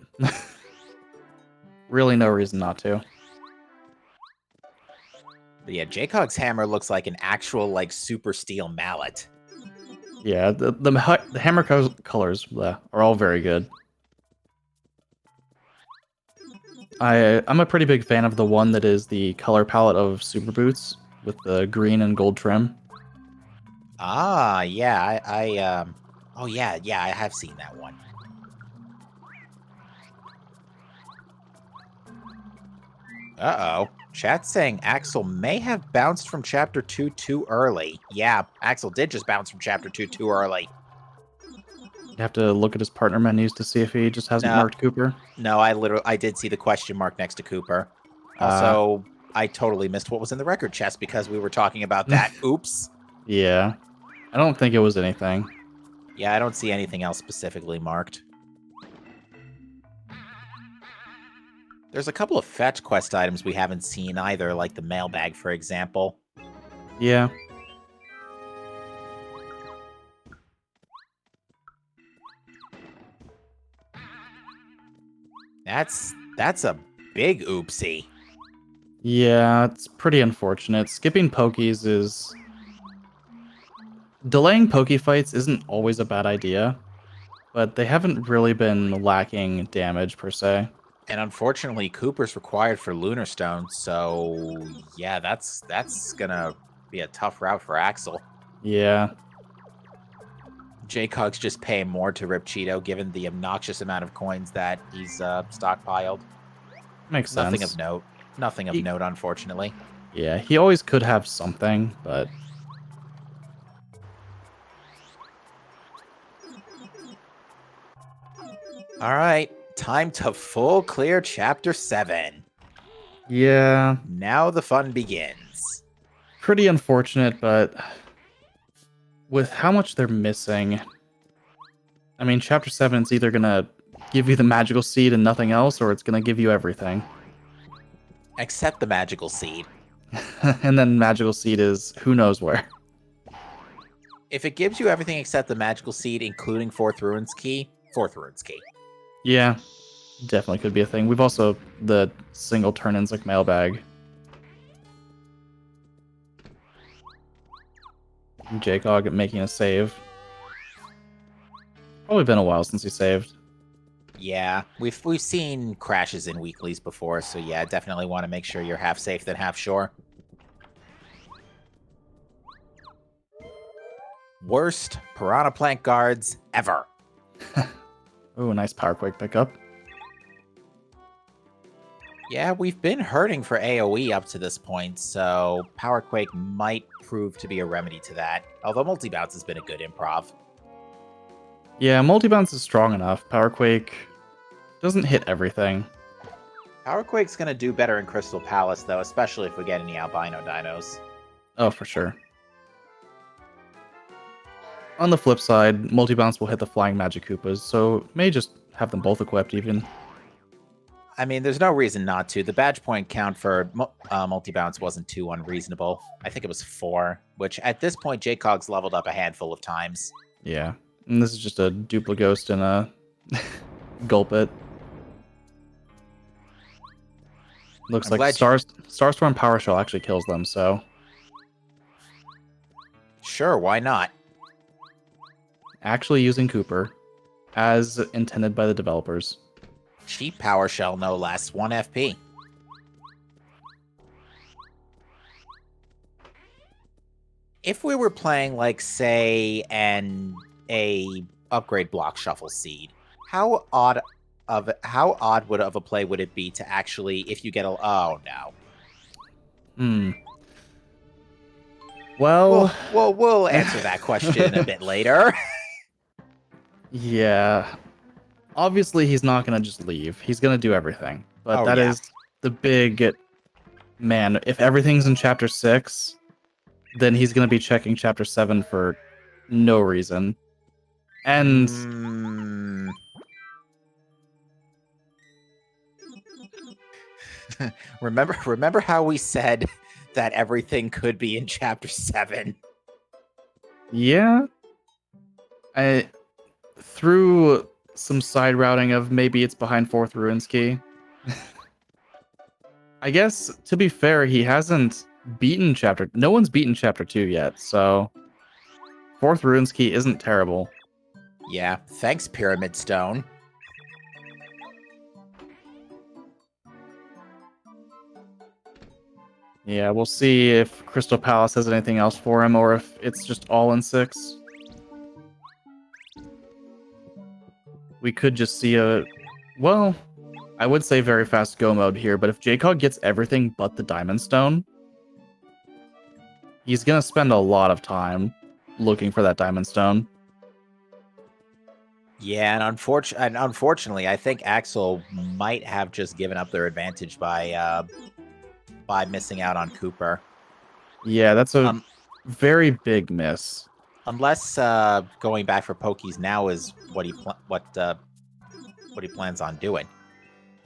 Really no reason not to. But yeah, Jcog's hammer looks like an actual, like, super steel mallet. Yeah, the hammer colors are all very good. I'm a pretty big fan of the one that is the color palette of Super Boots with the green and gold trim. Ah, yeah, oh yeah, I have seen that one. Uh-oh. Chat's saying Axel may have bounced from Chapter 2 too early. Yeah, Axel did just bounce from Chapter 2 too early. You have to look at his partner menus to see if he just hasn't No. marked Cooper. No, I did see the question mark next to Cooper. Also, I totally missed what was in the record chest because we were talking about that. Oops. Yeah. I don't think it was anything. Yeah, I don't see anything else specifically marked. There's a couple of fetch quest items we haven't seen either, like the mailbag, for example. Yeah. That's a big oopsie. Yeah, it's pretty unfortunate. Skipping Pokies is... Delaying Poke fights isn't always a bad idea, but they haven't really been lacking damage, per se. And unfortunately, Cooper's required for Lunar Stone, so yeah, that's gonna be a tough route for Axel. Yeah. Jcog's just paying more to rip Cheeto, given the obnoxious amount of coins that he's stockpiled. Makes sense. Nothing of note. Nothing of note, unfortunately. Yeah, he always could have something, but... Alright, time to full clear Chapter 7. Yeah. Now the fun begins. Pretty unfortunate, but... with how much they're missing... I mean, Chapter 7 is either gonna give you the magical seed and nothing else, or it's gonna give you everything. Except the magical seed. And then magical seed is who knows where. If it gives you everything except the magical seed, including Fourth Ruins Key, Fourth Ruins Key. Yeah, definitely could be a thing. We've also the single turn-ins like mailbag. Jcog making a save. Probably been a while since he saved. Yeah, we've seen crashes in weeklies before, so yeah, definitely want to make sure you're half safe than half sure. Worst Piranha Plant guards ever. Oh, nice Power Quake pickup. Yeah, we've been hurting for AoE up to this point, so Power Quake might prove to be a remedy to that. Although Multi-Bounce has been a good improv. Yeah, multi-bounce is strong enough. Power Quake doesn't hit everything. Power Quake's gonna do better in Crystal Palace, though, especially if we get any albino dinos. Oh, for sure. On the flip side, multi-bounce will hit the Flying Magic Koopas, so may just have them both equipped even. I mean, there's no reason not to. The badge point count for multi-bounce wasn't too unreasonable. I think it was 4, which at this point, JCog's leveled up a handful of times. Yeah. And this is just a Duplighost and a Gulp It. Looks I'm like glad you- Starstorm Power Shell actually kills them, so Sure, why not? actually using Cooper as intended by the developers. Cheap power shell, no less. 1 FP. If we were playing, like, say, a upgrade block shuffle seed, how odd would of a play would it be to actually, if you get a oh no. Hmm. Well, We'll answer that question a bit later. yeah. Obviously, he's not going to just leave. He's going to do everything. But Oh, that yeah. is the big... Man, if everything's in Chapter 6, then he's going to be checking Chapter 7 for no reason. And... Mm. Remember how we said that everything could be in Chapter 7? Yeah. Through some side routing of maybe it's behind 4th Ruins Key. I guess, to be fair, he hasn't beaten Chapter... No one's beaten Chapter 2 yet, so... 4th Ruins Key isn't terrible. Yeah, thanks, Pyramid Stone. Yeah, we'll see if Crystal Palace has anything else for him, or if it's just all in 6. We could just see a... Well, I would say very fast go mode here, but if JCog gets everything but the Diamond Stone, he's going to spend a lot of time looking for that Diamond Stone. Yeah, and unfortunately, I think Axel might have just given up their advantage by missing out on Cooper. Yeah, that's a very big miss. Unless going back for Pokies now is what he plans on doing.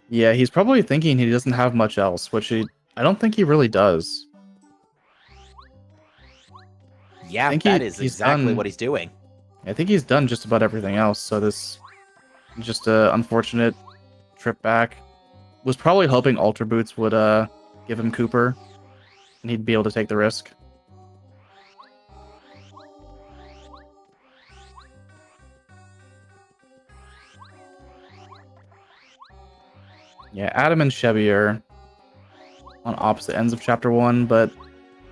Yeah, he's probably thinking he doesn't have much else, which I don't think he really does. Yeah, that is exactly what he's doing. I think he's done just about everything else, so this just a unfortunate trip back. Was probably hoping Ultra Boots would give him Cooper, and he'd be able to take the risk. Yeah, Adam and Chevy are on opposite ends of Chapter 1, but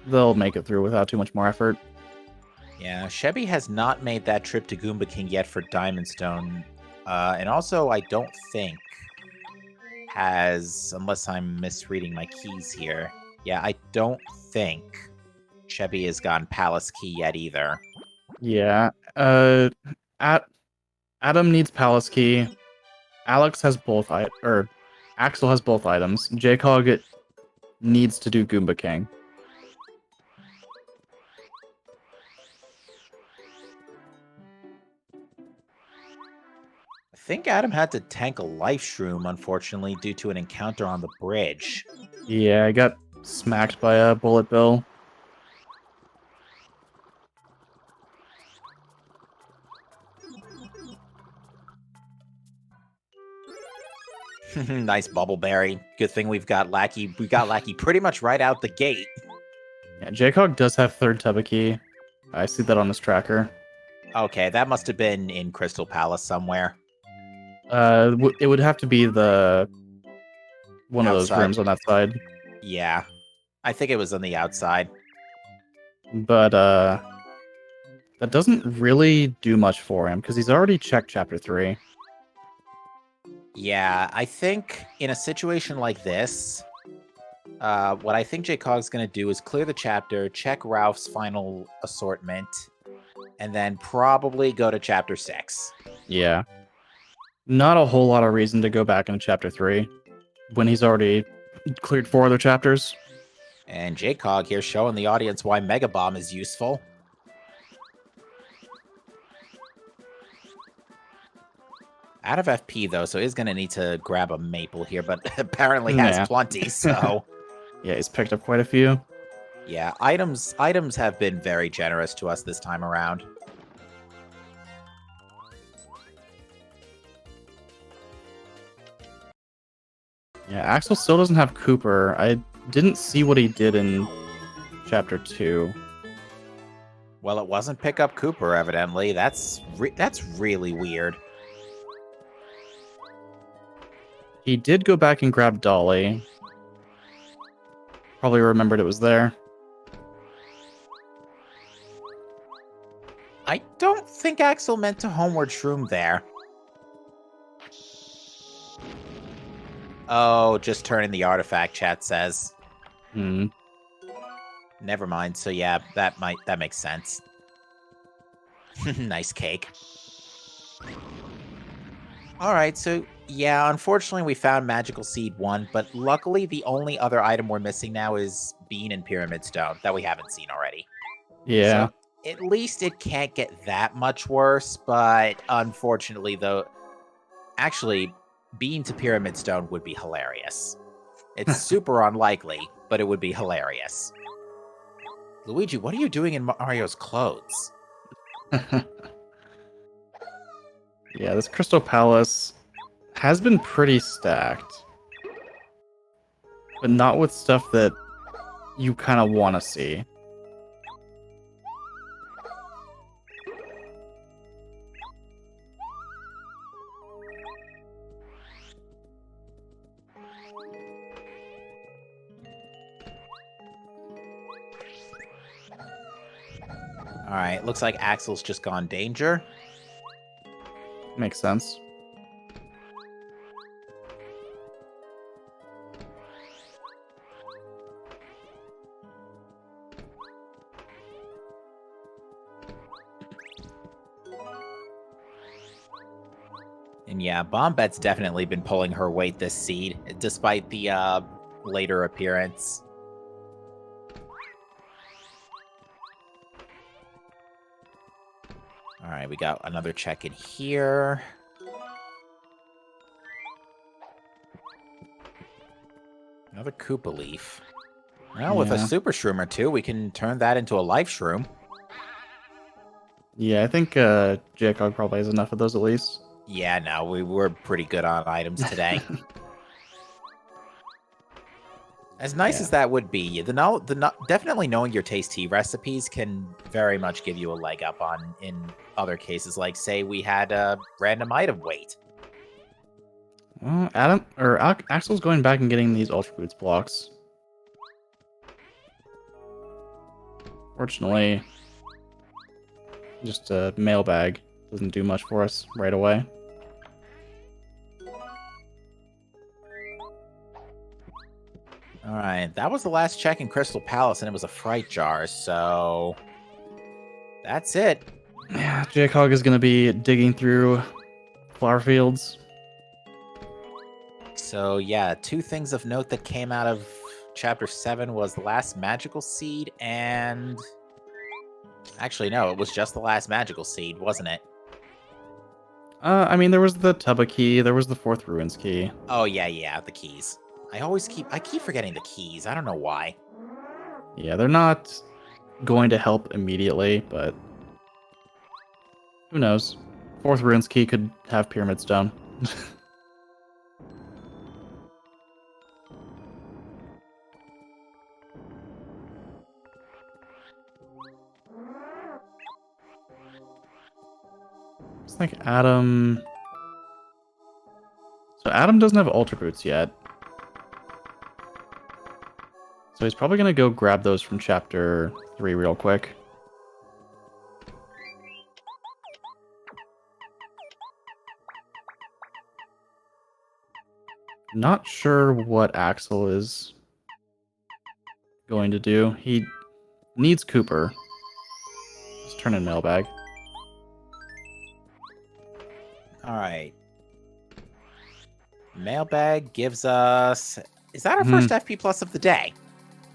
they'll make it through without too much more effort. Yeah, Chevy has not made that trip to Goomba King yet for Diamond Stone. And also, I don't think has, unless I'm misreading my keys here. Yeah, I don't think Chevy has gotten Palace Key yet either. Yeah, Adam needs Palace Key. Alex has both, Axel has both items. JCog needs to do Goomba King. I think Adam had to tank a life shroom, unfortunately, due to an encounter on the bridge. Yeah, I got smacked by a bullet bill. Nice Bubbleberry. Good thing we got Lackey pretty much right out the gate. Yeah, JCog does have 3rd Tubby. I see that on his tracker. Okay, that must have been in Crystal Palace somewhere. It would have to be one of those Outside. rooms on that side. Yeah, I think it was on the outside. But that doesn't really do much for him because he's already checked Chapter 3. Yeah, I think in a situation like this, what I think JCog's going to do is clear the chapter, check Ralph's final assortment, and then probably go to Chapter 6. Yeah. Not a whole lot of reason to go back into Chapter 3 when he's already cleared 4 other chapters. And JCog here showing the audience why Mega Bomb is useful. Out of FP though, so he's gonna need to grab a maple here, but apparently has Yeah. plenty. So Yeah, he's picked up quite a few. yeah, items have been very generous to us this time around. Yeah, Axel still doesn't have Cooper. I didn't see what he did in chapter 2. Well, it wasn't pick up Cooper, evidently. That's really weird. He did go back and grab Dolly. Probably remembered it was there. I don't think Axel meant to homeward shroom there. Oh, just turning the artifact, chat says. Hmm. Never mind. So yeah, that makes sense. Nice cake. All right, so yeah, unfortunately we found Magical Seed 1, but luckily the only other item we're missing now is Bean and Pyramid Stone that we haven't seen already. Yeah. So at least it can't get that much worse, but unfortunately though, actually, Bean to Pyramid Stone would be hilarious. It's super unlikely, but it would be hilarious. Luigi, what are you doing in Mario's clothes? Yeah, this Crystal Palace has been pretty stacked. But not with stuff that you kind of want to see. Alright, looks like Axel's just gone danger. Makes sense. And yeah, Bombette's definitely been pulling her weight this seed, despite the later appearance. Alright, we got another check in here. Another Koopa Leaf. Well, with a Yeah. Super Shroom or two, we can turn that into a Life Shroom. Yeah, I think Jacob probably has enough of those at least. Yeah, no, we were pretty good on items today. As nice Yeah. as that would be, definitely knowing your tasty recipes can very much give you a leg up on in other cases. Like, say, we had a random item weight. Well, Axel's going back and getting these Ultra Boots blocks. Fortunately, just a mailbag doesn't do much for us right away. All right, that was the last check in Crystal Palace, and it was a Fright Jar, so that's it. Yeah, Jacob is going to be digging through flower fields. So yeah, two things of note that came out of Chapter 7 was the last magical seed, and... Actually, no, it was just the last magical seed, wasn't it? I mean, there was the Tuba key, there was the Fourth Ruins key. Oh, yeah, the keys. I keep forgetting the keys. I don't know why. Yeah, they're not going to help immediately, but who knows? Fourth Ruins key could have Pyramid Stone. It's like Adam... So Adam doesn't have Ultra Boots yet. So he's probably going to go grab those from Chapter 3 real quick. Not sure what Axel is going to do. He needs Cooper. Let's turn in mailbag. Alright. Mailbag gives us... Is that our first FP Plus of the day?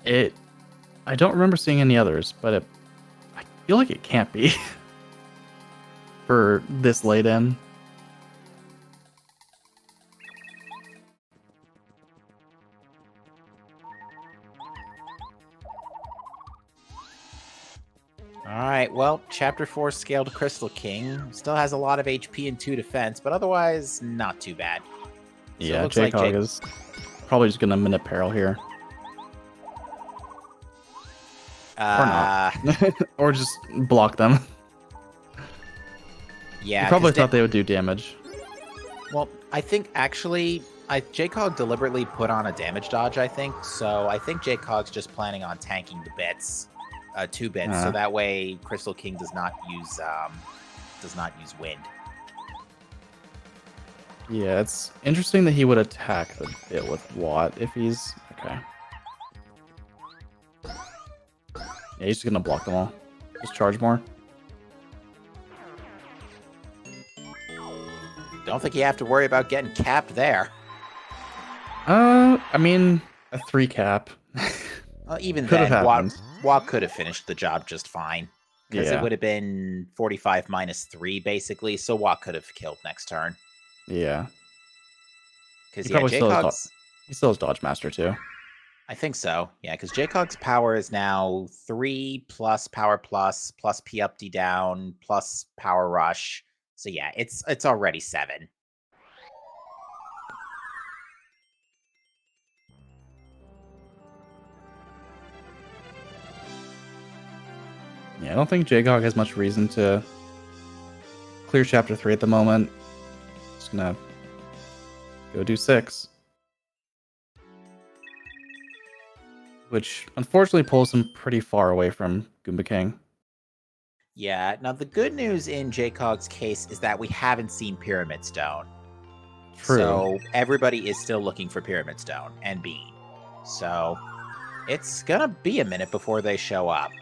I don't remember seeing any others, but I feel like it can't be for this late in. All right, well, Chapter 4 Scaled Crystal King still has a lot of HP and 2 defense, but otherwise, not too bad. So it Yeah, looks like Jaycog is probably just gonna minute peril here. Or not. Or just block them. Yeah, He probably 'cause thought they would do damage. well, I think actually, Jcog deliberately put on a damage dodge. I think so. I think Jcog's just planning on tanking the bits, 2 bits, so that way Crystal King does not use wind. Yeah, it's interesting that he would attack the bit with Watt if he's okay. Yeah, he's just gonna block them all. Just charge more. Don't think you have to worry about getting capped there. I mean, a 3 cap. Even Could have then, happened. Watt could have finished the job just fine. Because it Yeah. would have been 45 minus 3, basically, so Watt could have killed next turn. Yeah. Because, He yeah, probably Jcog's... he still has Dodge Master too. I think so, yeah, because Jcog's power is now 3 plus power plus P up, D down, plus power rush. So, yeah, it's already 7. Yeah, I don't think Jaycog has much reason to clear Chapter 3 at the moment. Just gonna go do 6. Which unfortunately pulls him pretty far away from Goomba King. Yeah, now the good news in Jcog's case is that we haven't seen Pyramid Stone. True. So everybody is still looking for Pyramid Stone and Bean. So it's gonna be a minute before they show up.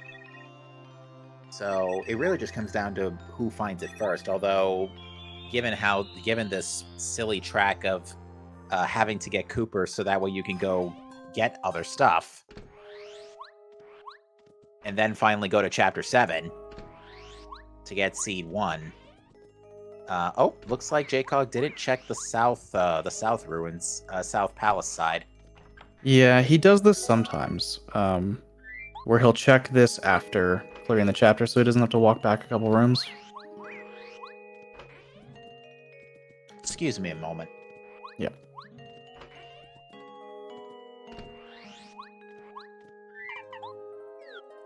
So it really just comes down to who finds it first. Although, given this silly track of having to get Cooper so that way you can go get other stuff, and then finally go to Chapter 7 to get Seed 1. Oh, looks like Jcog didn't check the south ruins, South Palace side. Yeah, he does this sometimes. Where he'll check this after clearing the chapter so he doesn't have to walk back a couple rooms. Excuse me a moment. Yep.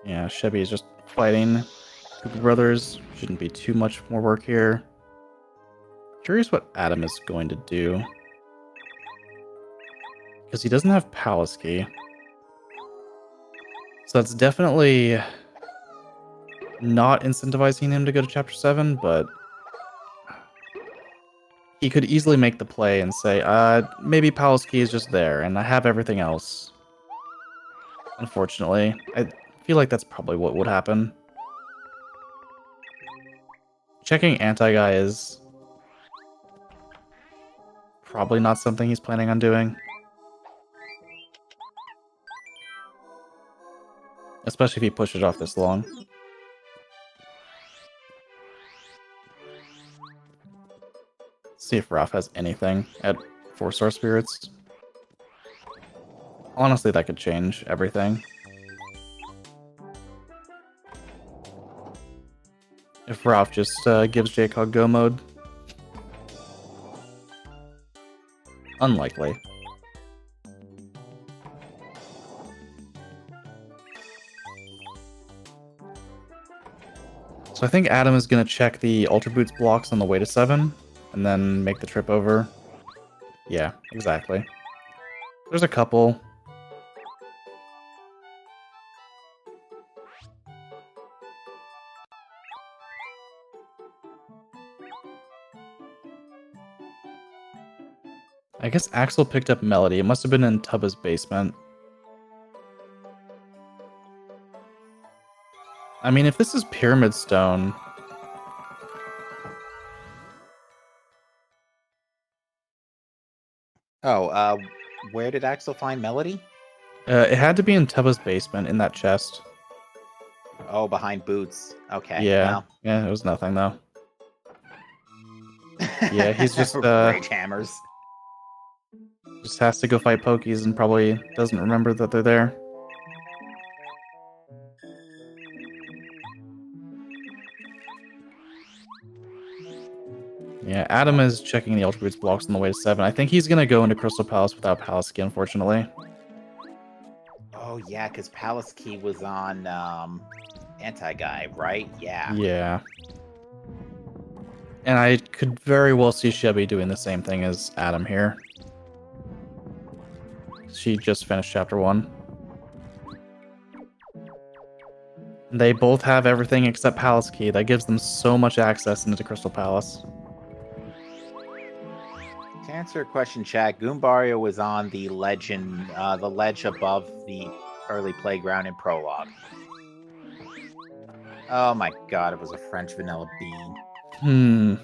Yeah, Chevy is just fighting Cooper Brothers. Shouldn't be too much more work here. Curious what Adam is going to do. Because he doesn't have Palace Key. So that's definitely not incentivizing him to go to Chapter 7, but he could easily make the play and say, maybe Palace Key is just there, and I have everything else. Unfortunately, I feel like that's probably what would happen. Checking Anti-Guy is probably not something he's planning on doing. Especially if he pushes it off this long. See if Ralph has anything at 4-star spirits. Honestly, that could change everything. If Ralph just gives Jaycog go mode. Unlikely. So I think Adam is going to check the Ultra Boots blocks on the way to 7, and then make the trip over. Yeah, exactly. There's a couple. I guess Axel picked up Melody. It must have been in Tubba's basement. I mean, if this is Pyramid Stone... Oh, where did Axel find Melody? it had to be in Tubba's basement, in that chest. Oh, behind Boots. Okay, Yeah, well. yeah, it was nothing, though. Yeah, he's just, Rage hammers. Just has to go fight Pokies and probably doesn't remember that they're there. Yeah, Adam is checking the Ultra Boots blocks on the way to 7. I think he's gonna go into Crystal Palace without Palace Key, unfortunately. Oh yeah, because Palace Key was on anti-guy, right? Yeah. Yeah. And I could very well see Chevy doing the same thing as Adam here. She just finished chapter 1. They both have everything except Palace Key. That gives them so much access into Crystal Palace. To answer your question, chat, Goombario was on the legend, the ledge above the early playground in Prologue. Oh my god, it was a French vanilla bean.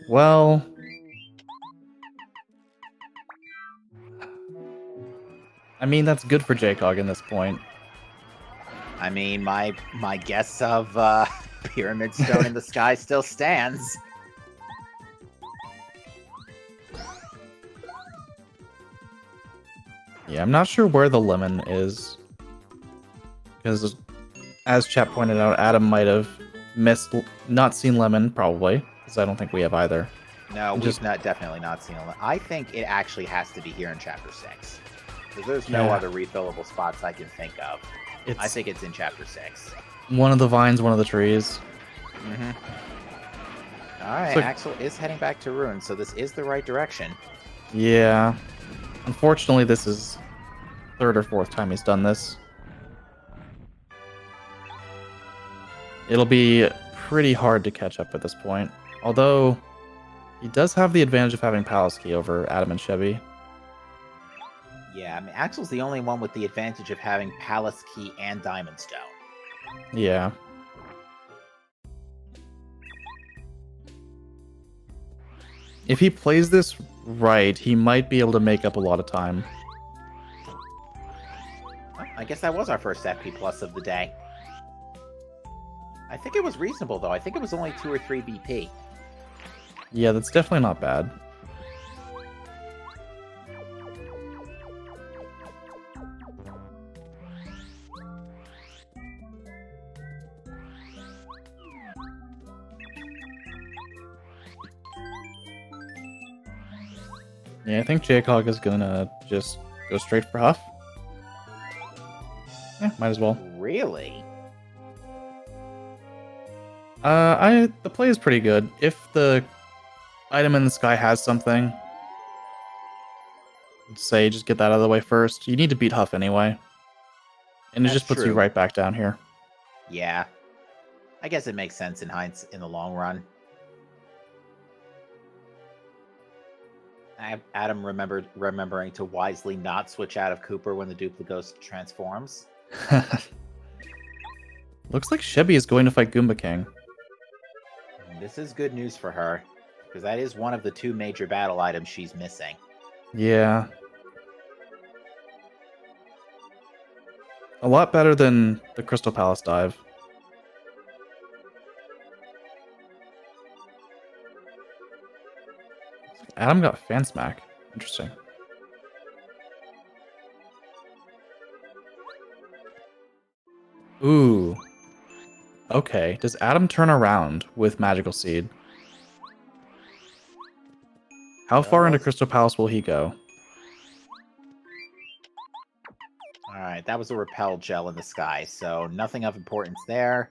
Well, I mean, that's good for Jaycog in this point. I mean, my guess of Pyramid Stone in the Sky still stands. Yeah, I'm not sure where the lemon is. Because, as chat pointed out, Adam might have not seen lemon, probably. Because I don't think we have either. No, we've definitely not seen it. I think it actually has to be here in Chapter 6. Because there's no other refillable spots I can think of. I think it's in Chapter 6. One of the vines, one of the trees. Mm-hmm. Alright, so, Axel is heading back to Ruin, so this is the right direction. Yeah. Unfortunately, this is third or fourth time he's done this. It'll be pretty hard to catch up at this point. Although, he does have the advantage of having Palace Key over Adam and Chevy. Yeah, I mean, Axel's the only one with the advantage of having Palace Key and Diamond Stone. Yeah. If he plays this right, he might be able to make up a lot of time. Well, I guess that was our first FP plus of the day. I think it was reasonable, though. I think it was only 2 or 3 BP. Yeah, that's definitely not bad. Yeah, I think Jaycog is gonna just go straight for Huff. Yeah, might as well. Really? The play is pretty good. If the item in the sky has something, let's say just get that out of the way first. You need to beat Huff anyway. And it just puts you right back down here. Yeah. I guess it makes sense in the long run. Adam remembering to wisely not switch out of Cooper when the Duplighost transforms. Looks like Chevy is going to fight Goomba King. This is good news for her, because that is one of the 2 major battle items she's missing. Yeah. A lot better than the Crystal Palace dive. Adam got Fan Smack. Interesting. Ooh. Okay. Does Adam turn around with Magical Seed? How far into Crystal Palace will he go? Alright, that was a Repel Gel in the sky, so nothing of importance there.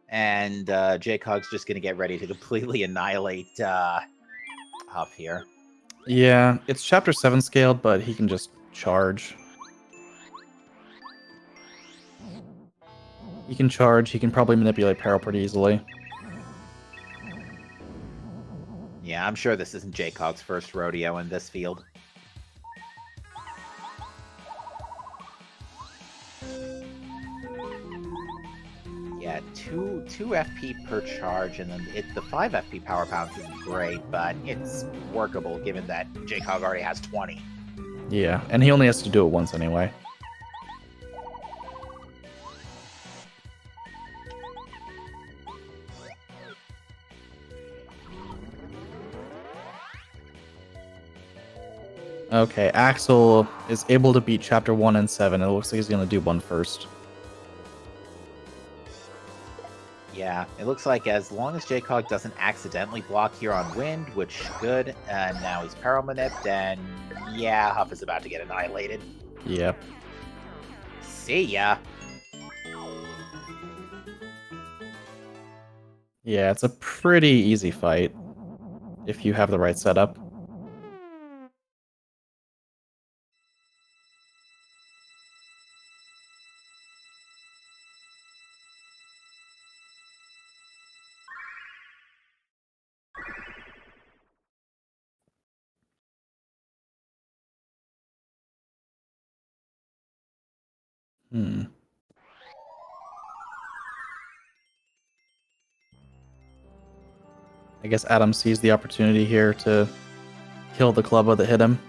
And Jaycog's just going to get ready to completely annihilate Huff here. Yeah, it's Chapter 7 scaled, but he can just charge. He can charge, he can probably manipulate Peril pretty easily. Yeah, I'm sure this isn't Jaycog's first rodeo in this field. Yeah, 2 FP per charge, and then the 5 FP power pounds isn't great, but it's workable given that Jaycog already has 20. Yeah, and he only has to do it once anyway. Okay, Axel is able to beat Chapter 1 and 7. It looks like he's going to do 1 first. Yeah, it looks like as long as Jaycog doesn't accidentally block here on Wind, which good, and now he's Peril Manipped, and yeah, Huff is about to get annihilated. Yep. See ya! Yeah, it's a pretty easy fight if you have the right setup. Hmm. I guess Adam sees the opportunity here to kill the clubba that hit him.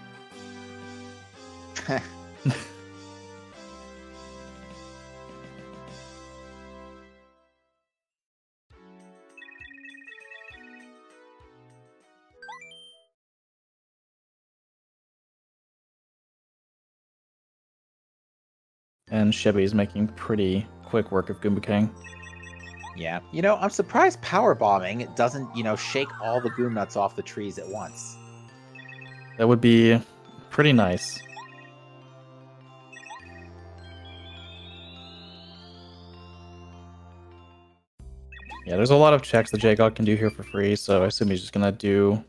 And Sheby's making pretty quick work of Goomba King. Yeah, I'm surprised power bombing doesn't, shake all the Goom Nuts off the trees at once. That would be pretty nice. Yeah, there's a lot of checks that Jaycog can do here for free, so I assume he's just gonna do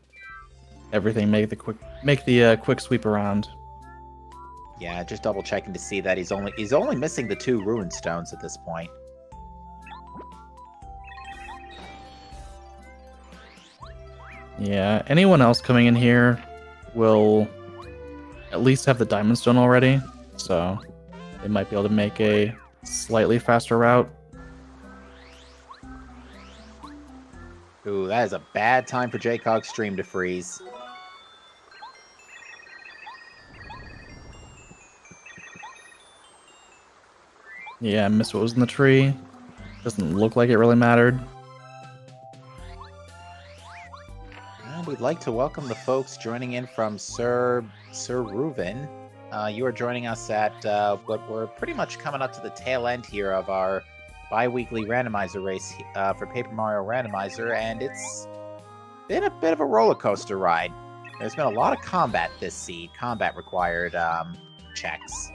everything, make the quick sweep around. Yeah, just double checking to see that he's only missing the 2 Ruin Stones at this point. Yeah, anyone else coming in here will at least have the Diamond Stone already, so they might be able to make a slightly faster route. Ooh, that is a bad time for Jaycog's stream to freeze. Yeah, missed what was in the tree. Doesn't look like it really mattered. Well, we'd like to welcome the folks joining in from Sir Reuven. You are joining us at what we're pretty much coming up to the tail end here of our bi-weekly randomizer race for Paper Mario Randomizer, and it's been a bit of a roller coaster ride. There's been a lot of combat this seed, combat required checks.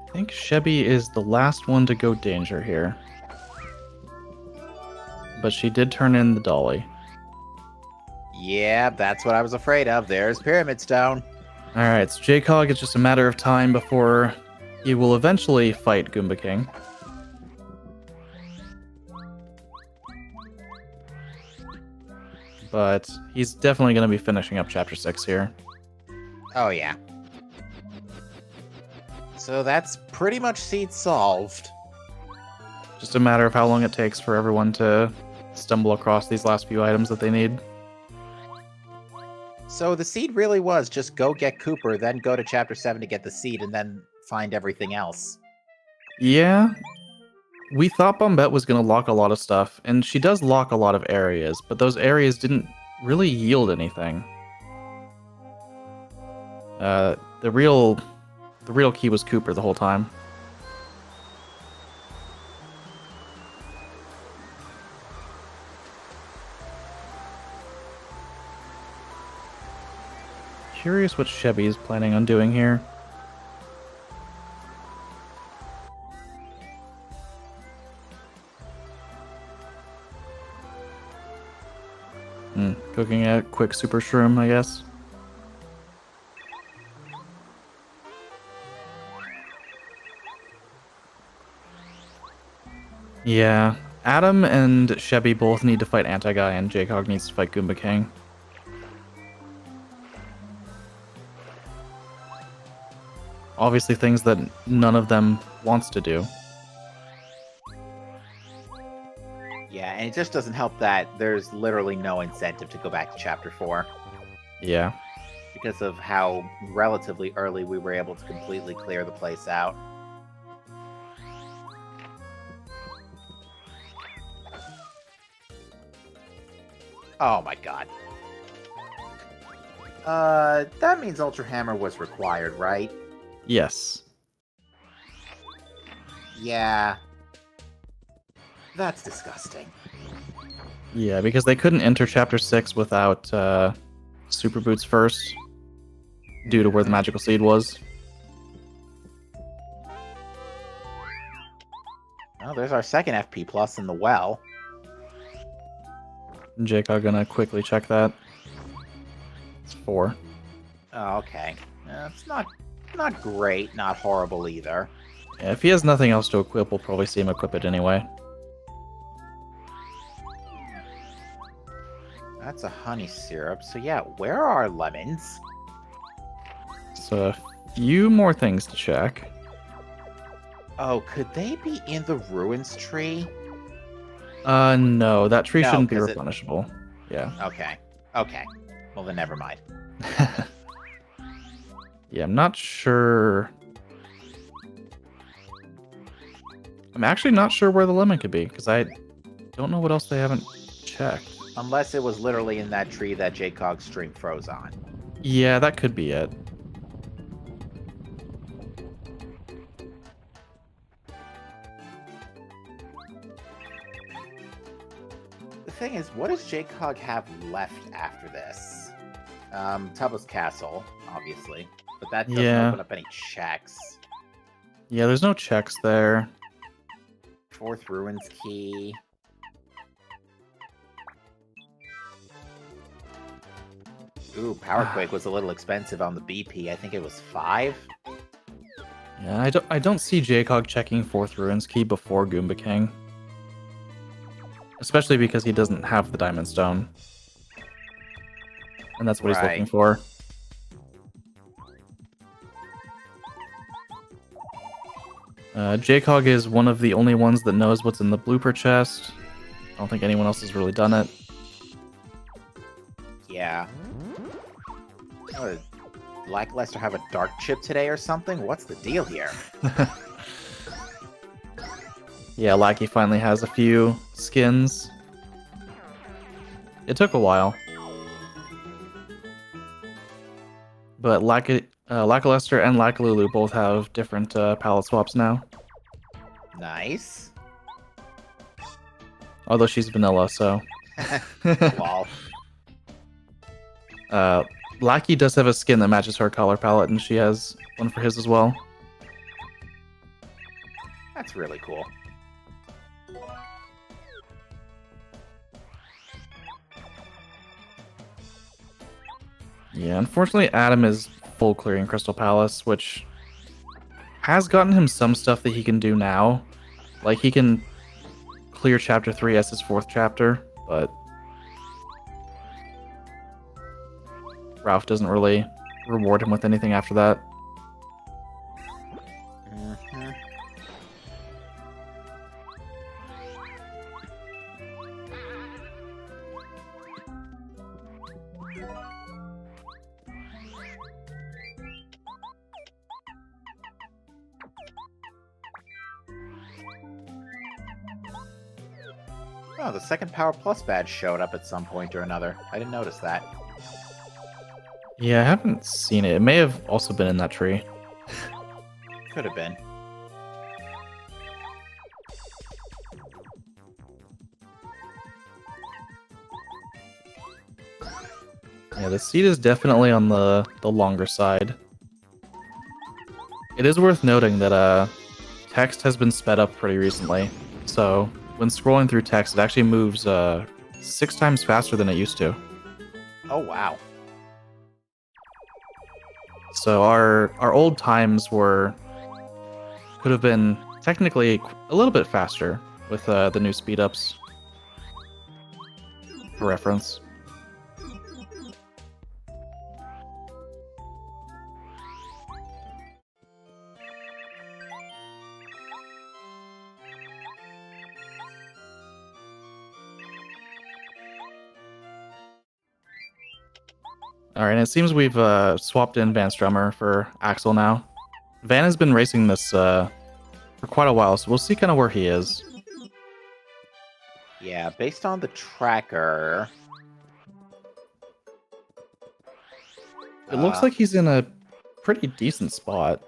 I think Sheby is the last one to go danger here. But she did turn in the dolly. Yeah, that's what I was afraid of. There's Pyramid Stone. Alright, so Jaycog, it's just a matter of time before he will eventually fight Goomba King. But he's definitely going to be finishing up Chapter 6 here. Oh, yeah. So that's pretty much seed solved. Just a matter of how long it takes for everyone to stumble across these last few items that they need. So the seed really was just go get Cooper, then go to Chapter 7 to get the seed, and then find everything else. Yeah. We thought Bombette was going to lock a lot of stuff, and she does lock a lot of areas, but those areas didn't really yield anything. The real key was Cooper the whole time. Curious what Sheby is planning on doing here. Cooking a quick super shroom, I guess. Yeah, Adam and Sheby both need to fight Anti-Guy, and Jaycog needs to fight Goomba King. Obviously things that none of them wants to do. Yeah, and it just doesn't help that there's literally no incentive to go back to Chapter 4. Yeah. Because of how relatively early we were able to completely clear the place out. Oh my god. That means Ultra Hammer was required, right? Yes. Yeah. That's disgusting. Yeah, because they couldn't enter Chapter 6 without Super Boots first, due to where the magical seed was. Oh, there's our second FP plus in the well. Jacob gonna quickly check that. It's 4. Oh, okay. It's not great, not horrible either. Yeah, if he has nothing else to equip, we'll probably see him equip it anyway. That's a honey syrup. So yeah, where are our lemons? So a few more things to check. Oh, could they be in the ruins tree? No, that tree No, shouldn't be 'cause it- replenishable. Yeah. Okay. Okay. Well, then never mind. Yeah, I'm not sure. I'm actually not sure where the lemon could be, because I don't know what else they haven't checked. Unless it was literally in that tree that Jaycog's string froze on. Yeah, that could be it. The thing is, what does Jaycog have left after this? Tubba's Castle, obviously. But that doesn't Yeah. open up any checks. Yeah, there's no checks there. Fourth Ruins Key. Ooh, Power Quake was a little expensive on the BP. I think it was 5. Yeah, I don't see Jaycog checking 4th Ruins Key before Goomba King. Especially because he doesn't have the Diamond Stone. And that's what he's looking Right. for. Jaycog is one of the only ones that knows what's in the blooper chest. I don't think anyone else has really done it. Yeah. Oh, did Lackluster have a dark chip today or something? What's the deal here? Yeah, Lackey finally has a few skins. It took a while. But Lackluster and Lackalulu both have different palette swaps now. Nice. Although she's vanilla, so. Lol. Lackey does have a skin that matches her color palette, and she has one for his as well. That's really cool. Yeah, unfortunately, Adam is full clearing Crystal Palace, which has gotten him some stuff that he can do now. Like, he can clear Chapter 3 as his 4th chapter, but Ralph doesn't really reward him with anything after that. Mhm. Oh, the second Power Plus badge showed up at some point or another. I didn't notice that. Yeah, I haven't seen it. It may have also been in that tree. Could have been. Yeah, the seed is definitely on the longer side. It is worth noting that text has been sped up pretty recently. So when scrolling through text, it actually moves 6 times faster than it used to. Oh, wow. So our old times could have been technically a little bit faster with the new speed ups. For reference. All right, it seems we've swapped in Van Strummer for Axel now. Van has been racing this for quite a while, so we'll see kind of where he is. Yeah, based on the tracker... It looks like he's in a pretty decent spot.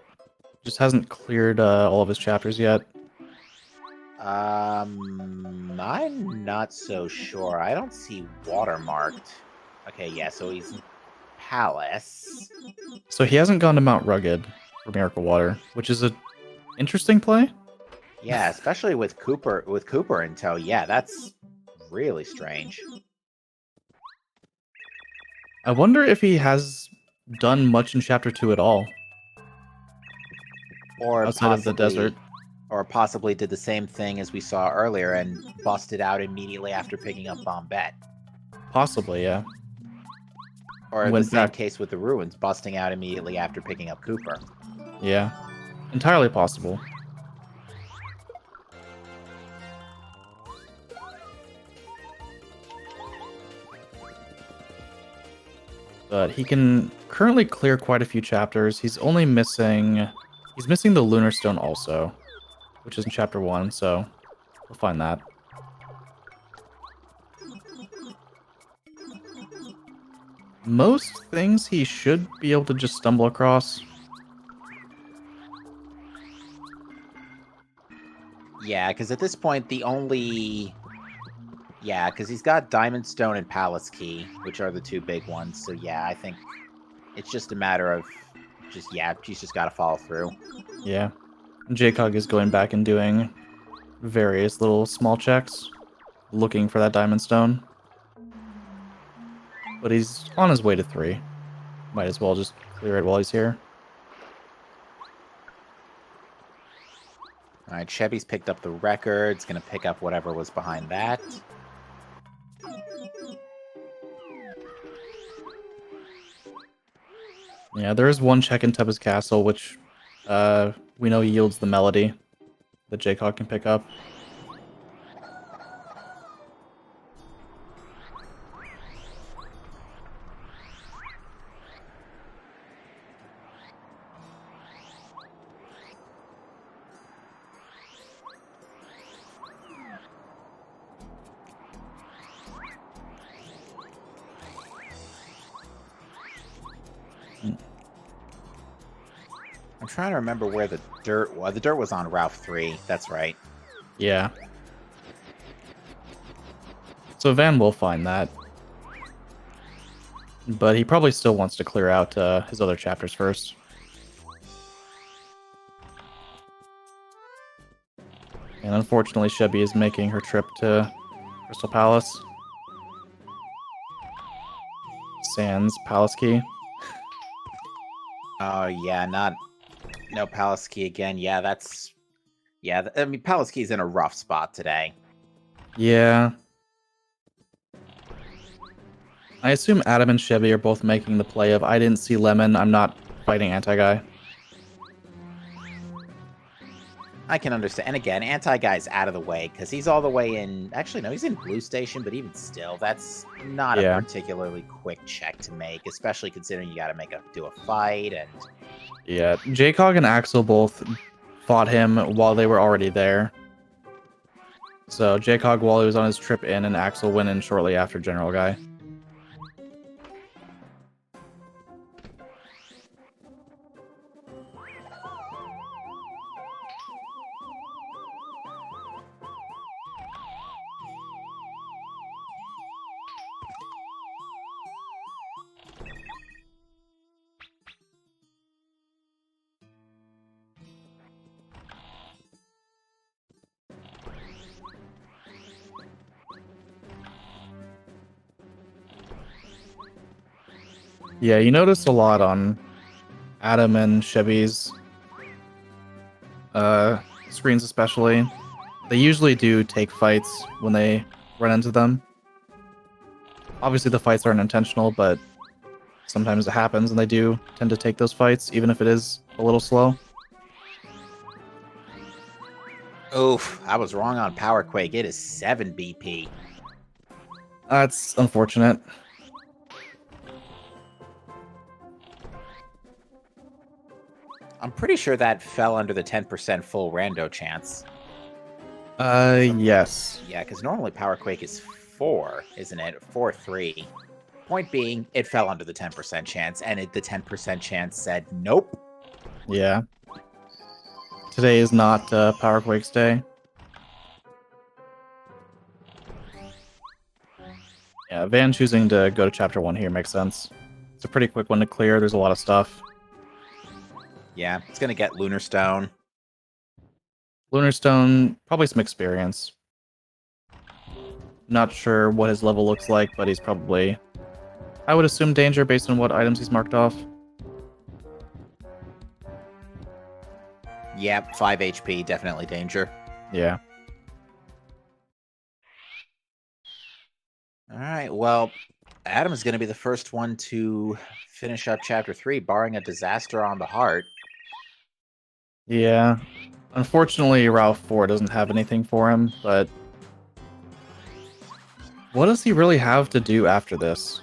Just hasn't cleared all of his chapters yet. I'm not so sure. I don't see watermarked. Okay, yeah, so he's in Palace. So he hasn't gone to Mount Rugged for Miracle Water, which is a interesting play. Yeah, especially with Cooper in tow. Yeah, that's really strange. I wonder if he has done much in Chapter 2 at all, Or outside of the desert. possibly did the same thing as we saw earlier and busted out immediately after picking up Bombette. Possibly, yeah. Or the Went same back. case with the Ruins, busting out immediately after picking up Cooper. Yeah. Entirely possible. But he can currently clear quite a few chapters. He's missing the Lunar Stone also, which is in Chapter 1, so we'll find that. Most things he should be able to just stumble across. Yeah, because at this point, Yeah, because he's got Diamond Stone and Palace Key, which are the two big ones. So yeah, I think it's just a matter of he's just got to follow through. Yeah. Jaycog is going back and doing various little small checks, looking for that Diamond Stone. But he's on his way to 3. Might as well just clear it while he's here. All right, Chevy's picked up the records. Going to pick up whatever was behind that. Yeah, there is one check in Tubba's Castle, which we know yields the melody that Jaycog can pick up. I'm trying to remember where the dirt was. The dirt was on Route 3. That's right. Yeah. So Van will find that. But he probably still wants to clear out his other chapters first. And unfortunately, Chevy is making her trip to Crystal Palace. Sans Palace Key. Oh, yeah, no Palace Key again. Yeah, that's... Yeah, I mean, Palace Key's in a rough spot today. Yeah. I assume Adam and Chevy are both making the play of, I didn't see Lemon, I'm not fighting Anti-Guy. I can understand. And again, Anti-Guy's out of the way, because he's all the way in... Actually, no, he's in Blue Station, but even still, that's not a particularly quick check to make, especially considering you got to do a fight, and... Yeah, Jaycog and Axel both fought him while they were already there. So Jaycog while he was on his trip in, and Axel went in shortly after General Guy. Yeah, you notice a lot on Adam and Chevy's screens especially. They usually do take fights when they run into them. Obviously the fights aren't intentional, but sometimes it happens and they do tend to take those fights, even if it is a little slow. Oof, I was wrong on Power Quake. It is 7 BP. That's unfortunate. I'm pretty sure that fell under the 10% full rando chance. Yes. Yeah, because normally Power Quake is 4, isn't it? 4-3. Point being, it fell under the 10% chance, and the 10% chance said nope. Yeah. Today is not Power Quake's day. Yeah, Van choosing to go to chapter 1 here makes sense. It's a pretty quick one to clear. There's a lot of stuff. Yeah, it's going to get Lunar Stone. Lunar Stone, probably some experience. Not sure what his level looks like, but he's probably, I would assume, danger based on what items he's marked off. Yep, 5 HP, definitely danger. Yeah. All right, well, Adam is going to be the first one to finish up chapter 3, barring a disaster on the heart. Yeah. Unfortunately, Ralph 4 doesn't have anything for him, but what does he really have to do after this?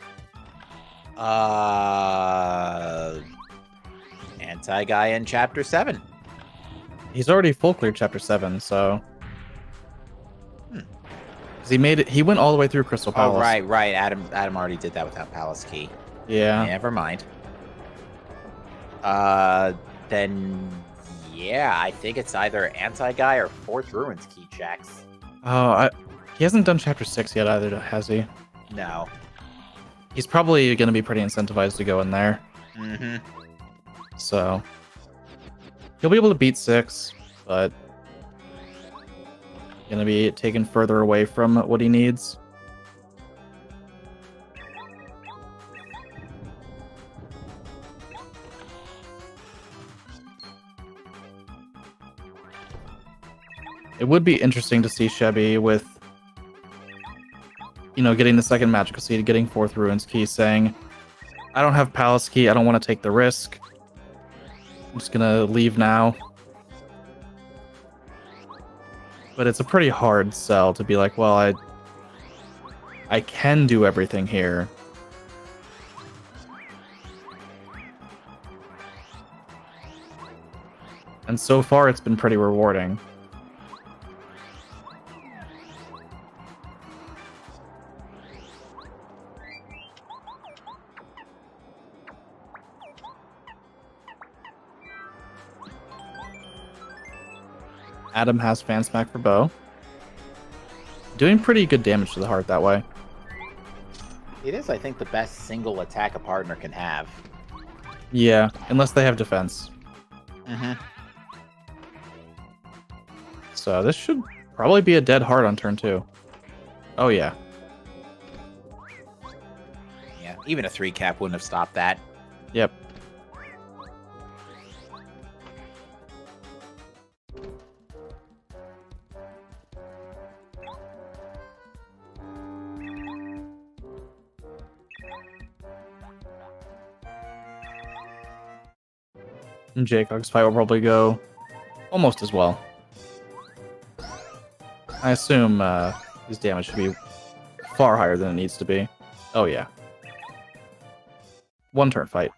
Anti-guy in chapter 7. He's already full cleared chapter 7, so 'cause he made it. He went all the way through Crystal Oh, Palace. right. Adam already did that without Palace Key. Yeah. Never mind. Then, yeah, I think it's either Anti-guy or Fourth Ruins key checks. Oh, he hasn't done chapter 6 yet either, has he? No. He's probably going to be pretty incentivized to go in there. Mm-hmm. So he'll be able to beat 6, but going to be taken further away from what he needs. It would be interesting to see Chevy with, getting the second magical seed, getting Fourth Ruins key, saying, I don't have Palace key, I don't want to take the risk. I'm just gonna leave now. But it's a pretty hard sell to be like, well, I can do everything here. And so far it's been pretty rewarding. Adam has Fan Smack for bow. Doing pretty good damage to the heart that way. It is, I think, the best single attack a partner can have. Yeah, unless they have defense. Mm-hmm. So this should probably be a dead heart on turn 2. Oh yeah. Yeah, even a 3-cap wouldn't have stopped that. Yep. And Jacob's fight will probably go almost as well. I assume his damage should be far higher than it needs to be. Oh yeah. 1 turn fight.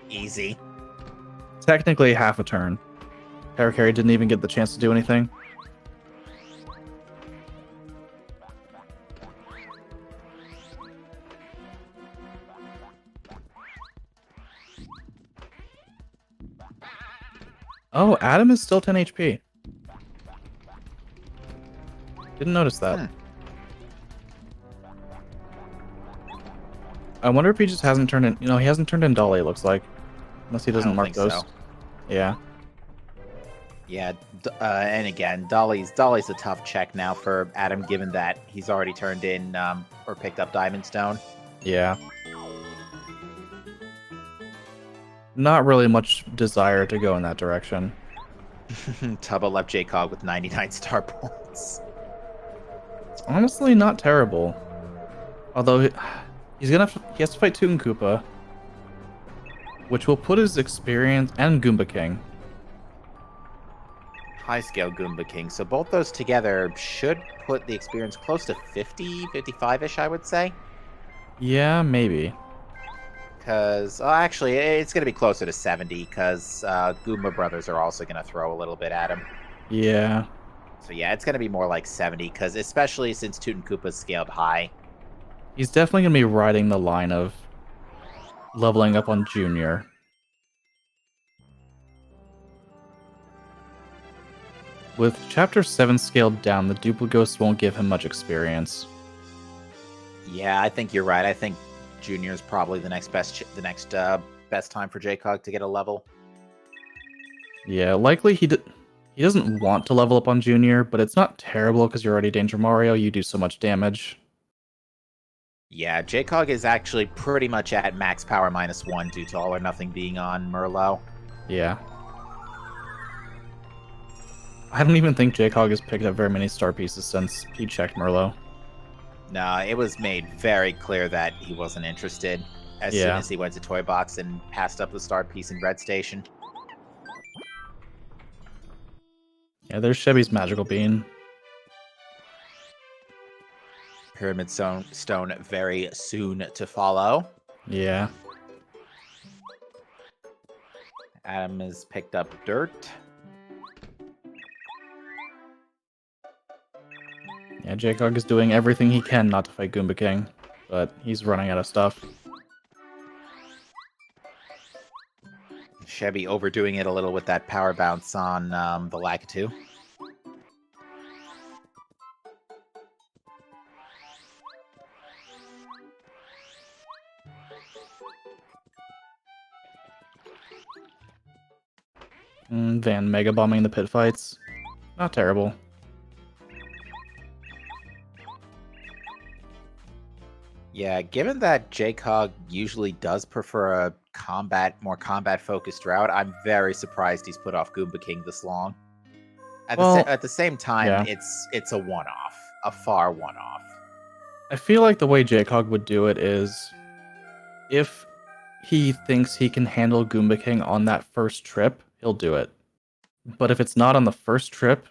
Easy. Technically half a turn. Parakarry didn't even get the chance to do anything. Oh, Adam is still 10 HP. Didn't notice that. I wonder if he just hasn't turned in... he hasn't turned in Dolly, it looks like. Unless he doesn't mark those. So. Yeah. Yeah, and again, Dolly's a tough check now for Adam, given that he's already turned in or picked up Diamond Stone. Yeah. Not really much desire to go in that direction. Tubba left J-Cog with 99 star points. It's honestly not terrible. Although he has to fight Toon Koopa, which will put his experience and Goomba King. High scale Goomba King. So both those together should put the experience close to 50, 55-ish, I would say. Yeah, maybe. Because, actually, it's going to be closer to 70, because Goomba Brothers are also going to throw a little bit at him. Yeah. So yeah, it's going to be more like 70, because especially since Toot and Koopa's scaled high. He's definitely going to be riding the line of leveling up on Junior. With Chapter 7 scaled down, the Duplighost won't give him much experience. Yeah, I think you're right. I think Junior is probably the next best time for Jaycog to get a level. Yeah, likely he doesn't want to level up on Junior, but it's not terrible because you're already Danger Mario. You do so much damage. Yeah, Jaycog is actually pretty much at max power -1 due to All or Nothing being on Merlot. Yeah. I don't even think Jaycog has picked up very many star pieces since he checked Merlot. No, it was made very clear that he wasn't interested as soon Yeah. as he went to Toy Box and passed up the star piece in Red Station. Yeah, there's Chevy's Magical Bean. Pyramid Stone very soon to follow. Yeah. Adam has picked up Dirt. Yeah, Jaycog is doing everything he can not to fight Goomba King, but he's running out of stuff. Chevy overdoing it a little with that power bounce on the Lakitu. Van Mega Bombing the pit fights. Not terrible. Yeah, given that Jaycog usually does prefer a more combat-focused route, I'm very surprised he's put off Goomba King this long. At the same time, yeah. it's a one-off, a far one-off. I feel like the way Jaycog would do it is if he thinks he can handle Goomba King on that first trip, he'll do it. But if it's not on the first trip,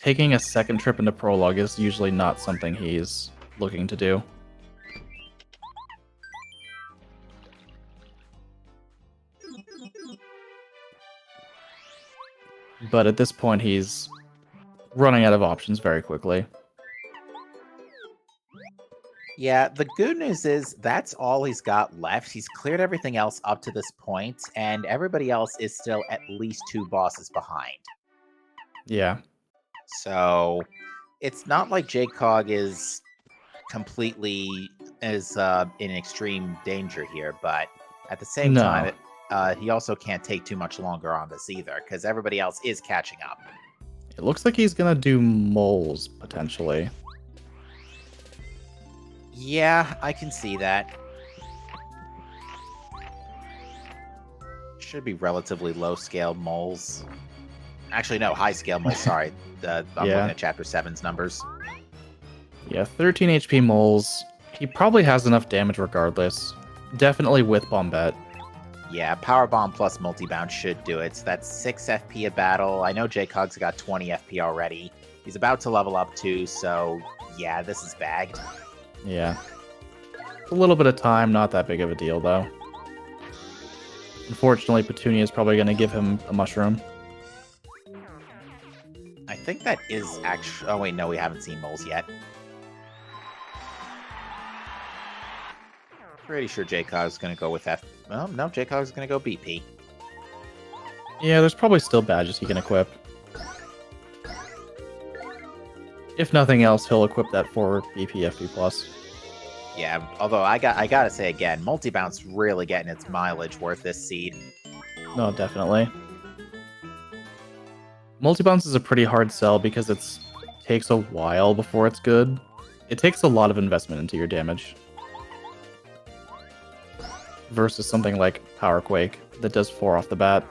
taking a second trip into Prologue is usually not something he's looking to do. But at this point, he's running out of options very quickly. Yeah, the good news is that's all he's got left. He's cleared everything else up to this point, and everybody else is still at least 2 bosses behind. Yeah. So it's not like Jaycog is completely in extreme danger here, but at the same No. time, he also can't take too much longer on this either, because everybody else is catching up. It looks like he's gonna do moles, potentially. Yeah, I can see that. Should be relatively low-scale moles. Actually, no, high-scale moles, sorry. I'm looking at Chapter 7's numbers. Yeah, 13 HP moles. He probably has enough damage regardless. Definitely with Bombette. Yeah, Power Bomb plus Multi-Bounce should do it. So that's 6 FP a battle. I know Jaycog's got 20 FP already. He's about to level up too, so yeah, this is bagged. Yeah. A little bit of time, not that big of a deal though. Unfortunately, Petunia is probably going to give him a mushroom. I think that is actually... Oh wait, no, we haven't seen moles yet. Pretty sure Jaycog's going to go with F... Well, no, Jaycog's going to go BP. Yeah, there's probably still badges he can equip. If nothing else, he'll equip that for BP FP+. Yeah, although I gotta say again, Multi-Bounce really getting its mileage worth this seed. No, definitely. Multi-bounce is a pretty hard sell because it takes a while before it's good. It takes a lot of investment into your damage. Versus something like Power Quake that does 4 off the bat.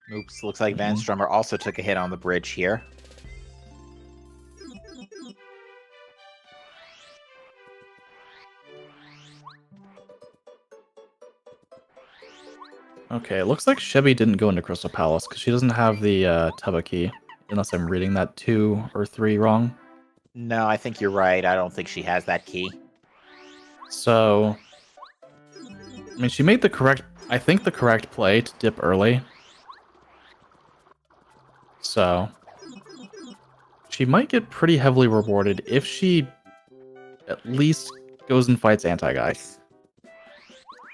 Oops, looks like Van Strummer also took a hit on the bridge here. Okay, it looks like Chevy didn't go into Crystal Palace because she doesn't have the Tuba key. unless I'm reading that 2 or 3 wrong. No, I think you're right. I don't think she has that key. So, I mean, she made the correct play to dip early. So, she might get pretty heavily rewarded if she at least goes and fights Anti-Guy.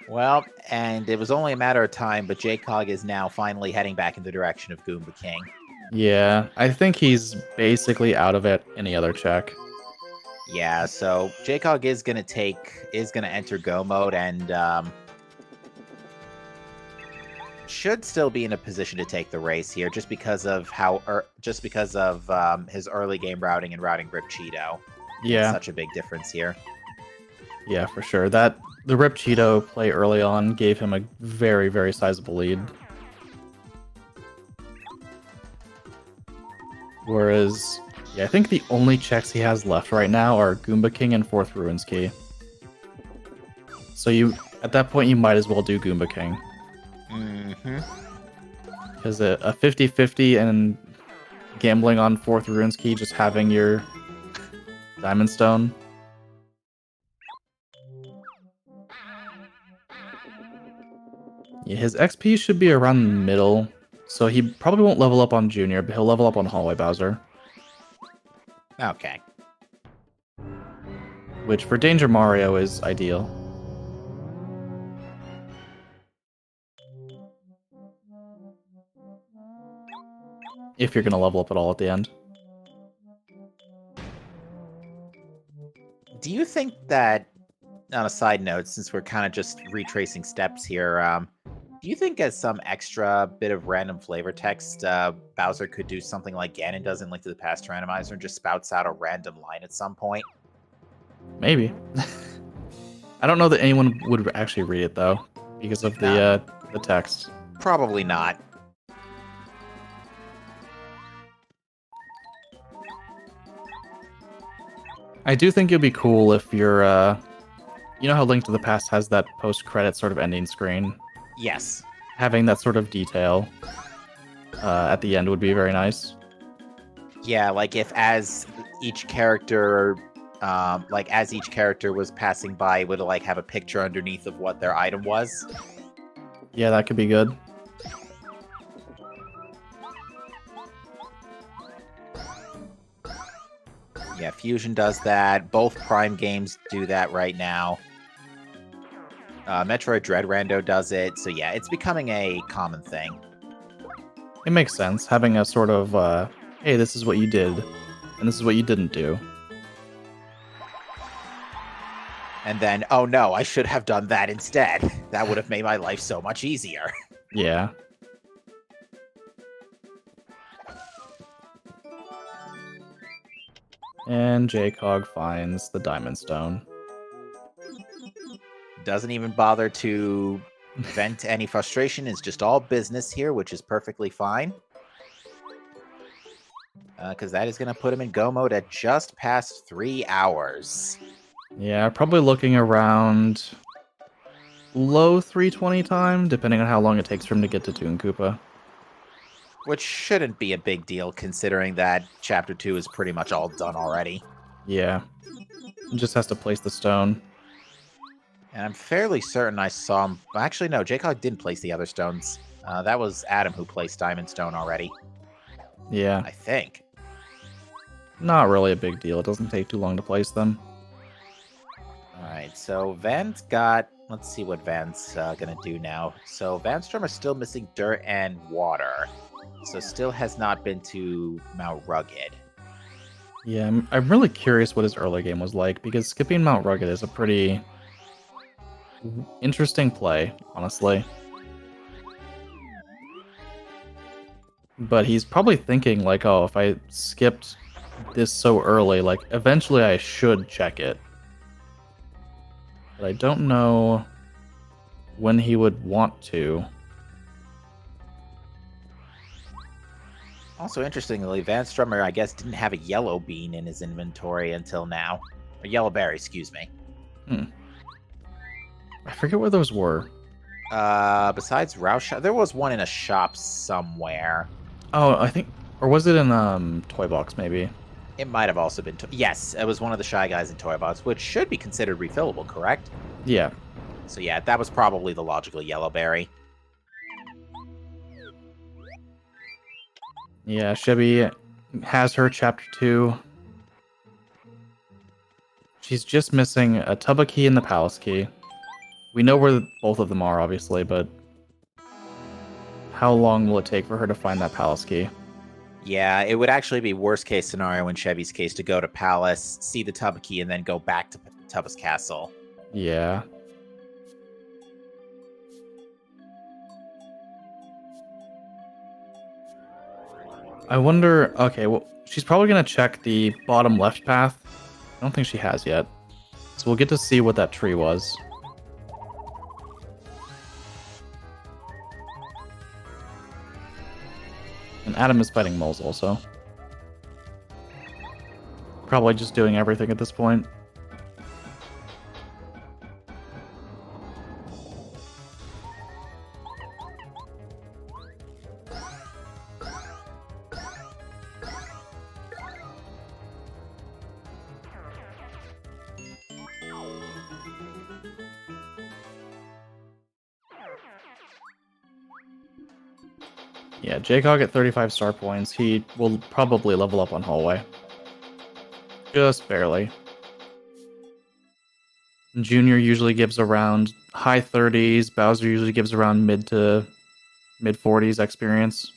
Well, and it was only a matter of time, but J-Cog is now finally heading back in the direction of Goomba King. Yeah, I think he's basically out of it any other check. Yeah, so J-Cog is gonna enter Go mode and should still be in a position to take the race here, just because of his early game routing and routing Rip Cheeto. Yeah, Such a big difference here. yeah, for sure. The Rip Cheeto play early on gave him a very, very sizable lead. Whereas, yeah, I think the only checks he has left right now are Goomba King and 4th Ruins Key. So at that point, you might as well do Goomba King. Mm-hmm. Because a 50-50 and gambling on 4th Ruins Key, just having your Diamond Stone. Yeah, his XP should be around the middle, so he probably won't level up on Junior, but he'll level up on Hallway Bowser. Okay. Which, for Danger Mario, is ideal. If you're going to level up at all at the end. Do you think that, on a side note, since we're kind of just retracing steps here, do you think as some extra bit of random flavor text, Bowser could do something like Ganon does in Link to the Past Randomizer and just spouts out a random line at some point? Maybe. I don't know that anyone would actually read it, though, because of the text. Probably not. I do think it'd be cool if you're, you know how Link to the Past has that post-credit sort of ending screen? Yes. Having that sort of detail at the end would be very nice. Yeah, like if as each character was passing by, it would like have a picture underneath of what their item was. Yeah, that could be good. Yeah, Fusion does that. Both Prime games do that right now. Metroid Dread Rando does it. So yeah, it's becoming a common thing. It makes sense, having a sort of, hey, this is what you did, and this is what you didn't do. And then, oh no, I should have done that instead. That would have made my life so much easier. Yeah. And J-Cog finds the Diamond Stone. Doesn't even bother to vent any frustration. It's just all business here, which is perfectly fine. Because that is going to put him in go mode at just past 3 hours. Yeah, probably looking around low 320 time, depending on how long it takes for him to get to Toon Koopa. Which shouldn't be a big deal, considering that Chapter 2 is pretty much all done already. Yeah. He just has to place the stone. And I'm fairly certain I saw him... Actually, no, J-Cog didn't place the other stones. That was Adam who placed Diamond Stone already. Yeah. I think. Not really a big deal. It doesn't take too long to place them. Alright, so Van's got... Let's see what Van's gonna do now. So Vanstrom are still missing dirt and water. So still has not been to Mount Rugged. Yeah, I'm really curious what his early game was like, because skipping Mount Rugged is a pretty interesting play, honestly. But he's probably thinking, like, oh, if I skipped this so early, like, eventually I should check it. But I don't know when he would want to. Also, interestingly, Van Strummer, I guess, didn't have a yellow bean in his inventory until now. A yellow berry, excuse me. I forget where those were. Besides Rouse Shop, there was one in a shop somewhere. Oh, I think Or was it in Toy Box maybe? It might have also been. Yes, it was one of the Shy Guys in Toy Box, which should be considered refillable, correct? Yeah. So yeah, that was probably the logical yellow berry. Yeah, Chevy has her chapter 2. She's just missing a Tubba key and the Palace key. We know where both of them are, obviously, but how long will it take for her to find that Palace key? Yeah, it would actually be worst case scenario in Chevy's case to go to Palace, see the Tubba and then go back to Tubba's castle. Yeah. I wonder... Okay, well, she's probably going to check the bottom left path. I don't think she has yet. So we'll get to see what that tree was. And Adam is fighting moles also. Probably just doing everything at this point. Yeah, Jaycog at 35 star points. He will probably level up on Hallway. Just barely. Junior usually gives around high 30s. Bowser usually gives around mid to mid 40s experience.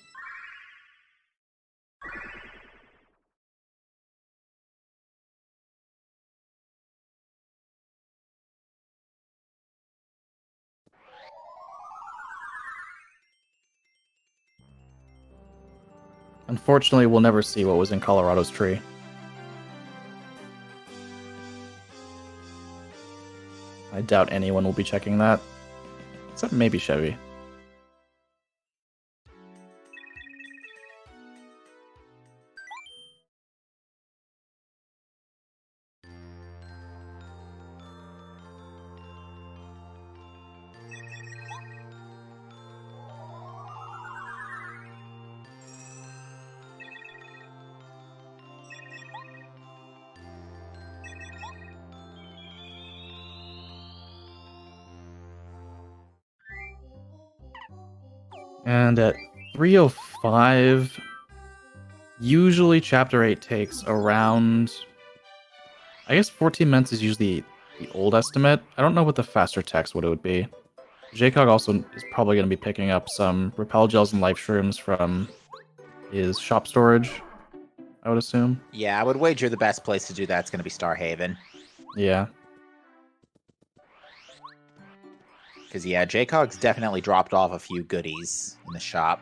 Unfortunately, we'll never see what was in Colorado's tree. I doubt anyone will be checking that. Except maybe Chevy. And at 3:05, usually Chapter 8 takes around... I guess 14 minutes is usually the old estimate. I don't know what the faster text what it would be. Jaycog also is probably going to be picking up some repel gels and life shrooms from his shop storage, I would assume. Yeah, I would wager the best place to do that's going to be Starhaven. Yeah. Because, yeah, Jaycog's definitely dropped off a few goodies in the shop.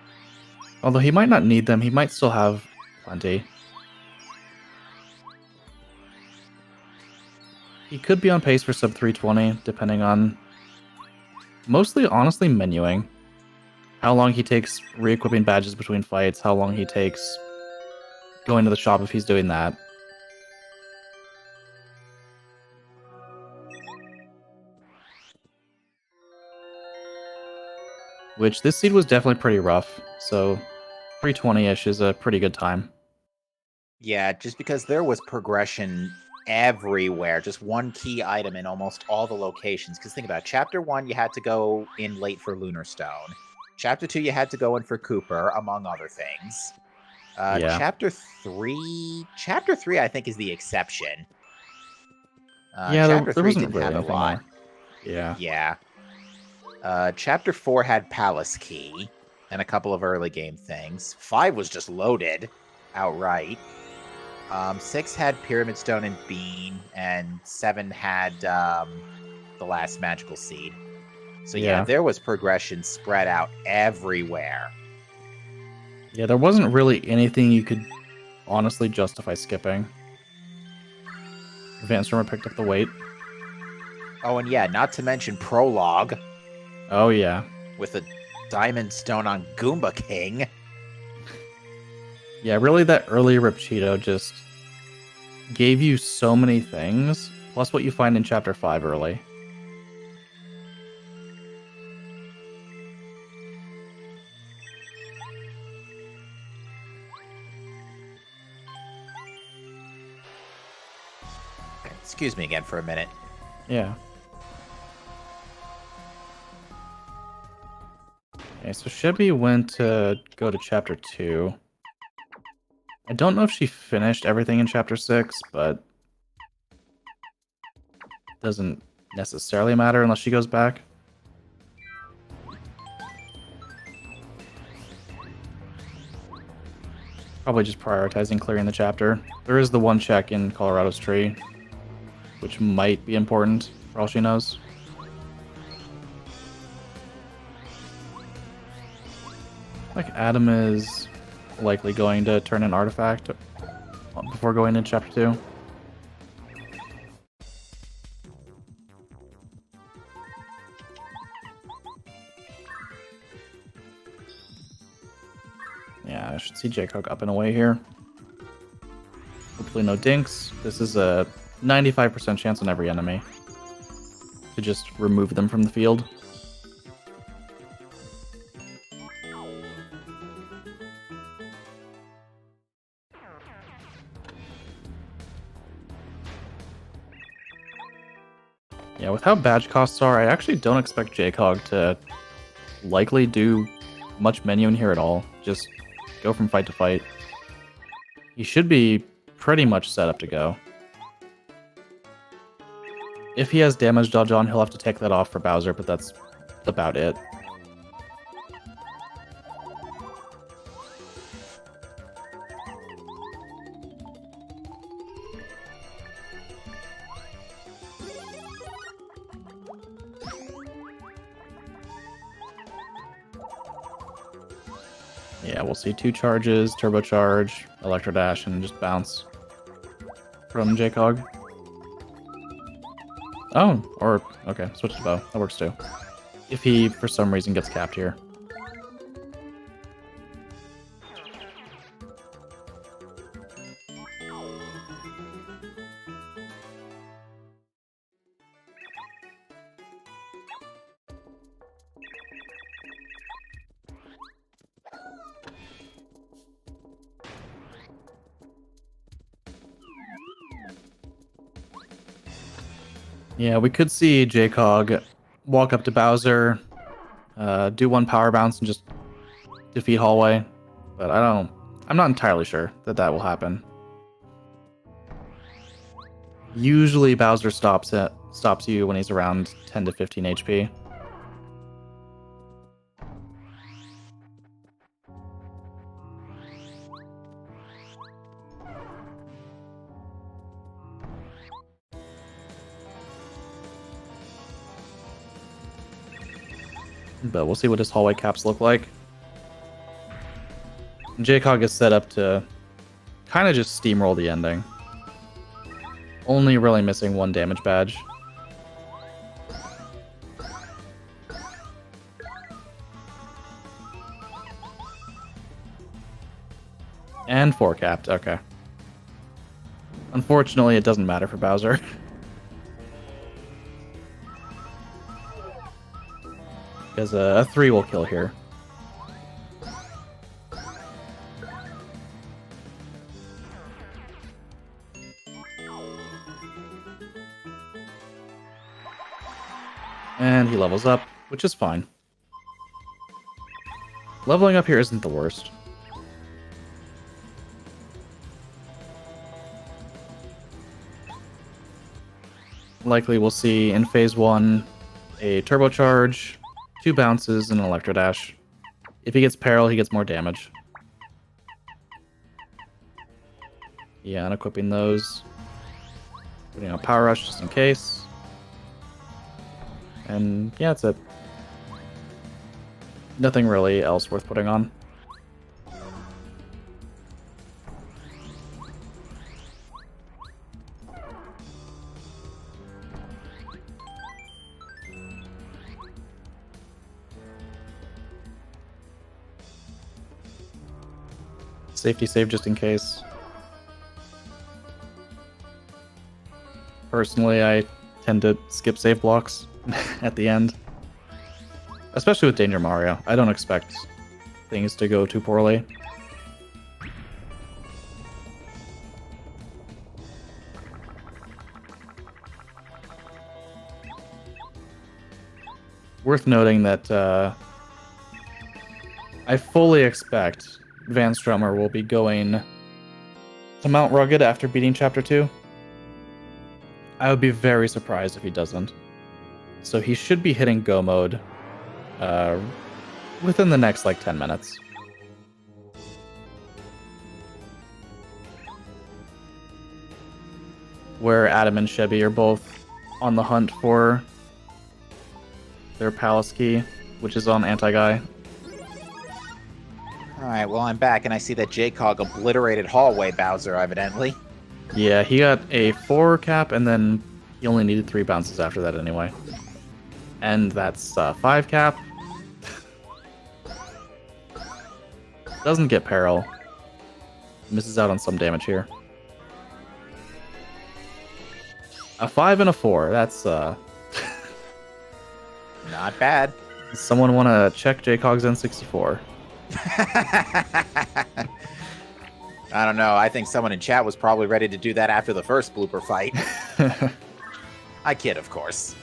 Although he might not need them, he might still have plenty. He could be on pace for sub 320, depending on... Mostly, honestly, menuing. How long he takes re-equipping badges between fights, how long he takes going to the shop if he's doing that. Which, this seed was definitely pretty rough, so 320-ish is a pretty good time. Yeah, just because there was progression everywhere, just one key item in almost all the locations. Because think about it, Chapter 1, you had to go in late for Lunar Stone. Chapter 2, you had to go in for Cooper, among other things. Yeah. Chapter 3, I think, is the exception. Yeah, Chapter there 3 wasn't didn't really have a anything lot. more. Yeah. Yeah. Chapter 4 had Palace Key and a couple of early game things. 5 was just loaded outright. 6 had Pyramid Stone and Bean, and 7 had the last magical seed. So yeah, there was progression spread out everywhere. Yeah, there wasn't really anything you could honestly justify skipping. Advanced Rumor picked up the weight. Oh, and yeah, not to mention Prologue. Oh, yeah. With a Diamond Stone on Goomba King. Yeah, really that early Rip Cheeto just gave you so many things, plus what you find in Chapter 5 early. Excuse me again for a minute. Yeah. Okay, so Shebby went to go to chapter 2. I don't know if she finished everything in chapter 6, but doesn't necessarily matter unless she goes back. Probably just prioritizing clearing the chapter. There is the one check in Colorado's tree, which might be important for all she knows. Like Adam is likely going to turn an artifact before going into chapter 2. Yeah, I should see Jaycock up and away here. Hopefully no dinks. This is a 95% chance on every enemy to just remove them from the field. Yeah, with how badge costs are, I actually don't expect Jaycog to likely do much menuing here at all. Just go from fight to fight. He should be pretty much set up to go. If he has damage dodge on, he'll have to take that off for Bowser, but that's about it. Yeah, we'll see 2 charges, turbocharge, electro dash, and just bounce from Jaycog. Oh, or okay, switch to bow. That works too. If he for some reason gets capped here. Yeah, we could see Jaycog walk up to Bowser, do 1 power bounce and just defeat Hallway, but I'm not entirely sure that that will happen. Usually Bowser stops you when he's around 10 to 15 HP. But we'll see what his hallway caps look like. Jaycog is set up to kind of just steamroll the ending. Only really missing 1 damage badge. And 4 capped, okay. Unfortunately, it doesn't matter for Bowser. Because a 3 will kill here. And he levels up, which is fine. Leveling up here isn't the worst. Likely we'll see in phase 1 a turbocharge, 2 bounces, and an electro dash. If he gets peril, he gets more damage. Yeah, and equipping those. Putting out power rush just in case. And yeah, that's it. Nothing really else worth putting on. Safety save just in case. Personally, I tend to skip save blocks at the end. Especially with Danger Mario. I don't expect things to go too poorly. Worth noting that I fully expect Van Stromer will be going to Mount Rugged after beating Chapter 2. I would be very surprised if he doesn't. So he should be hitting Go mode within the next, 10 minutes. Where Adam and Chevy are both on the hunt for their Palace Key, which is on Anti-Guy. Alright, well, I'm back, and I see that J-Cog obliterated Hallway Bowser, evidently. Yeah, he got a 4 cap, and then he only needed 3 bounces after that anyway. And that's 5 cap. Doesn't get Peril. Misses out on some damage here. A 5 and a 4. That's Not bad. Someone want to check J-Cog's N64? I don't know. I think someone in chat was probably ready to do that after the first blooper fight. I kid, of course.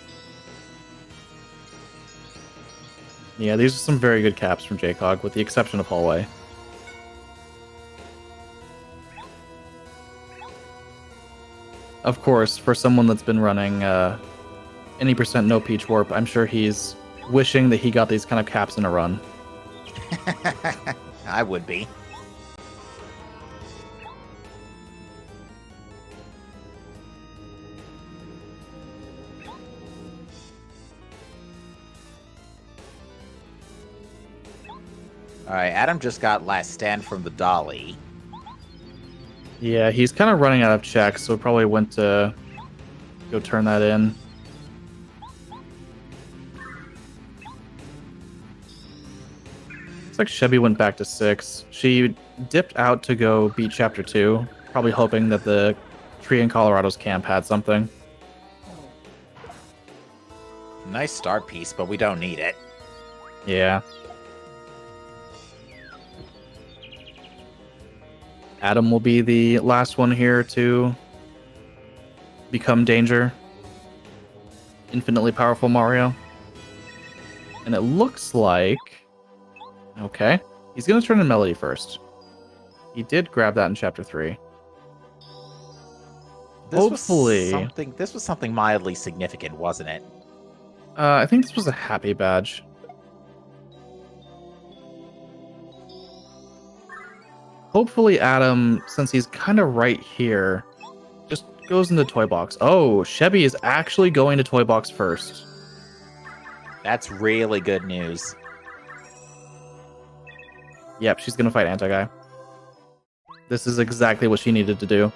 Yeah, these are some very good caps from J-Cog, with the exception of Hallway. Of course, for someone that's been running any percent no Peach Warp, I'm sure he's wishing that he got these kind of caps in a run. I would be. Alright, Adam just got Last Stand from the Dolly. Yeah, he's kind of running out of checks, so probably went to go turn that in. Looks like Chevy went back to 6. She dipped out to go beat Chapter 2, probably hoping that the tree in Colorado's camp had something. Nice start piece, but we don't need it. Yeah. Adam will be the last one here to become Danger. Infinitely powerful Mario. And it looks like... Okay. He's going to turn in Melody first. He did grab that in Chapter 3. Hopefully... This was something mildly significant, wasn't it? I think this was a happy badge. Hopefully Adam, since he's kind of right here, just goes into Toy Box. Oh, Chevy is actually going to Toy Box first. That's really good news. Yep, she's going to fight Anti-Guy. This is exactly what she needed to do.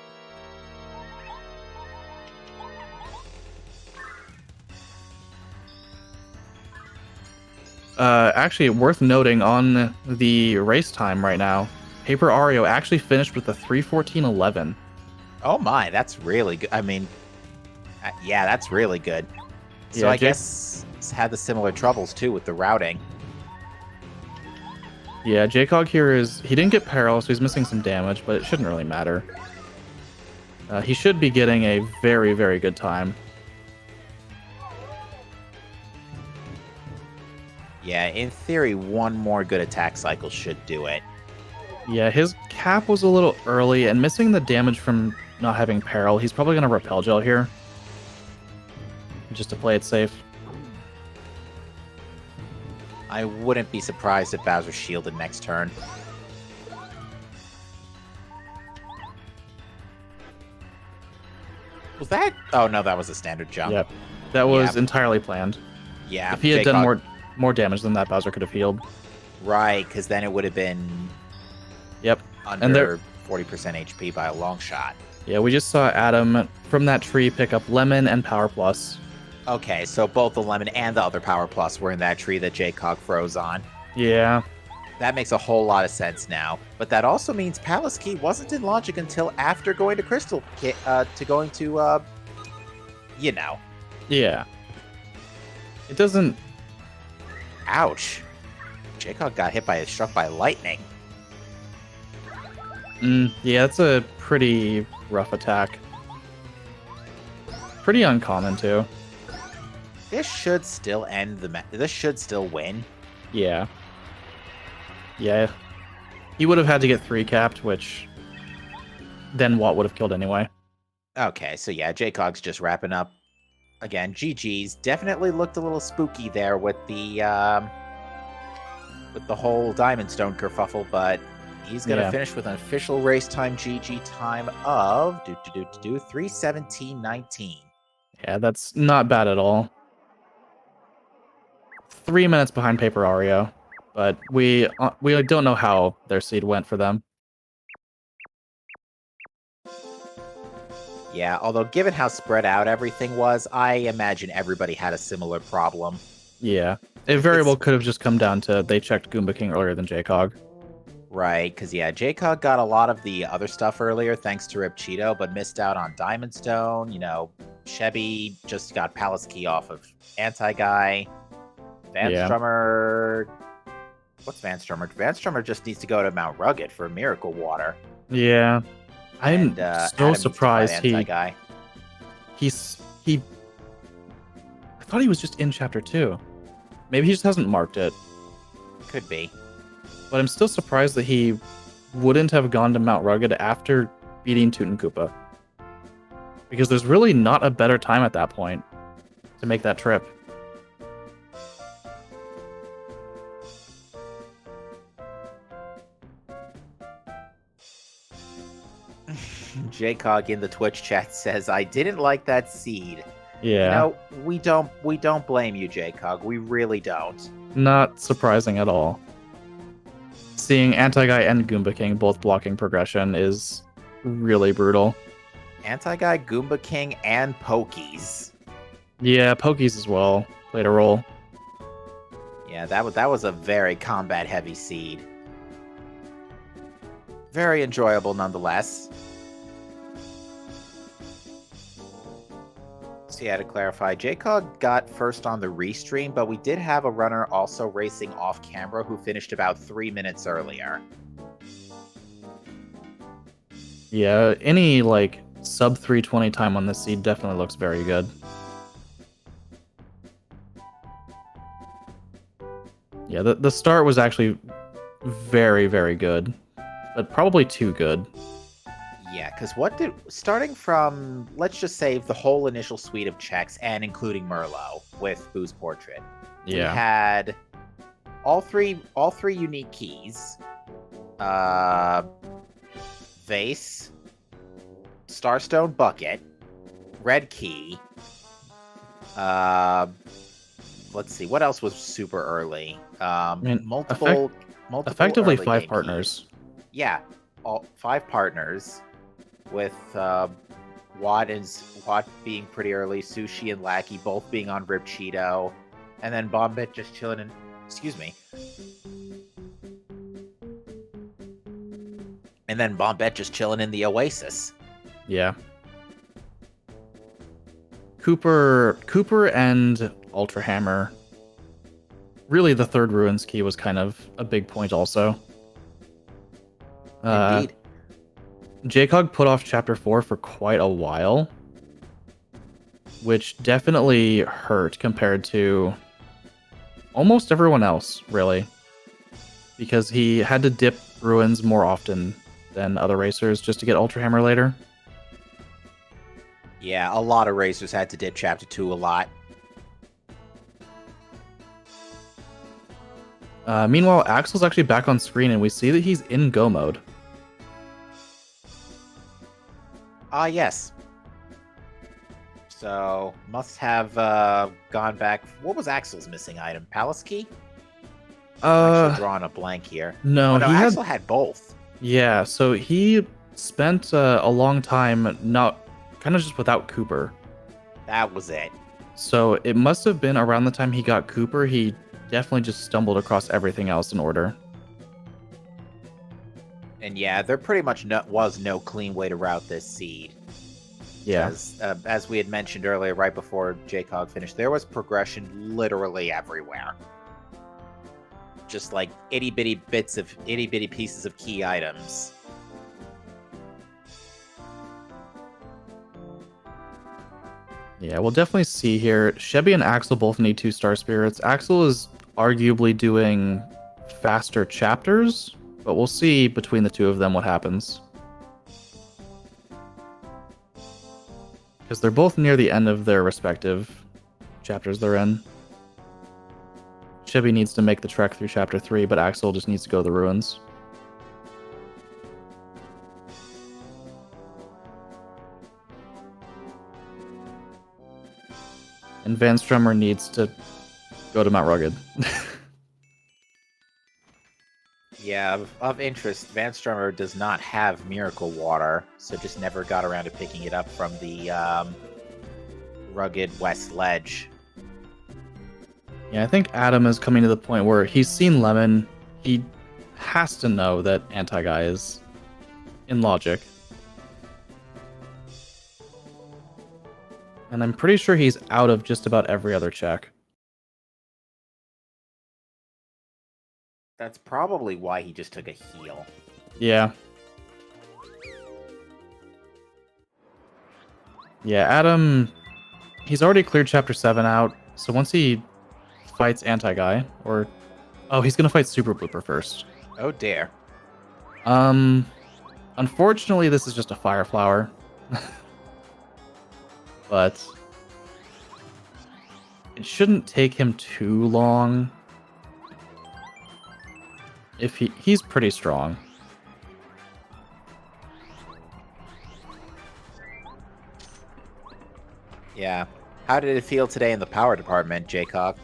Actually, worth noting on the race time right now, Paper Ario actually finished with a 3:14.11. Oh my, that's really good. I mean, yeah, that's really good. So Yeah, I guess it's had the similar troubles too with the routing. Yeah, J-Cog here he didn't get Peril, so he's missing some damage, but it shouldn't really matter. He should be getting a very, very good time. Yeah, in theory, one more good attack cycle should do it. Yeah, his cap was a little early, and missing the damage from not having Peril, he's probably going to Repel Gel here. Just to play it safe. I wouldn't be surprised if Bowser shielded next turn. Was that? Oh no, that was a standard jump. Yep. That was Yeah. entirely planned. Yeah. If he had J-Cog- done more damage than that, Bowser could have healed. Right, because then it would have been Yep. under 40% HP by a long shot. Yeah, we just saw Adam from that tree pick up Lemon and Power Plus. Okay, so both the Lemon and the other Power Plus were in that tree that J-Cog froze on. Yeah. That makes a whole lot of sense now. But that also means Palace Key wasn't in Logic until after going to Crystal you know. Yeah. It doesn't... Ouch. J-Cog got struck by lightning. Yeah, that's a pretty rough attack. Pretty uncommon, too. This should still end the match. This should still win. Yeah. Yeah. He would have had to get 3 capped, which then Watt would have killed anyway. Okay, so yeah, Jaycog's just wrapping up. Again, GG's definitely looked a little spooky there with the whole Diamond Stone kerfuffle, but he's gonna finish with an official race time GG time of 3:17:19. Yeah, that's not bad at all. 3 minutes behind Paper Ario, but we don't know how their seed went for them. Yeah, although given how spread out everything was, I imagine everybody had a similar problem. Yeah, it very well could have just come down to they checked Goomba King earlier than Jaycog. Right, because yeah, Jaycog got a lot of the other stuff earlier thanks to Rip Cheeto, but missed out on Diamond Stone. You know, Chevy just got Palace Key off of Anti-Guy. Van Strummer... What's Van Strummer? Van Strummer just needs to go to Mount Rugged for Miracle Water. Yeah. I'm so surprised he... I thought he was just in Chapter 2. Maybe he just hasn't marked it. Could be. But I'm still surprised that he wouldn't have gone to Mount Rugged after beating Toot and Koopa. Because there's really not a better time at that point to make that trip. Jaycog in the Twitch chat says, I didn't like that seed. Yeah. No, we don't blame you, Jaycog. We really don't. Not surprising at all. Seeing Anti-Guy and Goomba King both blocking progression is really brutal. Anti-Guy, Goomba King, and Pokies. Yeah, Pokies as well played a role. Yeah, that was a very combat-heavy seed. Very enjoyable nonetheless. So yeah, to clarify, Jaycog got first on the restream, but we did have a runner also racing off camera who finished about 3 minutes earlier. Yeah, any like sub 320 time on this seed definitely looks very good. Yeah, the start was actually very, very good, but probably too good. Yeah, because starting from, let's just say, the whole initial suite of checks, and including Merlot with Boo's Portrait. Yeah. We had all three unique keys. Vase, Starstone Bucket, Red Key. Let's see, what else was super early? Multiple effectively early 5 game partners. keys. Yeah, all 5 partners. With Watt being pretty early, Sushi and Lackey both being on Rip Cheeto, and then Bombette just chilling in. Excuse me. And then Bombette just chilling in the Oasis. Yeah. Cooper and Ultra Hammer. Really, the third Ruins key was kind of a big point also. Indeed. Jaycog put off Chapter 4 for quite a while, which definitely hurt compared to almost everyone else, really. Because he had to dip Ruins more often than other racers just to get Ultra Hammer later. Yeah, a lot of racers had to dip Chapter 2 a lot. Meanwhile, Axel's actually back on screen, and we see that he's in Go mode. Yes. So, must have gone back. What was Axel's missing item? Palace Key? I'm actually drawing a blank here. No, Axel had both. Yeah, so he spent a long time not kind of just without Cooper. That was it. So it must have been around the time he got Cooper, he definitely just stumbled across everything else in order. And yeah, there pretty much was no clean way to route this seed. Yeah. As we had mentioned earlier, right before Jaycog finished, there was progression literally everywhere. Just like itty bitty pieces of key items. Yeah, we'll definitely see here. Chevy and Axel both need 2-star spirits. Axel is arguably doing faster chapters, but we'll see between the two of them what happens. Because they're both near the end of their respective chapters they're in. Chevy needs to make the trek through chapter 3, but Axel just needs to go to the ruins. And Van Strummer needs to go to Mount Rugged. Yeah, of interest, Van Strummer does not have Miracle Water, so just never got around to picking it up from the rugged West Ledge. Yeah, I think Adam is coming to the point where he's seen Lemon. He has to know that Anti-Guy is in logic. And I'm pretty sure he's out of just about every other check. That's probably why he just took a heal. Yeah. Yeah, Adam, he's already cleared Chapter 7 out, so once he fights Anti-Guy, or... Oh, he's gonna fight Super Blooper first. Oh dear. Unfortunately, this is just a Fire Flower. But... it shouldn't take him too long. If he's pretty strong. Yeah. How did it feel today in the power department, Jaycock?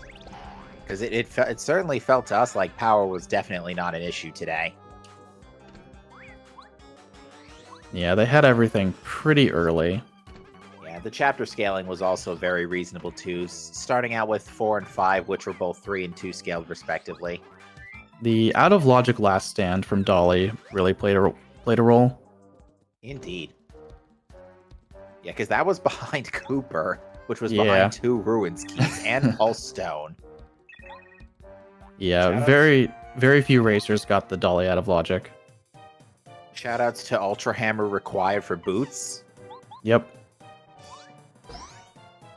Because it certainly felt to us like power was definitely not an issue today. Yeah, they had everything pretty early. Yeah, the chapter scaling was also very reasonable too, starting out with 4 and 5, which were both 3 and 2 scaled respectively. The out of logic last stand from Dolly really played a role. Indeed. Yeah, because that was behind Cooper, which was Yeah. behind 2 Ruins Keys and Pulse Stone. Yeah, Shoutouts. very few racers got the Dolly out of logic. Shoutouts to Ultra Hammer required for boots. Yep.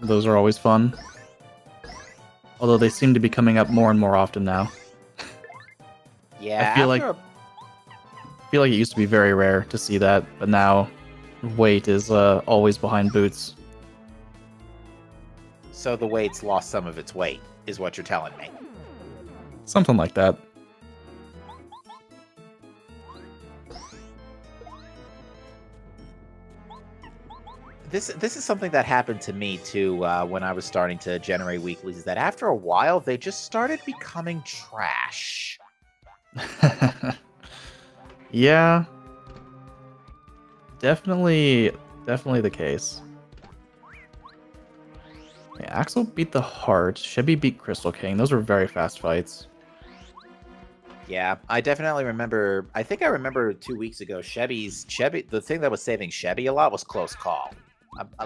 Those are always fun. Although they seem to be coming up more and more often now. Yeah, I feel like it used to be very rare to see that, but now weight is always behind boots. So the weight's lost some of its weight, is what you're telling me. Something like that. This is something that happened to me too when I was starting to generate weeklies, is that after a while they just started becoming trash. Yeah. Definitely the case. Yeah, Axel beat the Heart. Chevy beat Crystal King. Those were very fast fights. Yeah, I definitely remember. I think I remember 2 weeks ago. Chevy. The thing that was saving Chevy a lot was close call.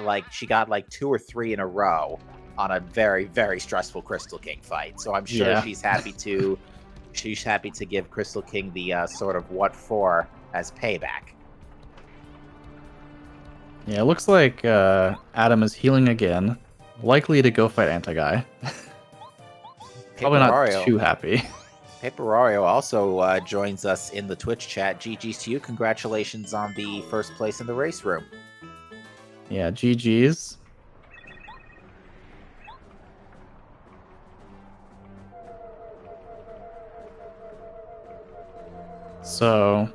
Like she got like 2 or 3 in a row on a very stressful Crystal King fight. So I'm sure Yeah. she's happy to. She's happy to give Crystal King the sort of what for as payback. Yeah, it looks like Adam is healing again. Likely to go fight Anti-Guy. Probably not too happy. Paperorio also joins us in the Twitch chat. GG's to you. Congratulations on the first place in the race room. Yeah, GG's. So...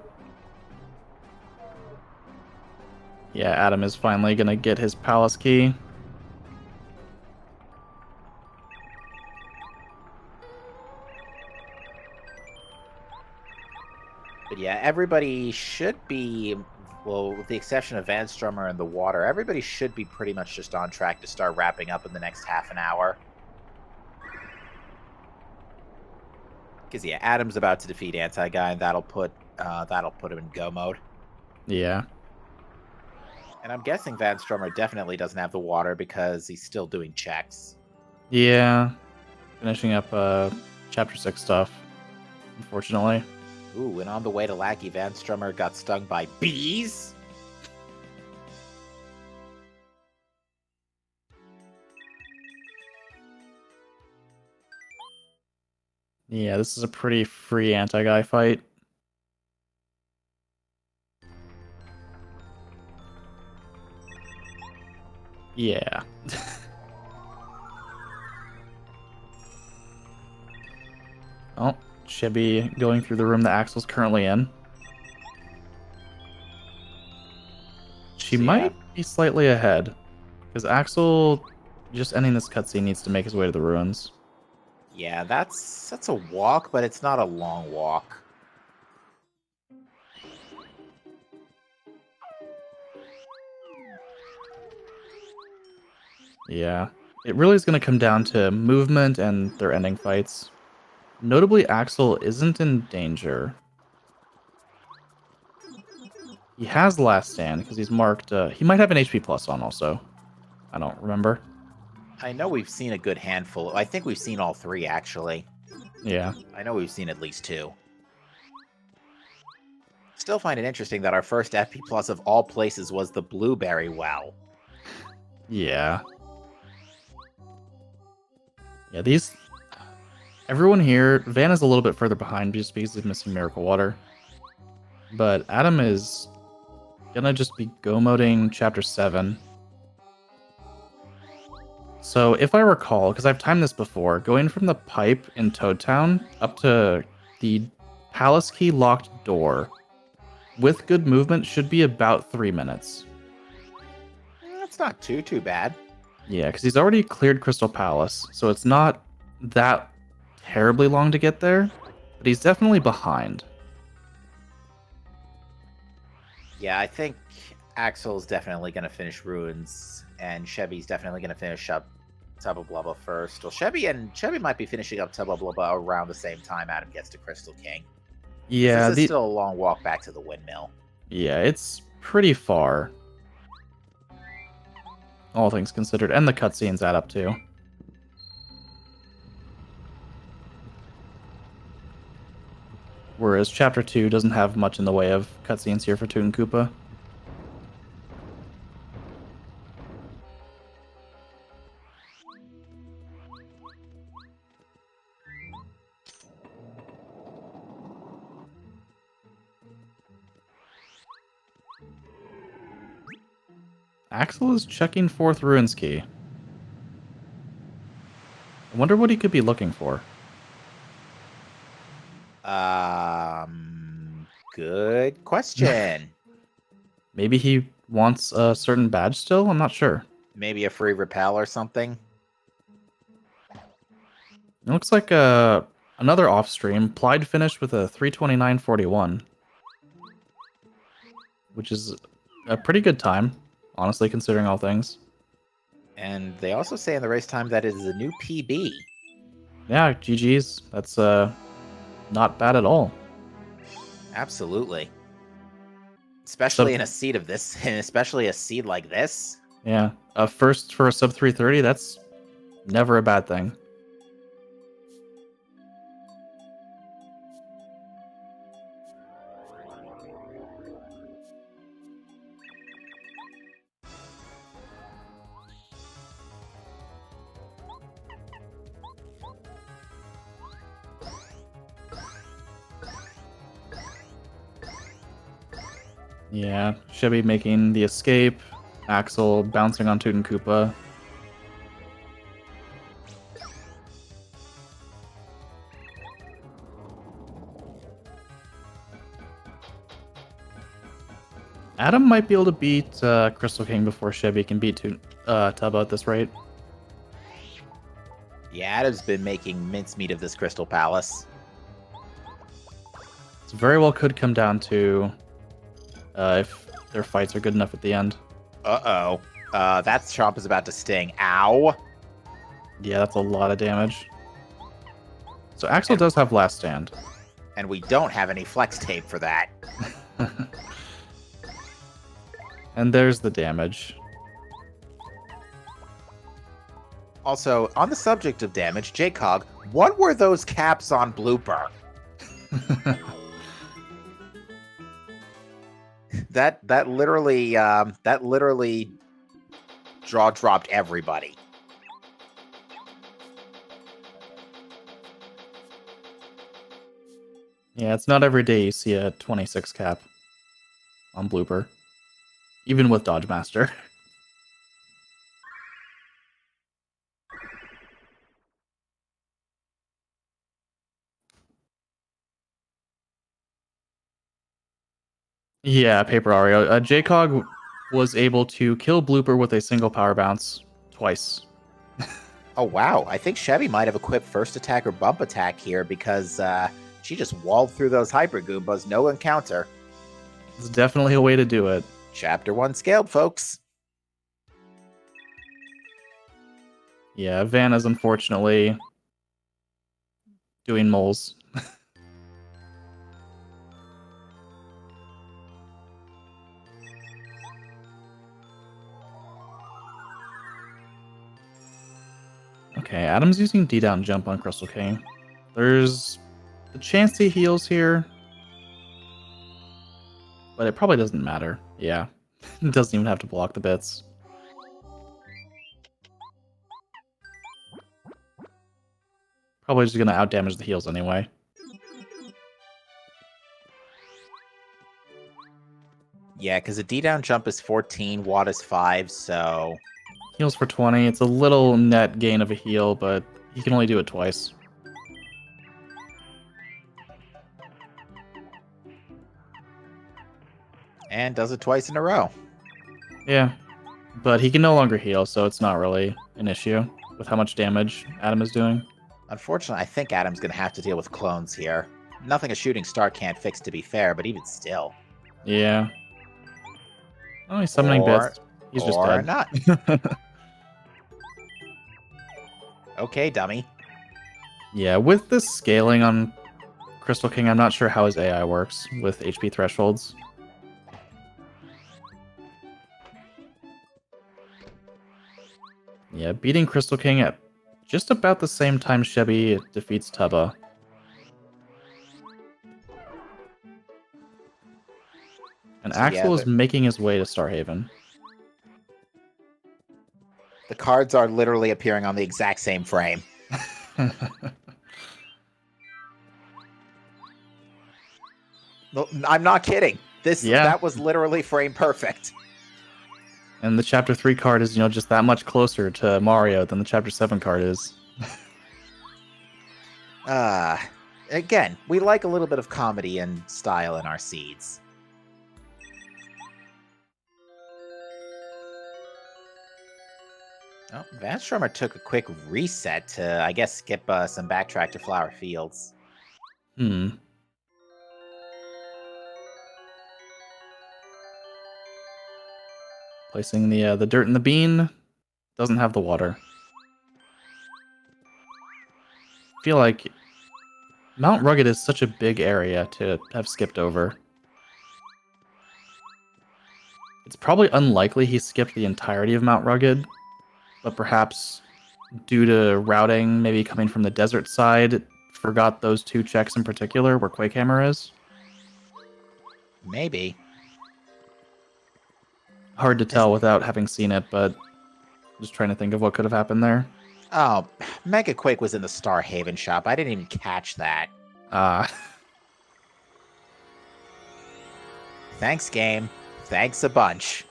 yeah, Adam is finally gonna get his palace key. But yeah, everybody should be, well, with the exception of Van Strummer and the water, everybody should be pretty much just on track to start wrapping up in the next half an hour. Because yeah, Adam's about to defeat Anti-Guy, and that'll put him in go mode. Yeah. And I'm guessing Van Strummer definitely doesn't have the water because he's still doing checks. Yeah. Finishing up chapter 6 stuff, unfortunately. Ooh, and on the way to Lackey, Van Strummer got stung by bees. Yeah, this is a pretty free anti-guy fight. Yeah. Oh, Chevy going through the room that Axel's currently in. She So yeah, might be slightly ahead, because Axel, just ending this cutscene, needs to make his way to the ruins. yeah, that's a walk, but it's not a long walk. Yeah. It really is going to come down to movement and their ending fights. Notably, Axel isn't in danger. He has Last Stand because he's marked. He might have an HP plus on also. I don't remember. I know we've seen a good handful. I think we've seen all three, actually. Yeah. I know we've seen at least two. Still find it interesting that our first FP plus of all places was the Blueberry Well. Yeah. Yeah, these... Everyone here... Van is a little bit further behind just because he's missing Miracle Water. But Adam is gonna just be go-moding Chapter 7. So, if I recall, because I've timed this before, going from the pipe in Toad Town up to the Palace Key locked door with good movement should be about 3 minutes. That's not too bad. Yeah, because he's already cleared Crystal Palace, so it's not that terribly long to get there, but he's definitely behind. Yeah, I think Axel's definitely going to finish Ruins, and Chevy's definitely going to finish up Tubba Blubba first. Well, Chevy might be finishing up Tubba Blubba around the same time Adam gets to Crystal King. Yeah, This is still a long walk back to the windmill. yeah, it's pretty far. All things considered, and the cutscenes add up too. Whereas Chapter 2 doesn't have much in the way of cutscenes here for Toon Koopa. Axel is checking Fourth Ruins Key. I wonder what he could be looking for. Good question. Maybe he wants a certain badge still? I'm not sure. Maybe a free repel or something. It looks like another off-stream. Plied finished with a 3:29.41, which is a pretty good time, honestly, considering all things. And they also say in the race time that it is a new PB. Yeah, GG's. That's not bad at all. Absolutely. Especially in a seed of this, and especially a seed like this. Yeah, a first for a sub 330, that's never a bad thing. Yeah, Chevy making the escape, Axel bouncing on Toot and Koopa. Adam might be able to beat Crystal King before Chevy can beat Tubba at this rate. Yeah, Adam's been making mincemeat of this Crystal Palace. It very well could come down to if their fights are good enough at the end. Uh-oh. That chomp is about to sting. Ow. Yeah, that's a lot of damage. So Axel does have Last Stand. And we don't have any flex tape for that. And there's the damage. Also, on the subject of damage, JCog, what were those caps on Blooper? that literally jaw dropped everybody. Yeah, it's not every day you see a 26 cap on Blooper, even with Dodge Master. Yeah, Paper Ario. Jcog was able to kill Blooper with a single power bounce twice. Oh, wow. I think Chevy might have equipped first attack or bump attack here because she just walled through those Hyper Goombas. No encounter. It's definitely a way to do it. Chapter 1 scaled, folks. Yeah, Vanna's unfortunately doing moles. Okay, Adam's using D-down jump on Crystal King. There's the chance he heals here, but it probably doesn't matter. Yeah, it doesn't even have to block the bits. Probably just gonna outdamage the heals anyway. Yeah, because a D-down jump is 14, Watt is 5, so... Heals for 20. It's a little net gain of a heal, but he can only do it twice. And does it twice in a row. Yeah, but he can no longer heal, so it's not really an issue with how much damage Adam is doing. Unfortunately, I think Adam's going to have to deal with clones here. Nothing a shooting star can't fix, to be fair, but even still. Yeah. Oh, he's summoning bits. He's just or dead. not. Okay, dummy. Yeah, with the scaling on Crystal King, I'm not sure how his AI works with HP thresholds. Yeah, beating Crystal King at just about the same time Chevy defeats Tubba. And So, Axel yeah, is making his way to Starhaven. the cards are literally appearing on the exact same frame. No, I'm not kidding. That was literally frame perfect. And the Chapter 3 card is, just that much closer to Mario than the Chapter 7 card is. Again, we like a little bit of comedy and style in our seeds. Oh, Vanstrummer took a quick reset to, I guess, skip some backtrack to Flower Fields. Placing the dirt in the bean. Doesn't have the water. I feel like Mount Rugged is such a big area to have skipped over. It's probably unlikely he skipped the entirety of Mount Rugged, but perhaps due to routing, maybe coming from the desert side, forgot those two checks in particular where Quakehammer is. Maybe. Hard to tell without having seen it, but just trying to think of what could have happened there. Oh, Mega Quake was in the Starhaven shop. I didn't even catch that. Thanks, game. Thanks a bunch.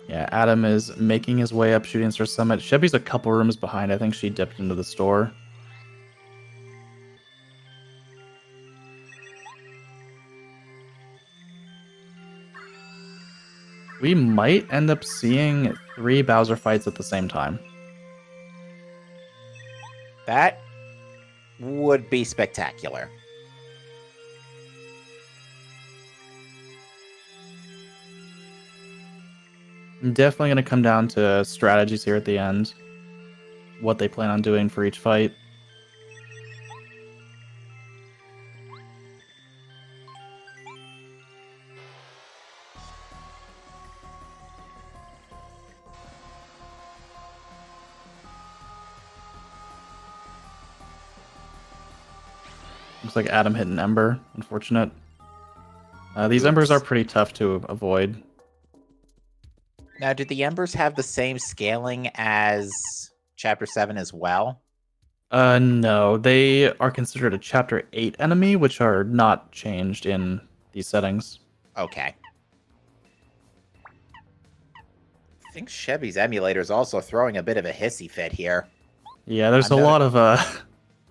Yeah, Adam is making his way up Shooting Star Summit. Chevy's a couple rooms behind. I think she dipped into the store. We might end up seeing 3 Bowser fights at the same time. That would be spectacular. Definitely going to come down to strategies here at the end. What they plan on doing for each fight. Looks like Adam hit an Ember. Unfortunate. These Embers are pretty tough to avoid. Now, did the Embers have the same scaling as Chapter 7 as well? No, they are considered a Chapter 8 enemy, which are not changed in these settings. Okay. I think Chevy's emulator is also throwing a bit of a hissy fit here. Yeah, there's I'm a not- lot of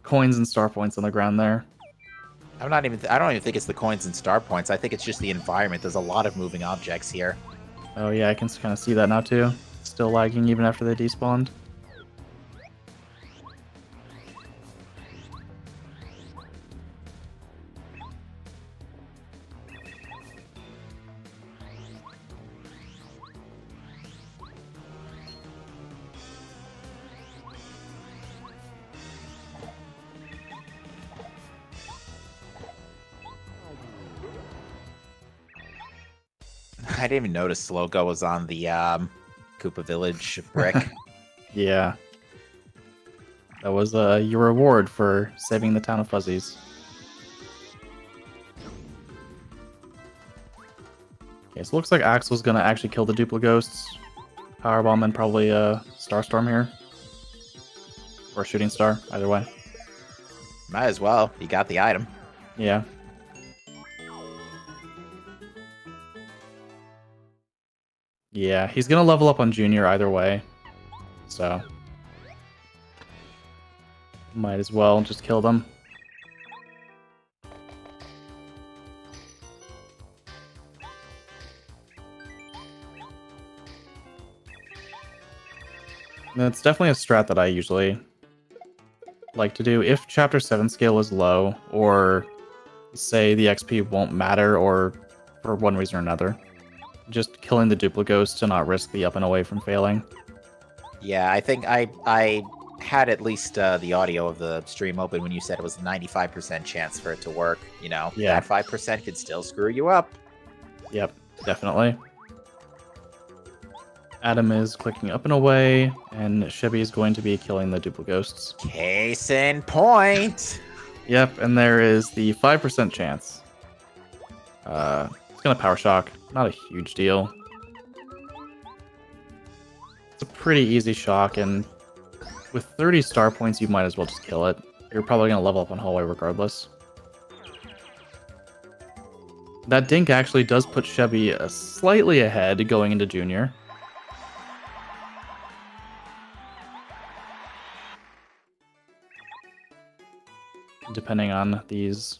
coins and star points on the ground there. I don't even think it's the coins and star points. I think it's just the environment. There's a lot of moving objects here. Oh yeah, I can kind of see that now too. Still lagging even after they despawned. I didn't even notice Slowgo was on the Koopa Village brick. Yeah. That was your reward for saving the town of Fuzzies. Okay, so it looks like Axel's gonna actually kill the Duplo Ghosts. Powerbomb and probably a Starstorm here. Or a Shooting Star, either way. Might as well. You got the item. Yeah. Yeah, he's gonna level up on Junior either way. So. Might as well just kill them. That's definitely a strat that I usually like to do. If Chapter 7 scale is low, or say the XP won't matter, or for one reason or another, just killing the Duplo Ghost to not risk the up and away from failing. Yeah, I think I had at least the audio of the stream open when you said it was a 95% chance for it to work. You know, Yeah. that 5% could still screw you up. Yep, definitely. Adam is clicking up and away, and Chevy is going to be killing the Duplo Ghosts. Case in point. Yep, and there is the 5% chance. It's gonna Power Shock. Not a huge deal. It's a pretty easy shock, and with 30 star points, you might as well just kill it. You're probably gonna level up on Hallway regardless. That dink actually does put Chevy slightly ahead going into Junior. Depending on these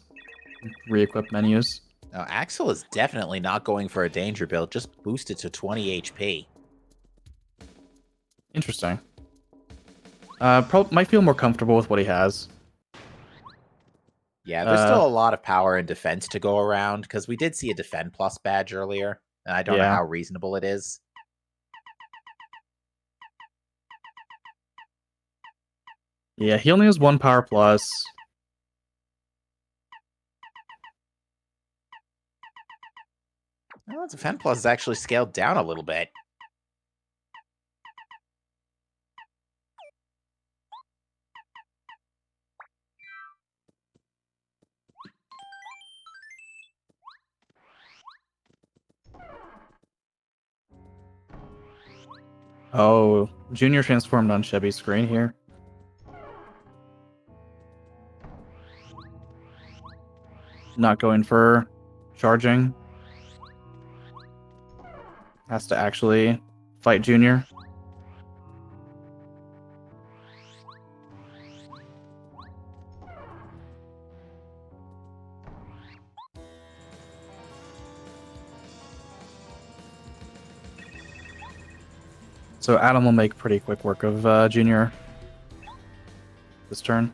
re-equip menus. Now, Axel is definitely not going for a danger build. Just boosted to 20 HP. Interesting. Might feel more comfortable with what he has. Yeah, there's still a lot of power and defense to go around, because we did see a Defend Plus badge earlier, and I don't know Yeah. how reasonable it is. Yeah, he only has one power plus. Well, Defend Plus is actually scaled down a little bit. Oh, Junior transformed on Chevy's screen here. Not going for charging. Has to actually fight Junior. So Adam will make pretty quick work of Junior this turn.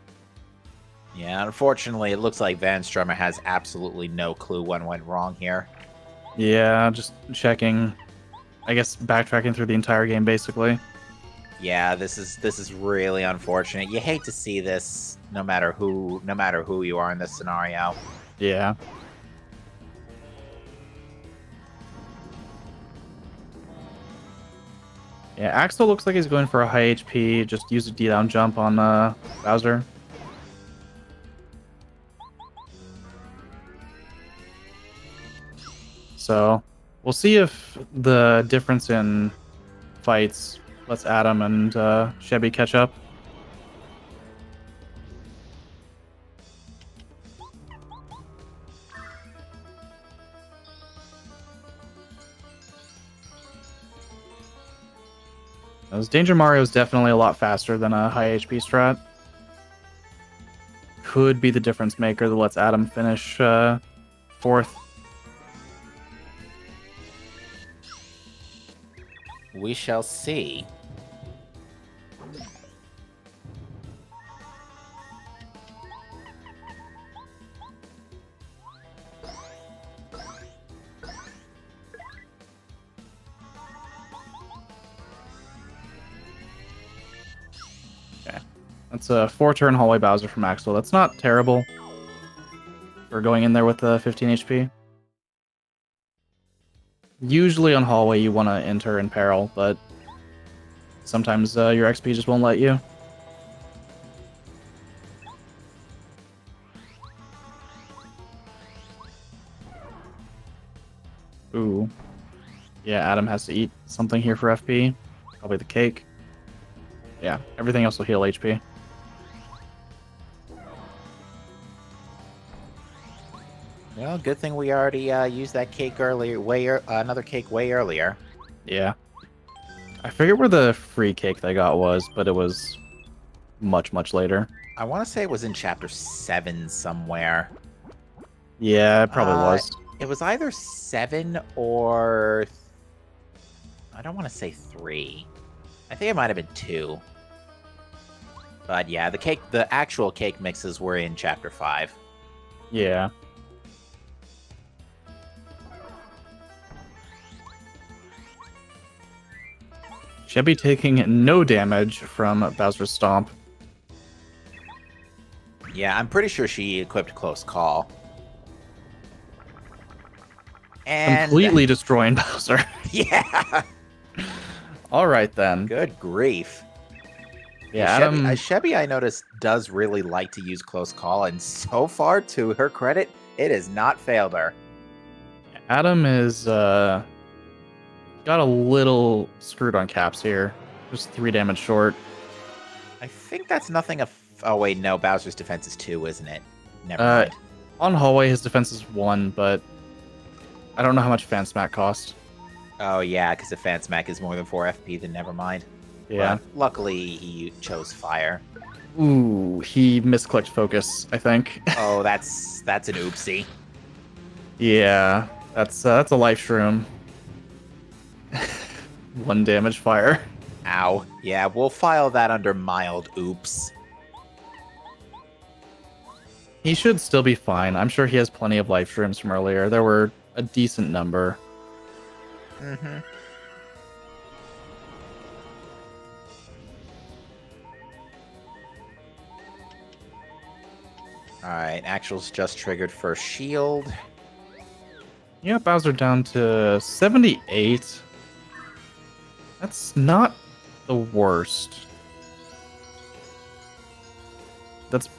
Yeah, unfortunately, it looks like Van Strummer has absolutely no clue what went wrong here. Yeah, just checking. I guess backtracking through the entire game, basically. Yeah, this is really unfortunate. You hate to see this, no matter who you are in this scenario. Yeah. Yeah, Axel looks like he's going for a high HP. Just use a D-down jump on Bowser. So, we'll see if the difference in fights lets Adam and Chevy catch up. As Danger Mario is definitely a lot faster than a high HP strat. Could be the difference maker that lets Adam finish fourth. We shall see. That's a 4-turn hallway Bowser from Axel. That's not terrible for going in there with 15 HP. Usually on hallway you want to enter in peril, but sometimes your XP just won't let you. Ooh. Yeah, Adam has to eat something here for FP. Probably the cake. Yeah, everything else will heal HP. Well, good thing we already used that cake earlier. Another cake way earlier. Yeah. I forget where the free cake they got was, but it was much, much later. I want to say it was in chapter 7 somewhere. Yeah, it probably was. It was either 7 or... I don't want to say 3. I think it might have been 2. But yeah, the actual cake mixes were in chapter 5. Yeah. Chebby taking no damage from Bowser's Stomp. Yeah, I'm pretty sure she equipped Close Call. And... Completely destroying Bowser. Yeah! Alright then. Good grief. Yeah, Chebby, I noticed, does really like to use Close Call, and so far, to her credit, it has not failed her. Adam is got a little screwed on caps here. Just 3 damage short. I think that's nothing of... Oh, wait, no. Bowser's defense is 2, isn't it? Never mind. On hallway, his defense is 1, but I don't know how much Fan Smack cost. Oh, yeah, because if Fan Smack is more than 4 FP, then never mind. Yeah. But luckily, he chose Fire. Ooh, he misclicked focus, I think. Oh, that's an oopsie. Yeah, that's a life shroom. 1 damage fire. Ow. Yeah, we'll file that under mild oops. He should still be fine. I'm sure he has plenty of life shrooms from earlier. There were a decent number. Mm-hmm. Alright, Actual's just triggered first shield. Yeah, Bowser down to 78. That's not the worst. That's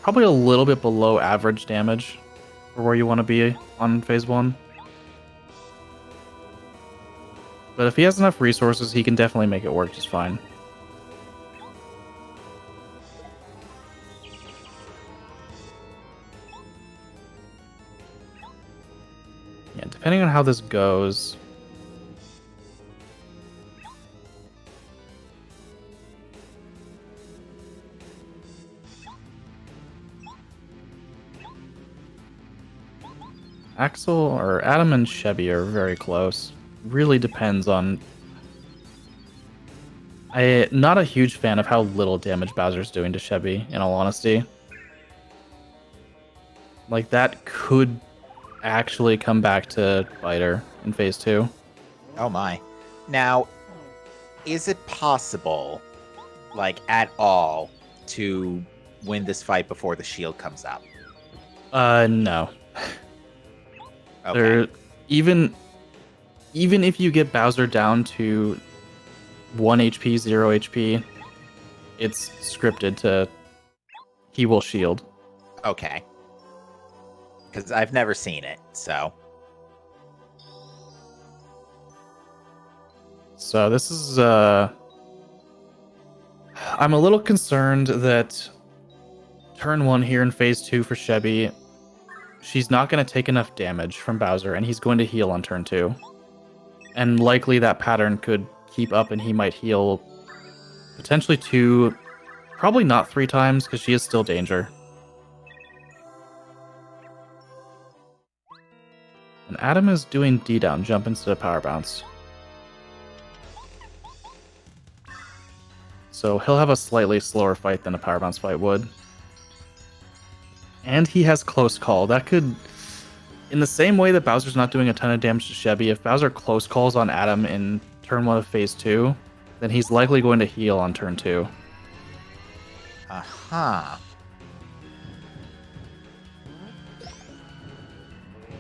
probably a little bit below average damage for where you want to be on phase 1. But if he has enough resources, he can definitely make it work just fine. Yeah, depending on how this goes... Axel or Adam and Chebby are very close. Really depends on... I'm not a huge fan of how little damage Bowser's doing to Chebby, in all honesty. Like, that could actually come back to bite her in phase 2. Oh my. Now, is it possible, like, at all, to win this fight before the shield comes up? No. Okay. There, even if you get Bowser down to 1 HP, 0 HP, it's scripted to... He will shield. Okay. Because I've never seen it, so... So this is... I'm a little concerned that turn 1 here in phase 2 for Chebby, she's not going to take enough damage from Bowser, and he's going to heal on turn 2. And likely that pattern could keep up and he might heal potentially 2, probably not 3 times because she is still danger. And Adam is doing D-down jump instead of power bounce. So he'll have a slightly slower fight than a power bounce fight would. And he has close call. That could, in the same way that Bowser's not doing a ton of damage to Chevy, if Bowser close calls on Adam in turn 1 of phase 2, then he's likely going to heal on turn 2. Aha.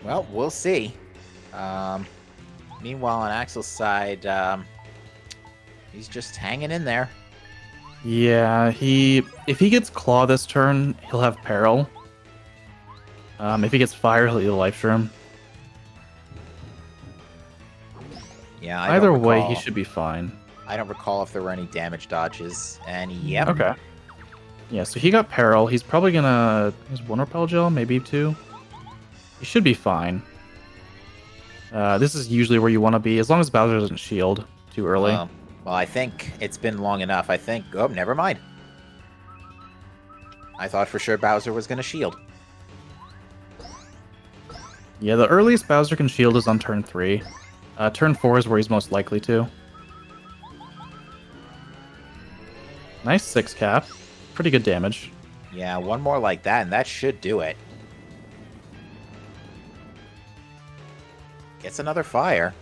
Well, we'll see. Meanwhile, on Axel's side, he's just hanging in there. Yeah, if he gets Claw this turn, he'll have Peril. If he gets Fire, he'll eat a Life Shroom. Yeah, Either way, he should be fine. I don't recall if there were any damage dodges, and yep. Okay. Yeah, so he got Peril. He's probably gonna... He has 1 Repel Gel, maybe 2. He should be fine. This is usually where you want to be, as long as Bowser doesn't shield too early. Well, I think it's been long enough. I think... Oh, never mind. I thought for sure Bowser was going to shield. Yeah, the earliest Bowser can shield is on turn 3. Turn 4 is where he's most likely to. Nice 6 cap. Pretty good damage. Yeah, one more like that, and that should do it. Gets another fire.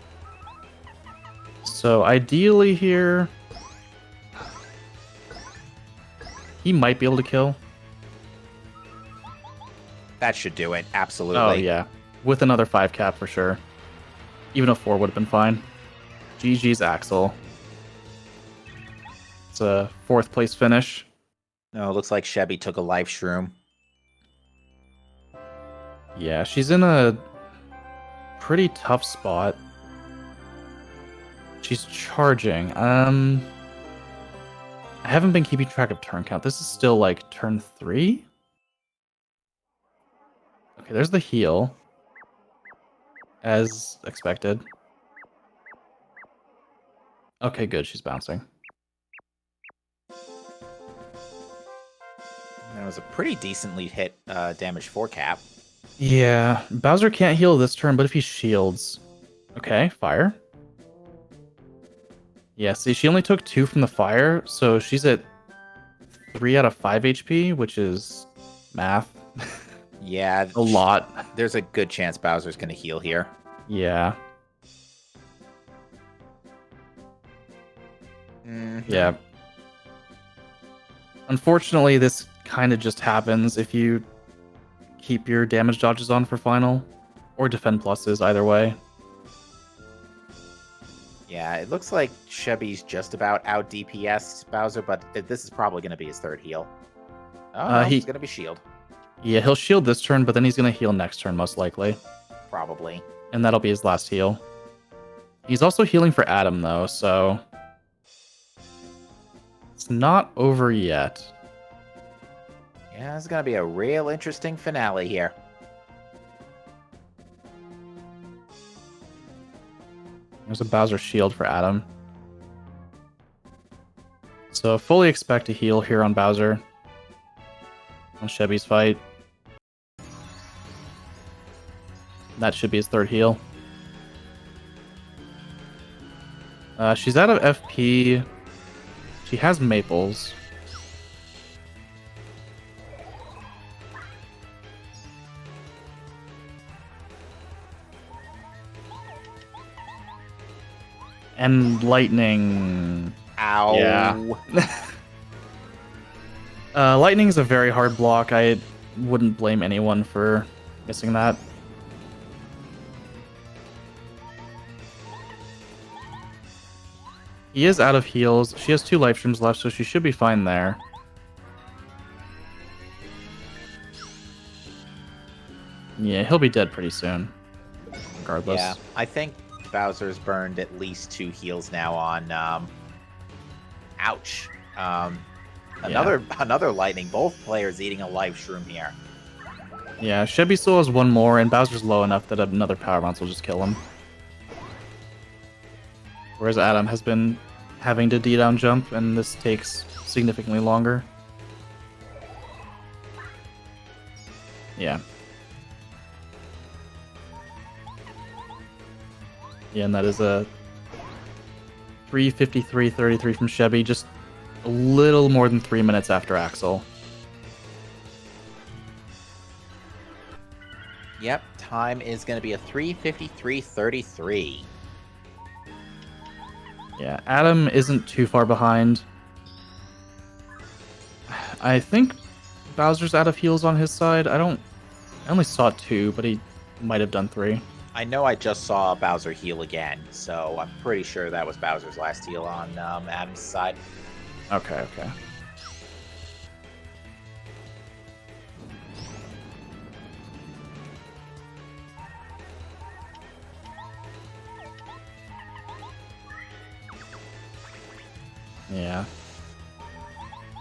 So ideally here, he might be able to kill. That should do it, absolutely. Oh yeah, with another 5 cap for sure. Even a 4 would have been fine. GG's Axel. It's a 4th place finish. No, it looks like Chevy took a life shroom. Yeah, she's in a pretty tough spot. She's charging. I haven't been keeping track of turn count. This is still like turn 3? Okay, there's the heal. As expected. Okay, good. She's bouncing. That was a pretty decently hit damage 4 cap. Yeah, Bowser can't heal this turn, but if he shields... Okay, fire. Yeah, see, she only took 2 from the fire, so she's at 3 out of 5 HP, which is math. Yeah. A lot. There's a good chance Bowser's going to heal here. Yeah. Mm-hmm. Yeah. Unfortunately, this kind of just happens if you keep your damage dodges on for final, or defend pluses, either way. Yeah, it looks like Chevy's just about out DPS Bowser, but this is probably going to be his 3rd heal. Oh, no, he's going to be shield. Yeah, he'll shield this turn, but then he's going to heal next turn, most likely. Probably. And that'll be his last heal. He's also healing for Adam, though, so... It's not over yet. Yeah, it's going to be a real interesting finale here. There's a Bowser shield for Adam. So fully expect a heal here on Bowser. On Chevy's fight. That should be his 3rd heal. She's out of FP. She has Maples. And lightning. Ow. Yeah. Lightning is a very hard block. I wouldn't blame anyone for missing that. He is out of heals. She has 2 life streams left, so she should be fine there. Yeah, he'll be dead pretty soon. Regardless. Yeah, I think Bowser's burned at least 2 heals now on ouch. Another lightning. Both players eating a life shroom here. Yeah, Chevy still has 1 more, and Bowser's low enough that another power bounce will just kill him. Whereas Adam has been having to D-down jump, and this takes significantly longer. Yeah. Yeah, and that is a 3:53:33 from Chevy, just a little more than 3 minutes after Axel. Yep, time is going to be a 3:53:33. Yeah, Adam isn't too far behind. I think Bowser's out of heals on his side. I only saw 2, but he might have done 3. I know I just saw Bowser heal again, so I'm pretty sure that was Bowser's last heal on Adam's side. Okay.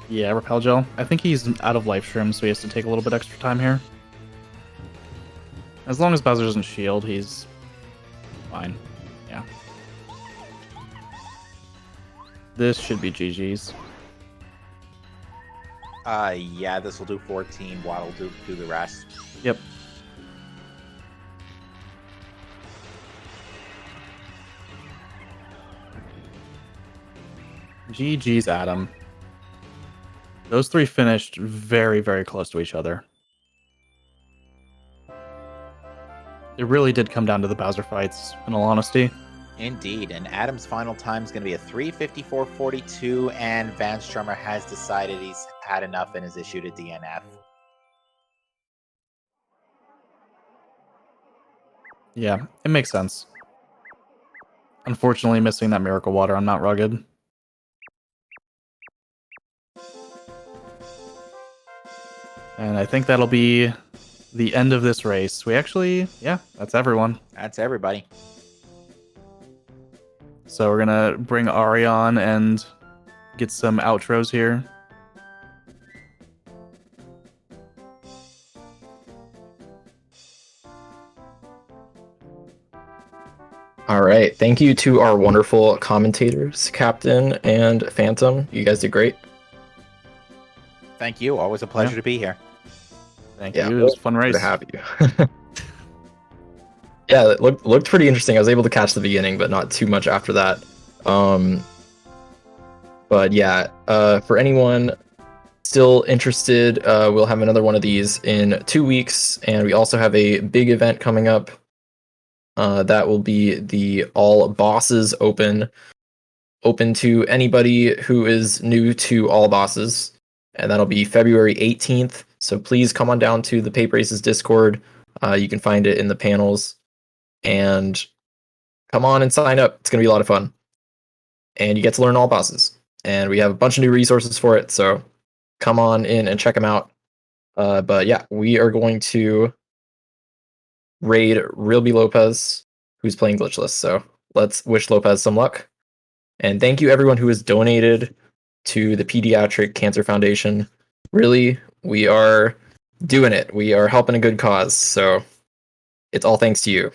Yeah, Repel Gel. I think he's out of life shroom, so he has to take a little bit extra time here. As long as Bowser doesn't shield, he's fine. Yeah. This should be GG's. Yeah, this will do 14. Waddle do the rest. Yep. GG's, Adam. Those 3 finished very, very close to each other. It really did come down to the Bowser fights, in all honesty. Indeed, and Adam's final time is going to be a 3:54:42, and Van Strummer has decided he's had enough and has issued a DNF. Yeah, it makes sense. Unfortunately, missing that Miracle Water on Mount Rugged. And I think that'll be the end of this race. Yeah, that's everyone. That's everybody. So we're gonna bring Ari on and get some outros here. All right. Thank you to our wonderful commentators, Captain and Phantom. You guys did great. Thank you. Always a pleasure to be here. Thank you. It was a fun race. Good to have you. Yeah, it looked pretty interesting. I was able to catch the beginning, but not too much after that. But yeah, for anyone still interested, we'll have another one of these in 2 weeks, and we also have a big event coming up. That will be the All Bosses open to anybody who is new to All Bosses, and that'll be February 18th. So please come on down to the Pape Races Discord. You can find it in the panels, and come on and sign up. It's gonna be a lot of fun, and you get to learn all bosses. And we have a bunch of new resources for it, so come on in and check them out. But yeah, we are going to raid Rilby Lopez, who's playing Glitchless. So let's wish Lopez some luck. And thank you everyone who has donated to the Pediatric Cancer Foundation. Really, we are doing it. We are helping a good cause. So it's all thanks to you.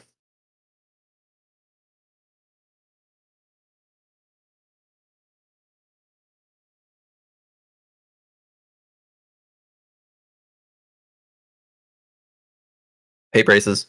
Pape Races.